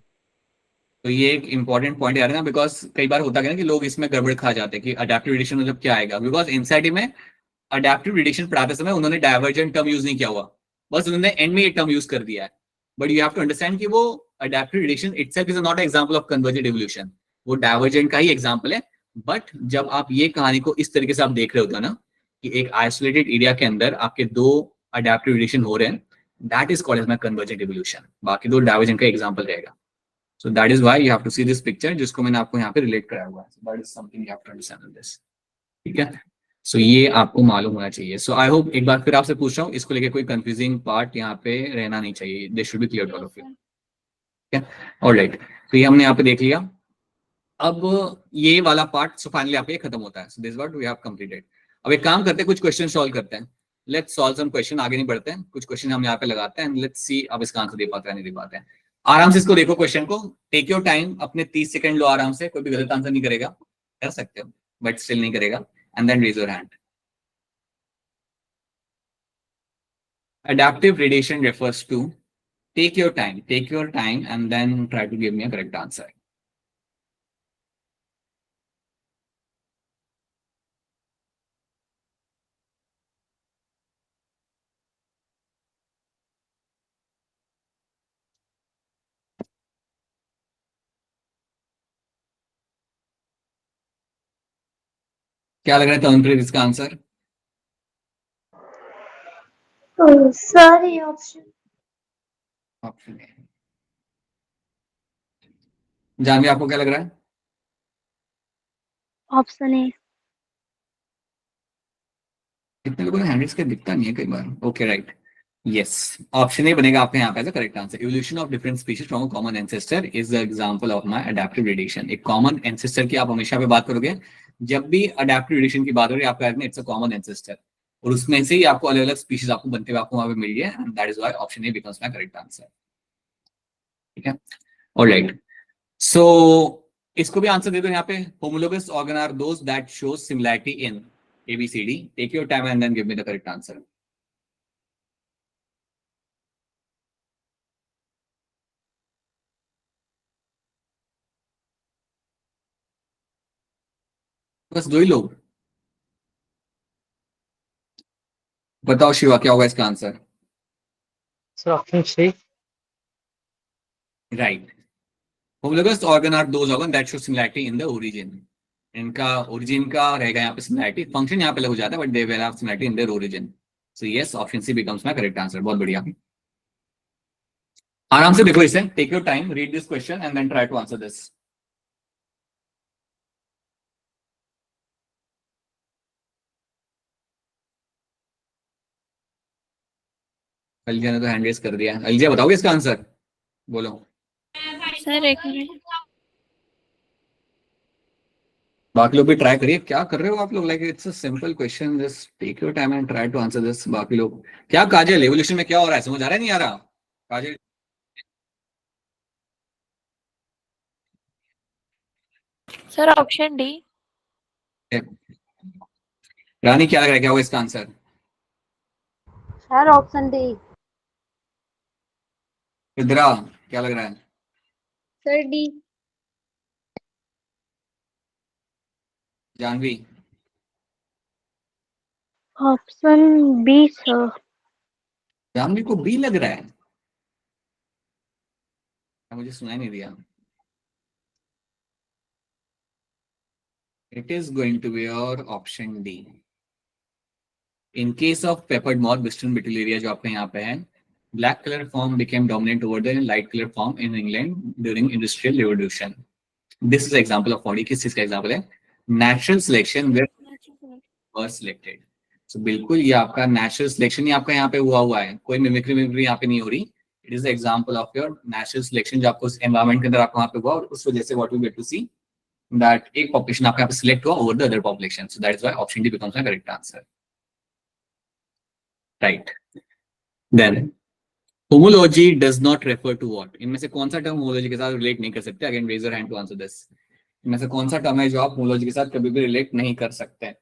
तो ये एक इंपॉर्टेंट पॉइंट है ना, बिकॉज कई बार होता है ना कि लोग इसमें गड़बड़ खा जाते हैं कि अडैप्टिव रेडिएशन मतलब क्या आएगा। बिकॉज एनसीईआरटी में अडैप्टिव रेडिएशन पढ़ाते समय उन्होंने डाइवर्जेंट टर्म यूज नहीं किया हुआ, बस उन्होंने एंड में ये टर्म यूज कर दिया है। But you have to understand कि वो adaptive radiation itself is not example of convergent evolution, वो डाइवर्जेंट का ही एग्जांपल है। बट जब आप ये कहानी को इस तरीके से आप देख रहे होते हो ना कि एक आइसोलेटेड एरिया के अंदर आपके दो अडैप्टिव रेडिएशन हो रहे हैं, that is called as my convergent evolution. बाकी दो डाइवर्जेंट का एग्जांपल रहेगा। So that is why you have to see this picture, जिसको मैंने आपको यहाँ पे रिलेट कराया हुआ है। So that is something you have to understand in this। ठीक है, so ये आपको मालूम होना चाहिए। So I hope, एक बार फिर आपसे पूछ रहा हूँ, इसको लेके कोई कंफ्यूजिंग पार्ट यहाँ पे रहना नहीं चाहिए। This should be clear to all of you। ठीक है, alright। तो ये हमने यहाँ पे देख लिया। अब ये वाला पार्ट सो फाइनली आपका ये खत्म होता है। So this is what we have completed। अब एक काम करते हैं, कुछ क्वेश्चन सॉल्व करते हैं। Let's solve some question। आगे नहीं बढ़ते हैं, कुछ क्वेश्चन हम यहाँ पे लगाते हैं। Let's see अब इसका आंसर दे पाते हैं नहीं दे पाते हैं। आराम से इसको देखो क्वेश्चन को, टेक योर टाइम, अपने 30 सेकंड लो आराम से, कोई भी गलत आंसर नहीं करेगा, कर सकते हो बट स्टिल नहीं करेगा। And then raise your hand. Adaptive radiation refers to, take your time and then try to give me a correct answer। क्या लग रहा है तनुप्रीत इसका आंसर? सर ये ऑप्शन ऑप्शन ए। जानवी आपको क्या लग रहा है? Option A. कितने लोगों ने हैंडल्स के दिखता नहीं है कई बार। Okay right, yes, option A बनेगा आपका यहाँ पे as a correct answer. Evolution of different species from a common ancestor is the example of my adaptive radiation. एक कॉमन एंसेस्टर की आप हमेशा पे बात करोगे, जब भी अडैप्टिव रेडिएशन की बात हो रही है आपका इट्स अ कॉमन एंसेस्टर, और उसमें से ही आपको अलग अलग स्पीशीज आपको बनते हुए आपको वहां पे मिल गया, and that is why option A becomes my correct answer. ठीक है, ऑलराइट, सो इसको भी आंसर दे दो यहाँ पे। Homologous organ are those that shows similarity in ABCD। Take your time and then give me the correct answer. बस दो ही लोग, बताओ शिवा क्या होगा इसका answer. Sir option C. Right, homologous organ are those organ that show similarity in the origin. इनका ओरिजिन का रहेगा यहाँ पे सिमिलैरिटी, फंक्शन यहाँ पे अलग हो जाता है but they will have similarity in their origin. So yes, option C becomes my correct answer. बहुत बढ़िया, आराम से देखो इसे, take your time, read this question and then try to answer this. Aljiya ने तो हैंड रेज कर दिया। अलजिया बताओगे इसका आंसर, बोलो। सर एक मिनट। बाकी लोग भी ट्राई करिए, क्या कर रहे हो आप लोग, like it's a simple question, just take your time and try to answer this. बाकी लोग क्या, काजल एवोल्यूशन में क्या हो रहा है, समझ आ रहा है नहीं आ रहा Kajal? Sir option D. Rani क्या लग रहा है क्या होगा इसका answer? Sir option D. Idhara क्या लग रहा है? Sir D. Janvi? Option B sir. Janvi को बी लग रहा है, मुझे सुनाई नहीं दिया। It is going to be your option D. In case of peppered moth Biston betularia जो आपका यहाँ पे है, black color form became dominant over the light color form in England during industrial revolution. This is an example of what? किस चीज का एग्जाम्पल है? Natural selection where were selected. So बिल्कुल ये आपका नेचुरल सिलेक्शन ही आपका यहाँ पे हुआ है, कोई मिमिक्री मिमिक्री यहाँ पे नहीं हो रही। It is the example of your natural selection जो आपको उस एनवायरमेंट के अंदर आपको वहाँ पे हुआ, और उस वजह से what we get to see that एक पॉपुलेशन आपका यहाँ पे सिलेक्ट हुआ over the other population. So that is why option D becomes the correct answer. Right, then homology does not refer to what? इनमें से कौन सा टर्म होमोलॉजी के साथ रिलेट नहीं कर सकते? Again raise your hand to answer this. इनमें से कौन सा टर्म है जो आप होमोलॉजी के साथ कभी भी रिलेट नहीं कर सकते?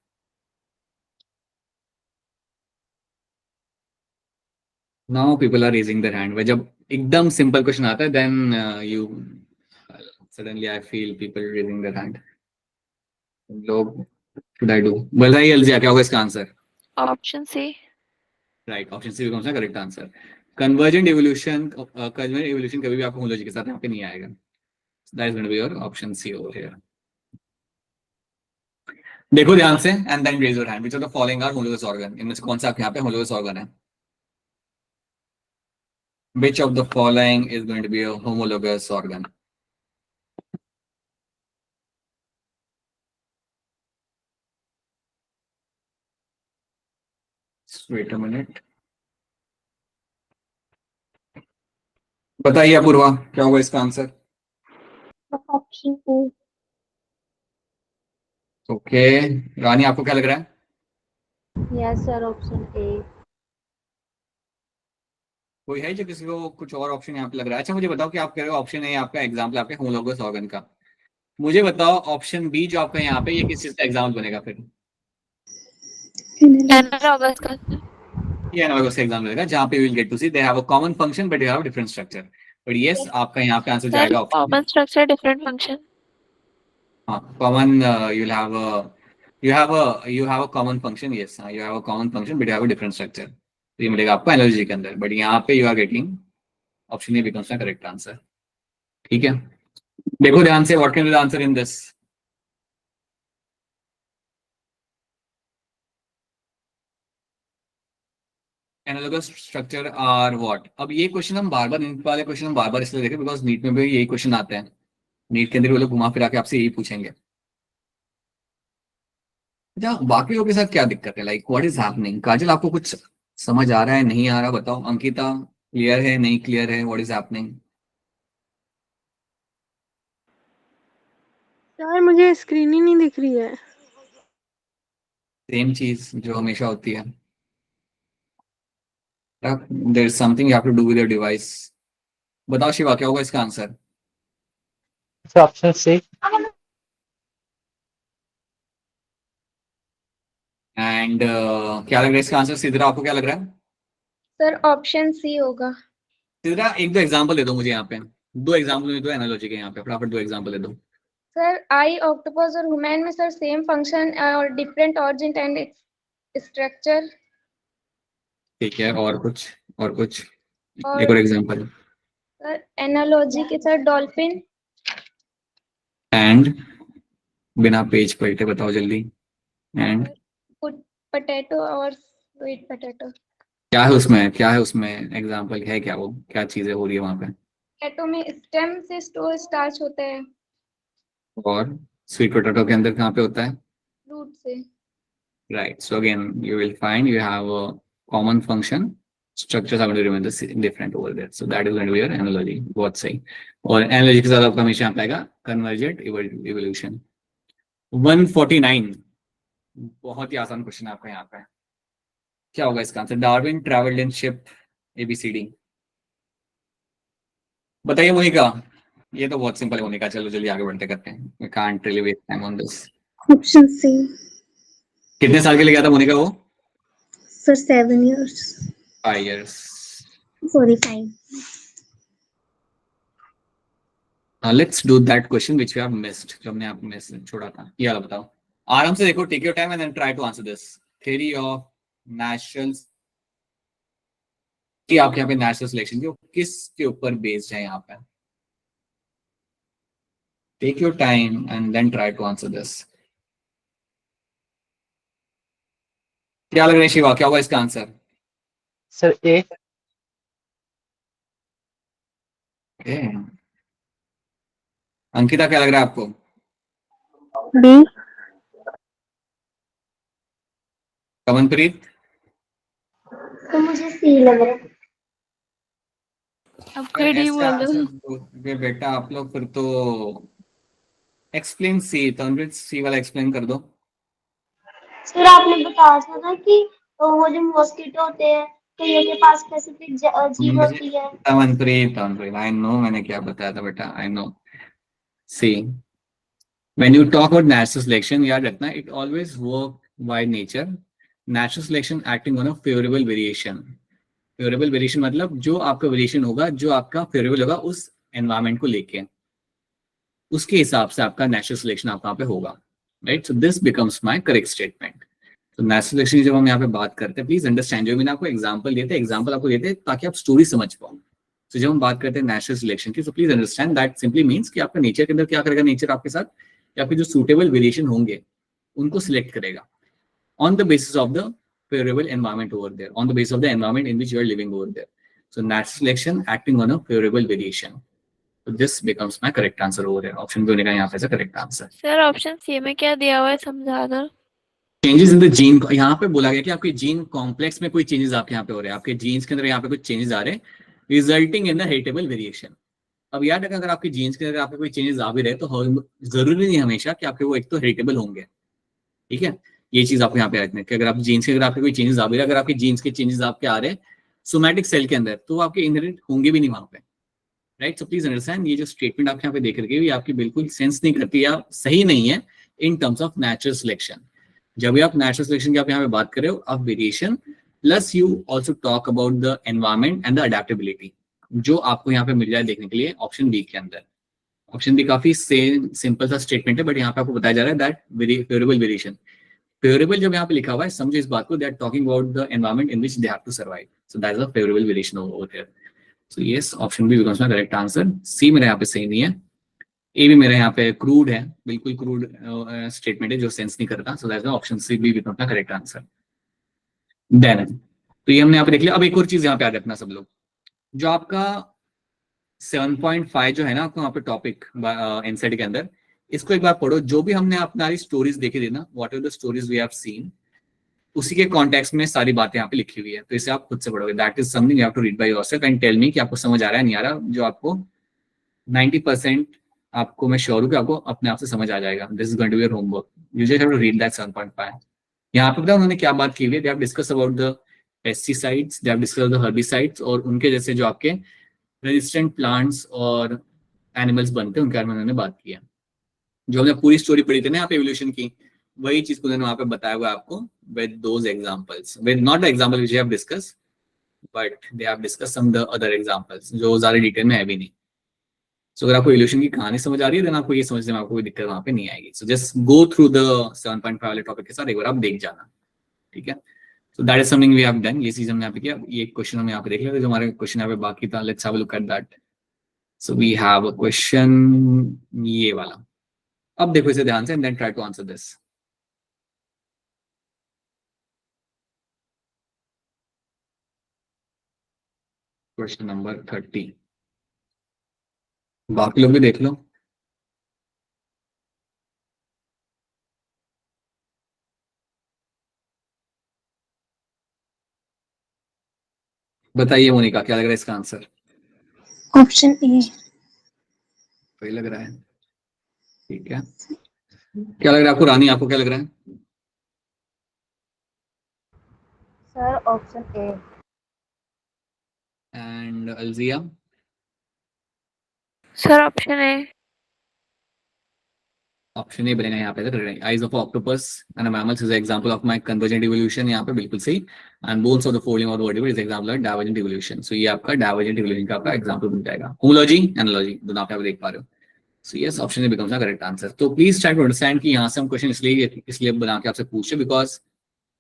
Now people are raising their hand. जब एकदम सिंपल क्वेश्चन आता है then you suddenly I feel people raising their hand. लोग शुड आई डू? बताइए अलजिया क्या होगा इसका answer? Option C. Right, option C becomes the correct answer. Convergent evolution कभी भी आपको होमोलॉजी के साथ यहाँ पे नहीं आएगा। That is going to be your option C over here. देखो ध्यान से and then raise your hand. Which of the following are homologous organ? इनमें से कौन सा आपके यहाँ पे होमोलोगस ऑर्गन है? Which of the following is going to be a homologous organ? Just wait a minute. बताइए अपूर्वा क्या होगा इसका आंसर? Option A. ओके, रानी आपको क्या लग रहा है? यस सर ऑप्शन ए। कोई है जो किसी को कुछ और ऑप्शन यहाँ पे लग रहा है? अच्छा मुझे बताओ कि आप कह रहे हो ऑप्शन ए आपका एग्जाम्पल आपके होमोलोगस ऑर्गन का, मुझे बताओ ऑप्शन बी जो आपका यहाँ पे ये किस चीज का एग्जाम्पल बनेगा फिर? एनालॉगस का। ये एनालॉगस का एग्जाम्पल बनेगा जहाँ पे you will get to see they have a common function but they have different structure. But yes आपका यहाँ पे आंसर सर जाएगा option common structure different function. हाँ, common you have a common function. Yes, you have a common function but you have a different structure. तो ये मिलेगा आपको एनालॉजी के अंदर, बट यहाँ पे you are getting option A becomes the correct answer. ठीक है, देखो ध्यान से, what can be the answer in this? Analogous structure are what? अब ये क्वेश्चन हम बार बार, इन वाले क्वेश्चन हम बार बार इसलिए देखें बिकॉज नीट में भी यही क्वेश्चन आते हैं। नीट के अंदर वो लोग घुमा फिरा के आपसे यही पूछेंगे। अच्छा, बाकी लोगों के साथ क्या दिक्कत है? Like what is happening? Kajal, आपको कुछ समझ आ रहा है, नहीं आ रहा? बताओ। अंकिता, क्लियर है, नहीं क्लियर है? What is happening? सर मुझे स्क्रीन ही नहीं दिख रही है। सेम चीज जो हमेशा होती है। There is something you have to do with your device. बताओ शिवा, क्या होगा इसका answer? Sir option C. And क्या लग रहा है इसका आंसर? सिद्रा, आपको क्या लग रहा है? सर ऑप्शन सी होगा। सिद्रा, एक दो एग्जांपल दे दो मुझे यहाँ पे। दो एग्जांपल दे दो एनालॉजी के, यहाँ पे फटाफट दो एग्जांपल दे दो। सर आई ऑक्टोपस और ह्यूमन में सर सेम फंक्शन और डिफरेंट ऑरिजिन एंड स्ट्रक्चर। ठीक है, और कुछ? और कुछ? और एक और एग्जांपल। सर एनालॉजी के सर डॉल्फिन। एंड बिना पेज पलटे बताओ जल्दी। एंड पोटैटो और स्वीट पोटैटो। क्या है उसमें? क्या है उसमें? एग्जांपल है क्या? वो क्या चीजें हो रही है वहां पे? पोटैटो में स्टेम से स्टोर स्टार्च होता है। और स्वीट पोटैटो के अंदर कहाँ पे होता है? रूट से। Right. So again, you will find you have a common function. Structures are going to remain different over there. So that is going to be your analogy. बहुत सही। और analogy के साथ आपका हमेशा यहाँ पे आएगा convergent evolution। 149, बहुत ही आसान क्वेश्चन है आपका यहाँ पे। क्या होगा इसका answer? Darwin travelled in ship ABCD। बताइए मोनिका। ये तो बहुत सिंपल है मोनिका, चलो जल्दी आगे बढ़ते करते हैं। We can't really waste time on this। Option C. कितने साल के लिए गया था मोनिका वो? Sir 7 years। 5 years। Sorry 5। Let's do that question which we have missed, जो हमने आपको मिस छोड़ा था। ये वाला बताओ। आराम से देखो, take your time and then try to answer this. Theory of natural कि आपके यहाँ पे नेचुरल सिलेक्शन की किस के ऊपर बेस्ड है यहाँ पे? Take your time and then try to answer this. क्या लग रहा है शिवा, क्या होगा इसका आंसर? सर ए। अंकिता, क्या लग रहा है आपको? बी। कमनप्रीत? तो मुझे सी लग रहा है। अब फिर डी बोल दो। फिर बेटा आप लोग फिर तो एक्सप्लेन सी। तनवीर, सी वाला एक्सप्लेन कर दो। सर आपने बताया था ना कि वो जो मॉस्किटो होते हैं कईयों के पास स्पेसिफिक जीन होती है। तमनप्रीत, आई नो मैंने क्या बताया था बेटा, I know. See, when you talk about natural selection, याद रखना, it always work by nature. Natural selection acting on a favorable variation. Favorable variation मतलब जो आपका वेरिएशन होगा, जो आपका फेवरेबल होगा उस एनवायरमेंट को लेके, उसके हिसाब से आपका नेचुरल सिलेक्शन आपका पे होगा। Right, so this becomes my correct statement. तो नेचुरल सिलेक्शन की जब हम यहाँ पे बात करते हैं, प्लीज अंडरस्टैंड, जो मैंने आपको एग्जांपल दिए थे, एग्जांपल आपको देते हैं ताकि आप स्टोरी समझ पाओ। तो जब हम बात करते हैं नेचुरल सिलेक्शन की, so please understand that simply means कि आपका नेचर के अंदर क्या करेगा, नेचर आपके साथ या आपके जो सूटेबल वेरिएशन होंगे उनको सिलेक्ट करेगा on the basis of the favorable environment over there, on the basis of the environment in which you are living over there. So natural selection acting on a favorable variation. So this becomes my correct answer over there. Option B होने का यहाँ पे correct answer. Sir option C में क्या दिया हुआ है समझा दो। Changes in the gene, यहाँ पे बोला गया कि आपके जीन कॉम्प्लेक्स में कोई चेंजेस आपके यहाँ पे हो रहे हैं, आपके जीन्स के अंदर यहाँ पे कुछ चेंजेस आ रहे हैं, resulting in the heritable variation. अब याद रखना, अगर आपके जीन्स के अंदर आपके कोई चेंजेस आ भी रहे तो जरूरी नहीं हमेशा कि आपके वो एक तो हेरिटेबल होंगे। ठीक है, ये चीज आपको यहाँ पे रखना है कि अगर आप जीन्स के, अगर आपके कोई चेंजेस आ भी रहे, अगर आपके जीन्स के चेंजेस आपके आ रहे हैं सोमैटिक सेल के अंदर, तो आपके इनहेरिट होंगे भी नहीं वहां पे। राइट, सो प्लीज अंडरस्टैंड, ये जो स्टेटमेंट आप यहाँ पे देख रहे हो ये आपकी बिल्कुल सेंस नहीं करती या सही नहीं है in terms of natural selection. जब भी आप नेचुरल सिलेक्शन की आप यहाँ पे बात कर रहे हो, आप variation plus you also talk about the environment and the adaptability, जो आपको यहाँ पे मिल जाए देखने के लिए ऑप्शन बी के अंदर। ऑप्शन बी काफी सिंपल सा स्टेटमेंट है, बट यहाँ पे आपको बताया जा रहा है दैट फेवरेबल वेरिएशन। फेवरेबल जब यहाँ पे लिखा हुआ है, समझो इस बात को, they are talking about the environment in which they have to survive, so that is a favourable variation over here. So yes, option B becomes my correct answer. C मेरे यहाँ पे सही नहीं है, ए भी मेरे यहाँ पे क्रूड है, बिल्कुल क्रूड स्टेटमेंट है जो सेंस नहीं करता, so that is option C B becomes my correct answer. Then तो ये हमने यहाँ पे देख लिया। अब एक और चीज यहाँ पे याद रखना सब लोग, जो आपका 7.5 जो है ना आपको यहाँ पे टॉपिक एनसीईआरटी के अंदर, इसको एक बार पढ़ो, जो भी हमने अपनी स्टोरीज देखी थी ना, what are the stories we have seen, उसी के कॉन्टेक्स्ट में सारी बातें यहाँ पे लिखी हुई है, तो इसे आप खुद से पढ़ोगे। That is something you have to read by yourself and tell me कि आपको समझ आ रहा है नहीं आ रहा। जो आपको 90% आपको मैं श्योर हूँ कि आपको अपने आप से समझ आ जाएगा। This is going to be your homework, you just have to read that 7.5। यहाँ पे पता है उन्होंने क्या बात की हुई है, दे have discuss about the pesticides, they have discuss the herbicides, और उनके जैसे जो आपके रेजिस्टेंट प्लांट्स और एनिमल्स बनते हैं उनके बारे में उन्होंने बात की है। जो हमने पूरी स्टोरी पढ़ी थी ना यहाँ पे एवोल्यूशन की, वही चीज को उन्होंने वहां पे बताया हुआ आपको with those examples, with not the example which we have discuss, but they have discuss some the other examples जो ज्यादा डिटेल में है भी नहीं। सो अगर आपको एवोल्यूशन की कहानी समझ आ रही है, देन आपको ये समझने में आपको कोई दिक्कत वहां पे नहीं आएगी। So just go through the 7.5 वाले टॉपिक के साथ एक बार आप देख जाना, ठीक है। So that is something we have done, ये चीज हमने यहाँ पे किया। ये क्वेश्चन हम यहाँ पे देख लेते, जो हमारे क्वेश्चन यहाँ पे बाकी था, let's have a look at that. So we have a question ये वाला, अब देखो इसे ध्यान से and then try to answer this. Question number 30, बाकी लोग भी देख लो। बताइए मोनिका, क्या लग रहा है इसका आंसर? Option A. वही लग रहा है, ठीक है। क्या लग रहा है आपको रानी, आपको क्या लग रहा है? Sir option A. And Aljiya? Sir option A. Option A बनेगा यहाँ पे। Eyes of octopus and mammals is example of my convergent evolution, यहाँ पे बिल्कुल सही। And bones of the following of the vertebrate is example of divergent evolution. So ये आपका डाइवर्जेंट इवोल्यूशन का आपका एग्जांपल बन जाएगा। होमोलॉजी, एनालॉजी दोनों आप यहाँ पे देख पा रहे हो। सो yes, option A becomes the correct answer. तो प्लीज ट्राई टू अंडरस्टैंड कि यहाँ से हम क्वेश्चन इसलिए बना के आपसे पूछे because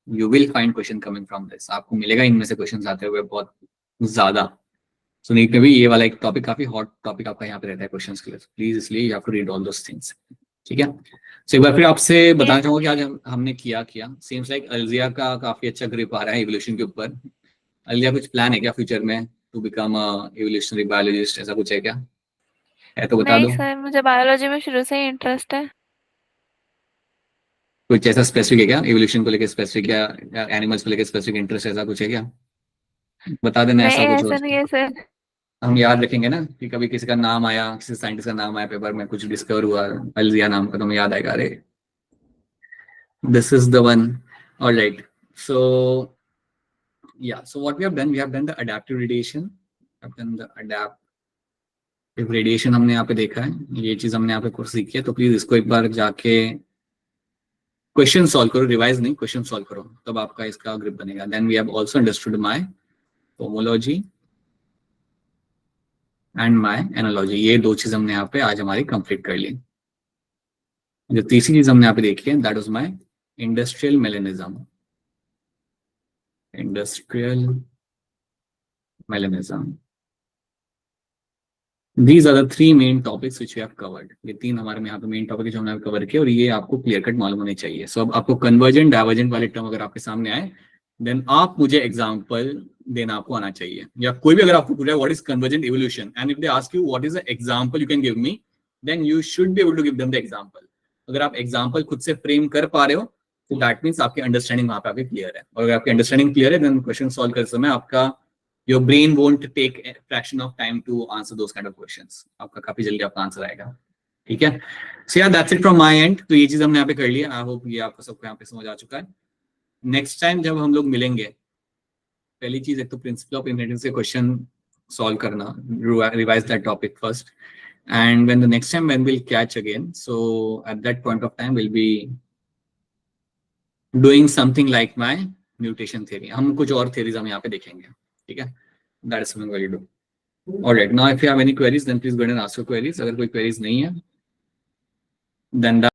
you will find question coming from this, आपको मिलेगा इनमें से क्वेश्चन आते हुए बहुत ज्यादा। सो नीट में भी ये वाला एक टॉपिक काफी हॉट टॉपिक आपका यहाँ पे रहता है क्वेश्चंस के लिए, प्लीज इसलिए you have to read all those things, ठीक है। सो एक बार फिर आपसे बताना चाहूंगा कि आज हमने किया सीम्स लाइक अलजिया का काफी अच्छा ग्रिप आ रहा है इवोल्यूशन के ऊपर। अलजिया कुछ प्लान है क्या फ्यूचर में टू बिकम इवोल्यूशनरी बायोलॉजिस्ट, ऐसा कुछ है क्या? है तो बता नहीं दो। सर, मुझे बायोलॉजी में शुरू से ही इंटरेस्ट है। कुछ ऐसा स्पेसिफिक है क्या इवोल्यूशन को लेकर स्पेसिफिक, या एनिमल्स को लेकर स्पेसिफिक इंटरेस्ट, ऐसा कुछ है क्या? बता देना नहीं ऐसा कुछ हो। ऐसा नहीं है सर। हम याद रखेंगे ना कि कभी किसी का नाम आया, किसी साइंटिस्ट का नाम आया पेपर में, कुछ डिस्कवर हुआ अलजिया नाम का, तो हमें याद आएगा अरे this is the one. Alright, so yeah, so what we have done the adaptive radiation, have done the adaptive radiation हमने यहाँ पे देखा है, ये चीज हमने यहाँ पे कुछ सीखी है। तो प्लीज इसको एक बार जाके क्वेश्चन सॉल्व करो, रिवाइज नहीं, क्वेश्चन सॉल्व करो, तब आपका इसका ग्रिप बनेगा। Then we have also understood my homology and my analogy, ये दो चीज हमने यहाँ पे आज हमारी कंप्लीट कर ली। जो तीसरी चीज हमने यहाँ पे देखी है, that was my industrial melanism, industrial melanism. These are the three main topics which we have covered. ये तीन हमारे में यहाँ पे मेन टॉपिक जो हमने कवर किया और ये आपको क्लियर कट मालूम होने चाहिए। सो अब आपको कन्वर्जेंट डाइवर्जेंट वाले टर्म अगर आपके सामने आए, देन आप मुझे एग्जांपल देना आपको आना चाहिए। या कोई भी अगर आपको पूछे what is convergent evolution and if they ask you what is the example you can give me, then you should be able to give them the example. अगर आप एग्जांपल खुद से फ्रेम कर पा रहे हो तो दैट मीन्स आपकी अंडरस्टैंडिंग वहां पे आपकी क्लियर है। और अगर आपकी अंडरस्टैंडिंग क्लियर है, देन क्वेश्चन सॉल्व करते समय आपका your brain won't take a fraction of time to answer those kind of questions. आपका काफी जल्दी आपका आंसर आएगा, ठीक है। So yeah, that's it from my end. तो ये चीज हमने यहाँ पे कर लिया। आई होप ये आपको सबको यहाँ पे समझ आ चुका है। नेक्स्ट टाइम जब हम लोग मिलेंगे, पहली चीज एक तो प्रिंसिपल ऑफ इनहेरिटेंस के क्वेश्चन सॉल्व करना, revise that topic first, and when the next time when will catch again, so at that point of time will be doing something like my mutation theory. हम कुछ और थ्योरीज हम यहाँ पे देखेंगे, ठीक है। That is something we'll do. All right. Now, if you have any queries, then please go ahead and ask your queries. अगर कोई queries नहीं है, then